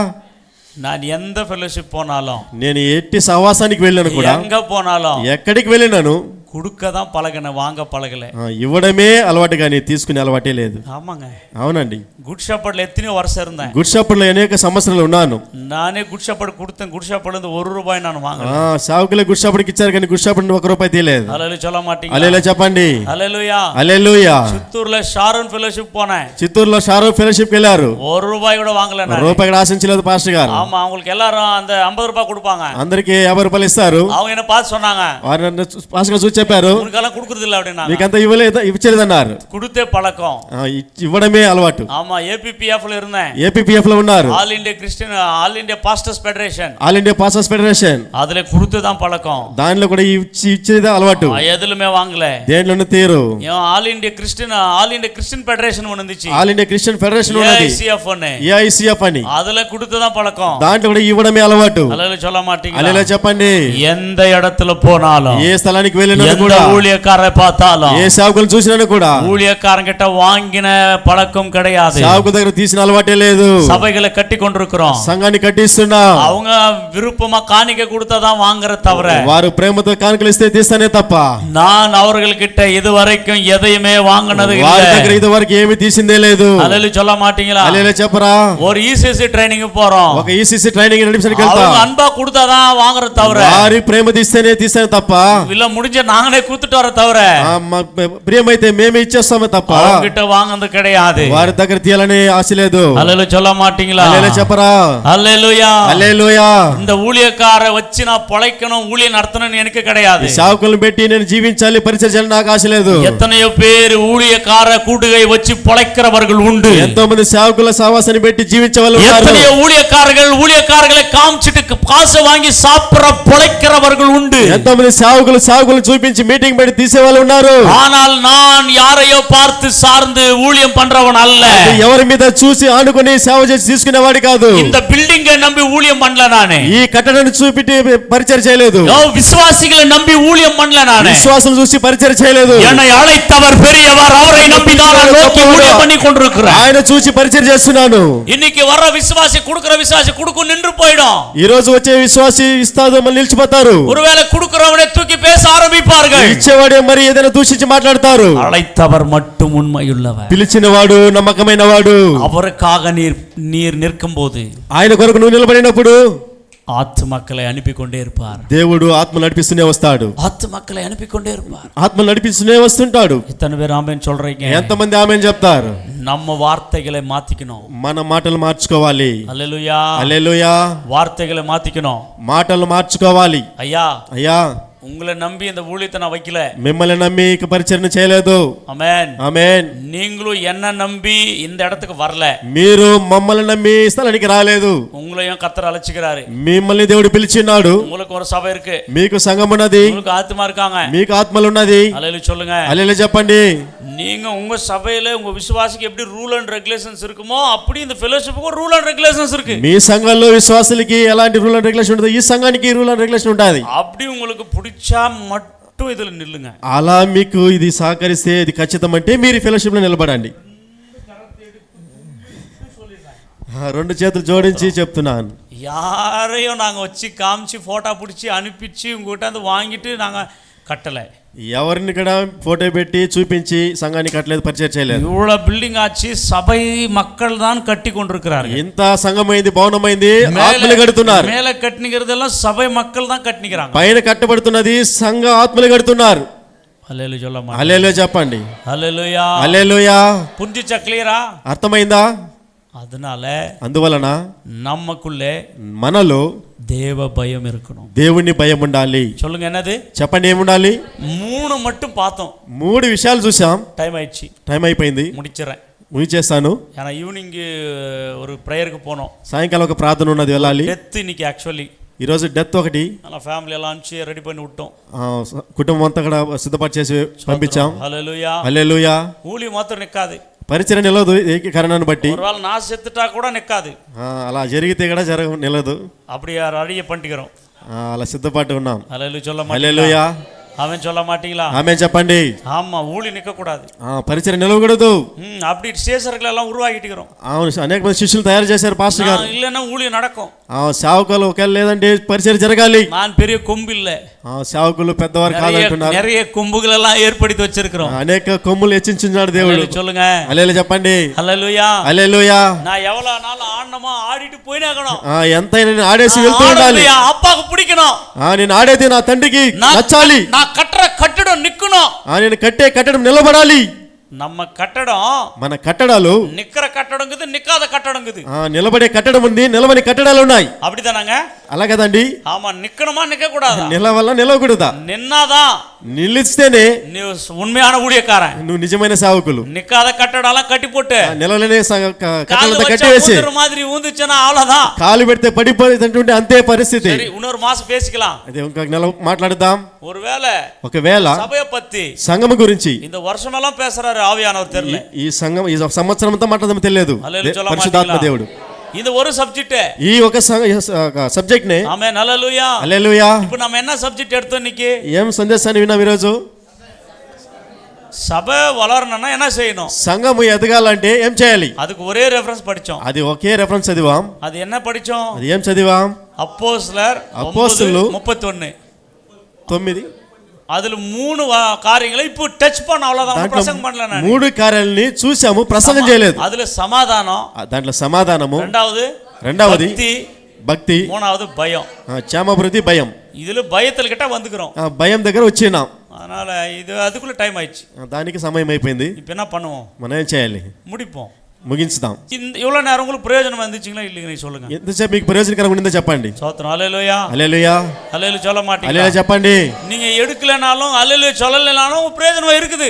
நான் எந்த ஃபெலோஷிப் போனாலும், నేను ఎట్టి సహవాసానికి వెళ్ళాను కూడా, எங்க போனாலும் ఎక్కడికి వెళ్ళినాను கொடுக்க தான் பழகினேன், வாங்க பழகல. ఇవ్వడమే అలవాటు కానీ తీసుకునే అలవాటే లేదు. ஆமாங்க. అవునండి. குட் ஷெப்பர்ட்ல எத்தனையோ வருஷம் இருந்தேன். గుడ్ షెపర్డ్లో అనేక సంవత్సరాలు ఉన్నాను. நானே குட் ஷெப்பர்ட் கொடுத்தேன். குட் ஷெப்பர்ட்ல இருந்து ₹1 நான் வாங்கல. సావుకులే గుడ్ షెపర్డ్కి ఇచ్చారు కానీ గుడ్ షెపర్డ్ ₹1 తీయలేదు. ஹல்லேலூயா சொல்ல மாட்டீங்களா? హల్లెలూయా చెప్పండి. ஹல்லேலூயா. హల్లెలూయా. చిత్తూరులో షారోన్ ఫెలోషిప్ పోனேன். చిత్తూరులో షారో ఫెలోషిప్కి వెళ్ళారు. ₹1 కూడా వాங்கல நான். రూపాయి కూడా ఆశించలేదు పాస్టర్ గారు. ஆமா, அவங்களுக்கு எல்லாரும் அந்த ₹50 கொடுப்பாங்க. అందరికి ₹50 ఇస్తారు. அவங்க என்ன பார்த்து சொன்னாங்க, వారు నన్ను పాస్టర్ గారు చూసి చెప్పారు, உனக்கெல்லாம் கொடுக்கறது இல்ல அப்படினா. మీకంతా ఇవ్వలేదన్నారు. கொடுத்தே பழக்கம். ఇవ్వడమే అలవాటు. ஆமா, APPF ல இருந்தேன். ఏపీపీఎఫ్ లో ఉన్నారు. All India pastors federation. All India pastors federation. அதுல கொடுத்து தான் பழக்கம். దానిలో కూడా ఇచ్చేదే అలవాటు. எதுலமே வாங்கல. దేంట్లోనూ తీరు. ఆల్ ఇండియా క్రిస్టియన్ ఫెడరేషన్ வந்துச்சு. ఆల్ ఇండియా క్రిస్టియన్ ఫెడరేషన్ ఉన్నది. ఏఐసిఎఫ్ అని. அதுல கொடுத்து தான் பழக்கம். దాంట్లో కూడా ఇవ్వడమే అలవాటు. హల్లెలూయా சொல்ல மாட்டீங்களா? హల్లెలూయా చెప్పండి. எந்த இடத்துல போனாலும், ఏ స్థలానికి వెళ్ళినా எந்த కూడా, ஊழியக்காரரை பார்த்தாலும், ఏ సేవకులను చూసినా కూడా ஊழியக்காரங்கிட்ட வாங்கின பழக்கம் கிடையாது. సేవకు దగ్గర తీసిన అలవాటే లేదు. சபைகளை கட்டி கொண்டிருக்கிறோம். సంఘాన్ని కట్టిస్తున్నాం. அவங்க విరుப்பமா காணிக்கை கொடுத்தாதான் வாங்குற தவிர, వారు ప్రేమతో కానుకలు ఇస్తే తీస్తానే తప్ప நான் அவர்கள்கிட்ட இதுவரைக்கும் எதையுமே வாங்கினது వారి இல்ல. దగ్గర ఇదివరకు ఏమీ తీసిందే లేదు. ஹல்லேலூயா சொல்ல மாட்டீங்களா? హల్లెలూయా చెప్పరా? ஒரு ECC ட்ரைனிங் போறோம். ఒక ఈసీసీ ట్రైనింగ్ నడిపించడానికి వెళ్తా. அவங்க அன்பா கொடுத்தாதான் வாங்குற தவிர, వారి ప్రేమ తీస్తేనే తీస్తానే తప్ప இல்ல முடிஞ்ச நான் நாங்களே கூத்துட்டு வர தவிர ప్రియమైతే మేమే ఇచ్చేస్తామే తప్ప அவங்க கிட்ட வாங்குறது கிடையாது. వారి దగ్గర తీయాలని ఆశ లేదు. హల్లెలూయా சொல்ல மாட்டீங்களா? హల్లెలూయా చెప్పరా? హల్లెలూయా హల్లెలూయా. இந்த ஊழியக்கார வச்சு நான் பொழைக்கணும் ஊழியம் நடத்தணும்னு எனக்கு கிடையாது. సేవకులను పెట్టి నేను జీవించాలి పరిచర్య చేయాలి నాకు ఆశ లేదు. எத்தனையோ பேர் ஊழியக்கார கூடுகை வச்சு பொழைக்கிறவர்கள் உண்டு. ఎంతో మంది సేవకుల సహవాసాన్ని పెట్టి జీవించే వాళ్ళు ఉన్నారు. எத்தனையோ ஊழியக்காரர்களை காமிச்சிட்டு காசு வாங்கி சாப்பிடுற பொழைக்கிறவர்கள் உண்டு. ఎంతో మంది సేవకులు చూపించి మీటింగ్ పెట్టి తీసే వాళ్ళు ఉన్నారు. ஆனால் நான் யாரையோ பார்த்து சார்ந்து ஊழியம் பண்றவன் அல்ல. ఎవరి మీద చూసి ఆనుకొని సేవ చేసి తీసుకునేవాడి కాదు. இந்த பில்டிంగ్ நம்பி ஊழியம் பண்ணல நானே. ఈ కట్టడాన్ని చూపిటి పరిచర్య చేయలేదు. விசுவாசிகளை நம்பி ஊழியம் பண்ணல நானே. విశ్వాసం చూసి పరిచర్య చేయలేదు. என்னை அழைத்தவர் பெரியவர், அவரை நம்பி தான் நான் நோக்கி ஊழியம் பண்ணி கொண்டிருக்கிறேன். ఆయన చూసి పరిచర్య చేస్తున్నాను. இன்னைக்கு வர்ற விசுவாசி கொடுக்கிற விசுவாசி கொடுக்கும் நின்று போய்டும். ఈ రోజు వచ్చే విశ్వాసి ఇస్తాదో మళ్ళీ నిలిచిపోతారు. ஒருவேளை கொடுக்கிறவனை தூக்கி பேச ஆரம்பிப்பார்கள். ఇచ్చేవాడే మరి ఏదైనా దూషించి మాట్లాడతారు. அழைத்தவர் மட்டும் உண்மையுள்ளவர், పిలిచినవాడు నమ్మకమైన వాడు. அவருக்காக நீர் நிற்கும்போது ఆయన కొరకు నువ్వు నిలబడినప్పుడు ஆத்துமக்களை அனுப்பி கொண்டே இருப்பார். దేవుడు ఆత్మలు నడిపిస్తూనే వస్తాడు. ஆத்துமக்களை அனுப்பி கொண்டே இருப்பார். ఆత్మలు నడిపిస్తూనే వస్తుంటాడు. இத்தனை பேர் ஆமென் சொல்றீங்க? ఎంతమంది ఆమేన్ చెప్తారు? நம்ம வார்த்தைகளை மாத்திக்கணும். మన మాటలు మార్చుకోవాలి. హల్లెలూయా హల్లెలూయా. வார்த்தைகளை மாத்திக்கணும். మాటలు మార్చుకోవాలి. ஐயா అయ్యా உங்களை நம்பி இந்த ஊழியத்தை நான் வைக்கல. మిమ్మల్ని నమ్మి ఇక పరిచర్య చేయలేదు. ஆமென் ఆమేన్. நீங்களும் என்ன நம்பி இந்த இடத்துக்கு வரல. మీరు మమ్మల్ని నమ్మి స్థలానికి రాలేదు. உங்களையும் கர்த்தர் அழைச்சுக்கிறாரு. మిమ్మల్ని దేవుడు పిలిచినాడు. உங்களுக்கு ஒரு சபை இருக்கு, మీకు సంఘం ఉన్నది, உங்களுக்கு ஆத்மா இருக்காங்க. మీకు ఆత్మలు ఉన్నది. ஹல்லேலூயா சொல்லுங்க. హల్లెలూయా చెప్పండి. நீங்க உங்க சபையில உங்க விசுவாசிக்கு எப்படி ரூல் அண்ட் ரெகுலேஷன்ஸ் இருக்குமோ அப்படி இந்த ஃபெலோஷிப்புக்கு ரூல் அண்ட் ரெகுலேஷன்ஸ் இருக்கு. మీ సంఘంలో విశ్వాసులకి ఎలాంటి రూల్ అండ్ రెగ్యులేషన్ ఉంటుందో ఈ సంఘానికి రూల్ అండ్ రెగ్యులేషన్ ఉంటుంది. அப்படி உங்களுக்கு பிடிச்சா மட்டும் இதுல நில்லுங்க. అలా మీకు ఇది సహకరిస్తే ఇది ఖచ్చితం అంటే మీరు ఫెలోషిప్ లో నిలబడండి. రెండు చేతులు జోడించి చెప్తున్నాను. யாரையும் நாங்க வச்சு காமிச்சு போட்டோ பிடிச்சி அனுப்பிச்சு உங்ககிட்ட வந்து வாங்கிட்டு நாங்க கட்டலை. ఎవరిని కూడా ఫోటో పెట్టి చూపించి సంఘాన్ని కట్టలేదు, పరిచయం చేయలేదు. இவ்வளவு பில்டிங் ஆச்சு, சபை மக்கள் தான் கட்டி கொண்டிருக்கிறார்கள். ఇంత సంఘమైంది, భవనమైంది, ఆత్మలు కడుతున్నారు. மேல கட்டினிக்கிறதெல்லாம் சபை மக்கள் தான் கட்டினிக்கிறாங்க. పైన కట్టబడుతున్నది సంఘ ఆత్మలు కడుతున్నారు. హల్లెలూయా சொல்லமா? హల్లెలూయా చెప్పండి. హల్లెలూయా. హల్లెలూయా. புரிஞ்சுச்சா? கிளியரா? అర్థమైందా? அதனால అందువలన நமக்குள்ளே మనలో தேவ பயம் இருக்கணும். దేవుని భయం ఉండాలి. சொல்லுங்க என்னது? చెప్పండి ఏముండాలి? 3 மட்டும் பார்த்தோம். 3 విషయాలు చూసాం. டைம் ஆயிடுச்சு, టైం అయిపోయింది, முடிச்சிடறேன். ముగించేస్తాను. ஏன்னா ஈவினிங் ஒரு ப்ரேயருக்கு போனோம். సాయంకాలం ఒక ప్రార్థన ఉన్నది, వెళ్ళాలి. డెత్ இன்னைக்கு యాక్చువల్లీ ఈరోజు డెత్ ఒకటి. అలా ఫ్యామిలీ எல்லாம் அனுப்பிச்சு ரெடி பண்ணி விட்டோம். కుటుంబం అంతా కూడా సిద్ధపడి చేసి పంపించాం. హల్లెలూయా. హల్లెలూయా. ஊழி మాత్రం నిక్కాదు, పరిచర్య నిలదు. కారణాన్ని బట్టి ஒருவேளை நான் செத்துட்டா கூட నిక్కాదు. అలా జరిగితే కూడా నిలదు. அப்படி அடிய பண்ணிக்கிறோம். అలా సిద్ధపాటు ఉన్నాం. హల్లెలూయా சொல்ல హల్లెలూయా. ஆமென் சொல்ல மாட்டீங்களா? ఆమేన్ చెప్పండి. ஆமா, ஊழி நிக்க கூடாது. పరిచర్య నిలవకూడదు. அப்படி ஸ்டேஜர்கள் எல்லாம் உருவாக்கிட்டுக்கிறோம். అవును, అనేక మంది శిష్యులు తయారు చేశారు పాస్టర్ గారు. இல்லைன்னா ஊழி நடக்கும். సేవకులు ఒకవేళ లేదంటే పరిచర్య జరగాలి. நான் பெரிய கொம்பு இல்ல, సేవకులు పెద్దవారు కాదంటున్నారు. நிறைய கொம்புகள் எல்லாம் ஏற்படுத்தி வச்சிருக்கிறோம். అనేక కొమ్ములు హెచ్చించున్నాడు దేవుడు. சொல்லுங்க హల్లెలూయా చెప్పండి. హల్లెలూయా. హల్లెలూయా. நான் எவ்வளவு நாள் ஆடணுமో ఆడిட்டு పోయినాకணும். ఎంతైనా నేను ఆడేసి వెళ్తూ ఉండాలి. అప్పాకు పిడికணும். నేను ఆడేది నా తండ్రికి నచ్చాలి. నా కట్టర కట్టడం నిక్కుணும். నేను కట్టే కట్టడం నిలబడాలి. நம்ம கட்டடம், మన కట్టడాలు నిక్కర కట్టడంకుది, నిక్కాద కట్టడంకుది. నిలబడే కట్టడం ఉంది, నిలవని కట్టడాలు ఉన్నాయి. அப்படிதானங்க? అలా కదండి. ஆமா, నిక్కணுமா నిక్క కూడదా? నిలవల్ల నిలవకూడదా? నిన్నాదా నిలిస్తేనే நீ உண்மையான ஊழியக்காரன். నువ్వు నిజమైన సేవకులు. నిక్కాద కట్టడాలం కట్టి పోட்டு నిలవలేనే కట్టడంతో కట్టేసి மாதிரி ஊந்துச்சுனா அவ்வளவுதான். కాలు పెడితే పడిపోతుంటే అంతే పరిస్థితి. சரி, இன்னொரு மாசம் பேசிக்கலாம். అదే ఇంకొక నెల మాట్లాడదాం. ஒருவேளை ఒకవేళ சபையை பத்தி, సంఘము గురించి இந்த வருஷம் எல்லாம் பேசுறாரு ఆవియానவர் தெரியல. ఈ సంఘం ఈ సంవత్సరం అంతా మాట్లాడడం తెలియదు. పరిశుద్ధాత్మ దేవుడు இது ஒரு சப்ஜெக்ட், ఈ ఒక సబ్జెక్ట్ నే. ఆమేన్. హల్లెలూయా. హల్లెలూయా. இப்போ நம்ம என்ன సబ్జెక్ట్ எடுத்தோம் இன்னைக்கு? ఏం సందేశాన్ని విన్నాం ఈరోజు? సభ వలరనన్నా என்ன செய்யணும்? సంఘము ఎదగాలంటే ఏం చేయాలి? அதுக்கு ஒரே ரெஃபரன்ஸ் படிச்சோம். అది ఒకే రెఫరెన్స్ చదివాం. அது என்ன படிச்சோம்? అది ఏం చదివాం? அப்போஸ்தலர் అపోస్తలులు 9:31. அதுல 3 காரியங்களை இப்போ டச் பண்ண, அவ்வளவுதான். பிரசங்கம் பண்ணல நான். 3 కార్యాలని చూసాము, ప్రసంగం చేయలేదు. அதுல సమాధానం, దాంట్లో సమాధానము, రెండవది భక్తి, మూడవది భయం. క్షేమభివృద్ధి, భయం. இதில் பயத்தில் கிட்ட வந்துக்கிறோம், ఆ భయం దగ్గర వచ్చినాం. அதனால இது அதுக்குள்ள டைம் ஆயிடுச்சு. దానికి సమయం అయిపోయింది. இப்போ என்ன பண்ணுவோம்? మనం ఏం చేయాలి? முடிப்போம், ముగించుదాం. இவ்வளோ நேரம் உங்களுக்கு பிரயோஜனம் வந்துச்சுங்களா இல்லைங்க? நீ சொல்லுங்க. ఎంతసేపు మీకు ప్రయోజనకరంగా ఉండిందో చెప్పండి. சோத்திரம். அல்லேலூயா. హల్లెలూయా. அல்லேலூயா சொல்ல மாட்டீங்க? హల్లెలూయా చెప్పండి. நீங்க எடுக்கலனாலும் அல்லேலூயா சொல்லலைனாலும் பிரயோஜனமா இருக்குது.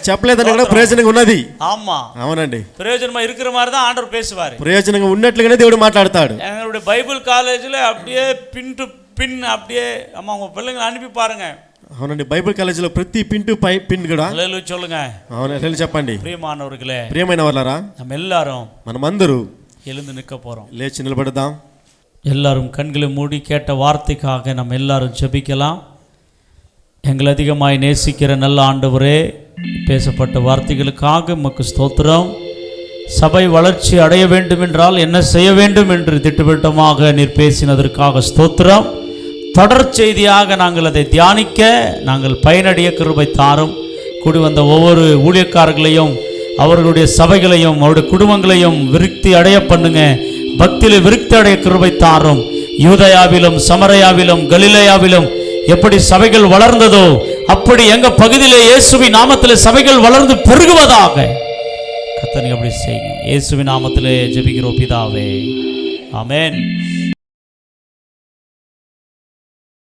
చెప్పలేదని కూడా ప్రయోజనంగా ఉన్నది. ஆமா, అవునండి. பிரயோஜனமா இருக்கிற மாதிரி தான் ஆண்டவர் பேசுவார். ప్రయోజనంగా ఉన్నట్లుగానే దేవుడు మాట్లాడతాడు. எங்களுடைய பைபிள் காலேஜில் அப்படியே பின் அப்படியே அம்மா உங்க பிள்ளைங்களை அனுப்பி பாருங்க. అవునండి, బైబిల్ కాలేజీలో ప్రతి పిన్ కూడా. அல்லேலூயா சொல்லுங்க. అవును, హల్లెలూయా చెప్పండి. பிரியமானவர்களே, ప్రియమైన వాళ్ళారా, நம்ம எல்லாரும் మనమందరూ எழுந்து நிற்க போறோம். లేచి నిలబడదాం. எல்லாரும் கண்களை மூடி கேட்ட வார்த்தைக்காக நம்ம எல்லாரும் ஜெபிக்கலாம். எங்களை அதிகமாய் நேசிக்கிற நல்ல ஆண்டவரே, பேசப்பட்ட வார்த்தைகளுக்காக உமக்கு ஸ்தோத்திரம். சபை வளர்ச்சி அடைய வேண்டும் என்றால் என்ன செய்ய வேண்டும் என்று திட்டவட்டமாக நீர் பேசினதற்காக ஸ்தோத்திரம். தொடர் செய்தியாக நாங்கள் அதை தியானிக்க நாங்கள் பயனடைய கிருபை தாரும். கூடி வந்த ஒவ்வொரு ஊழியக்காரர்களையும் அவர்களுடைய சபைகளையும் அவருடைய குடும்பங்களையும் விருத்தி அடைய பண்ணுங்க. பக்தியில் விருத்தி அடைய கிருபை தாரும். யூதயாவிலும் சமரயாவிலும் கலிலேயாவிலும் எப்படி சபைகள் வளர்ந்ததோ அப்படி எங்க பகுதியிலே இயேசுவின் நாமத்திலே சபைகள் வளர்ந்து பெருகுவதாக கர்த்தர் அப்படி செய்யுங்க. இயேசுவின் நாமத்திலே ஜெபிக்கிறோம் பிதாவே, ஆமென்.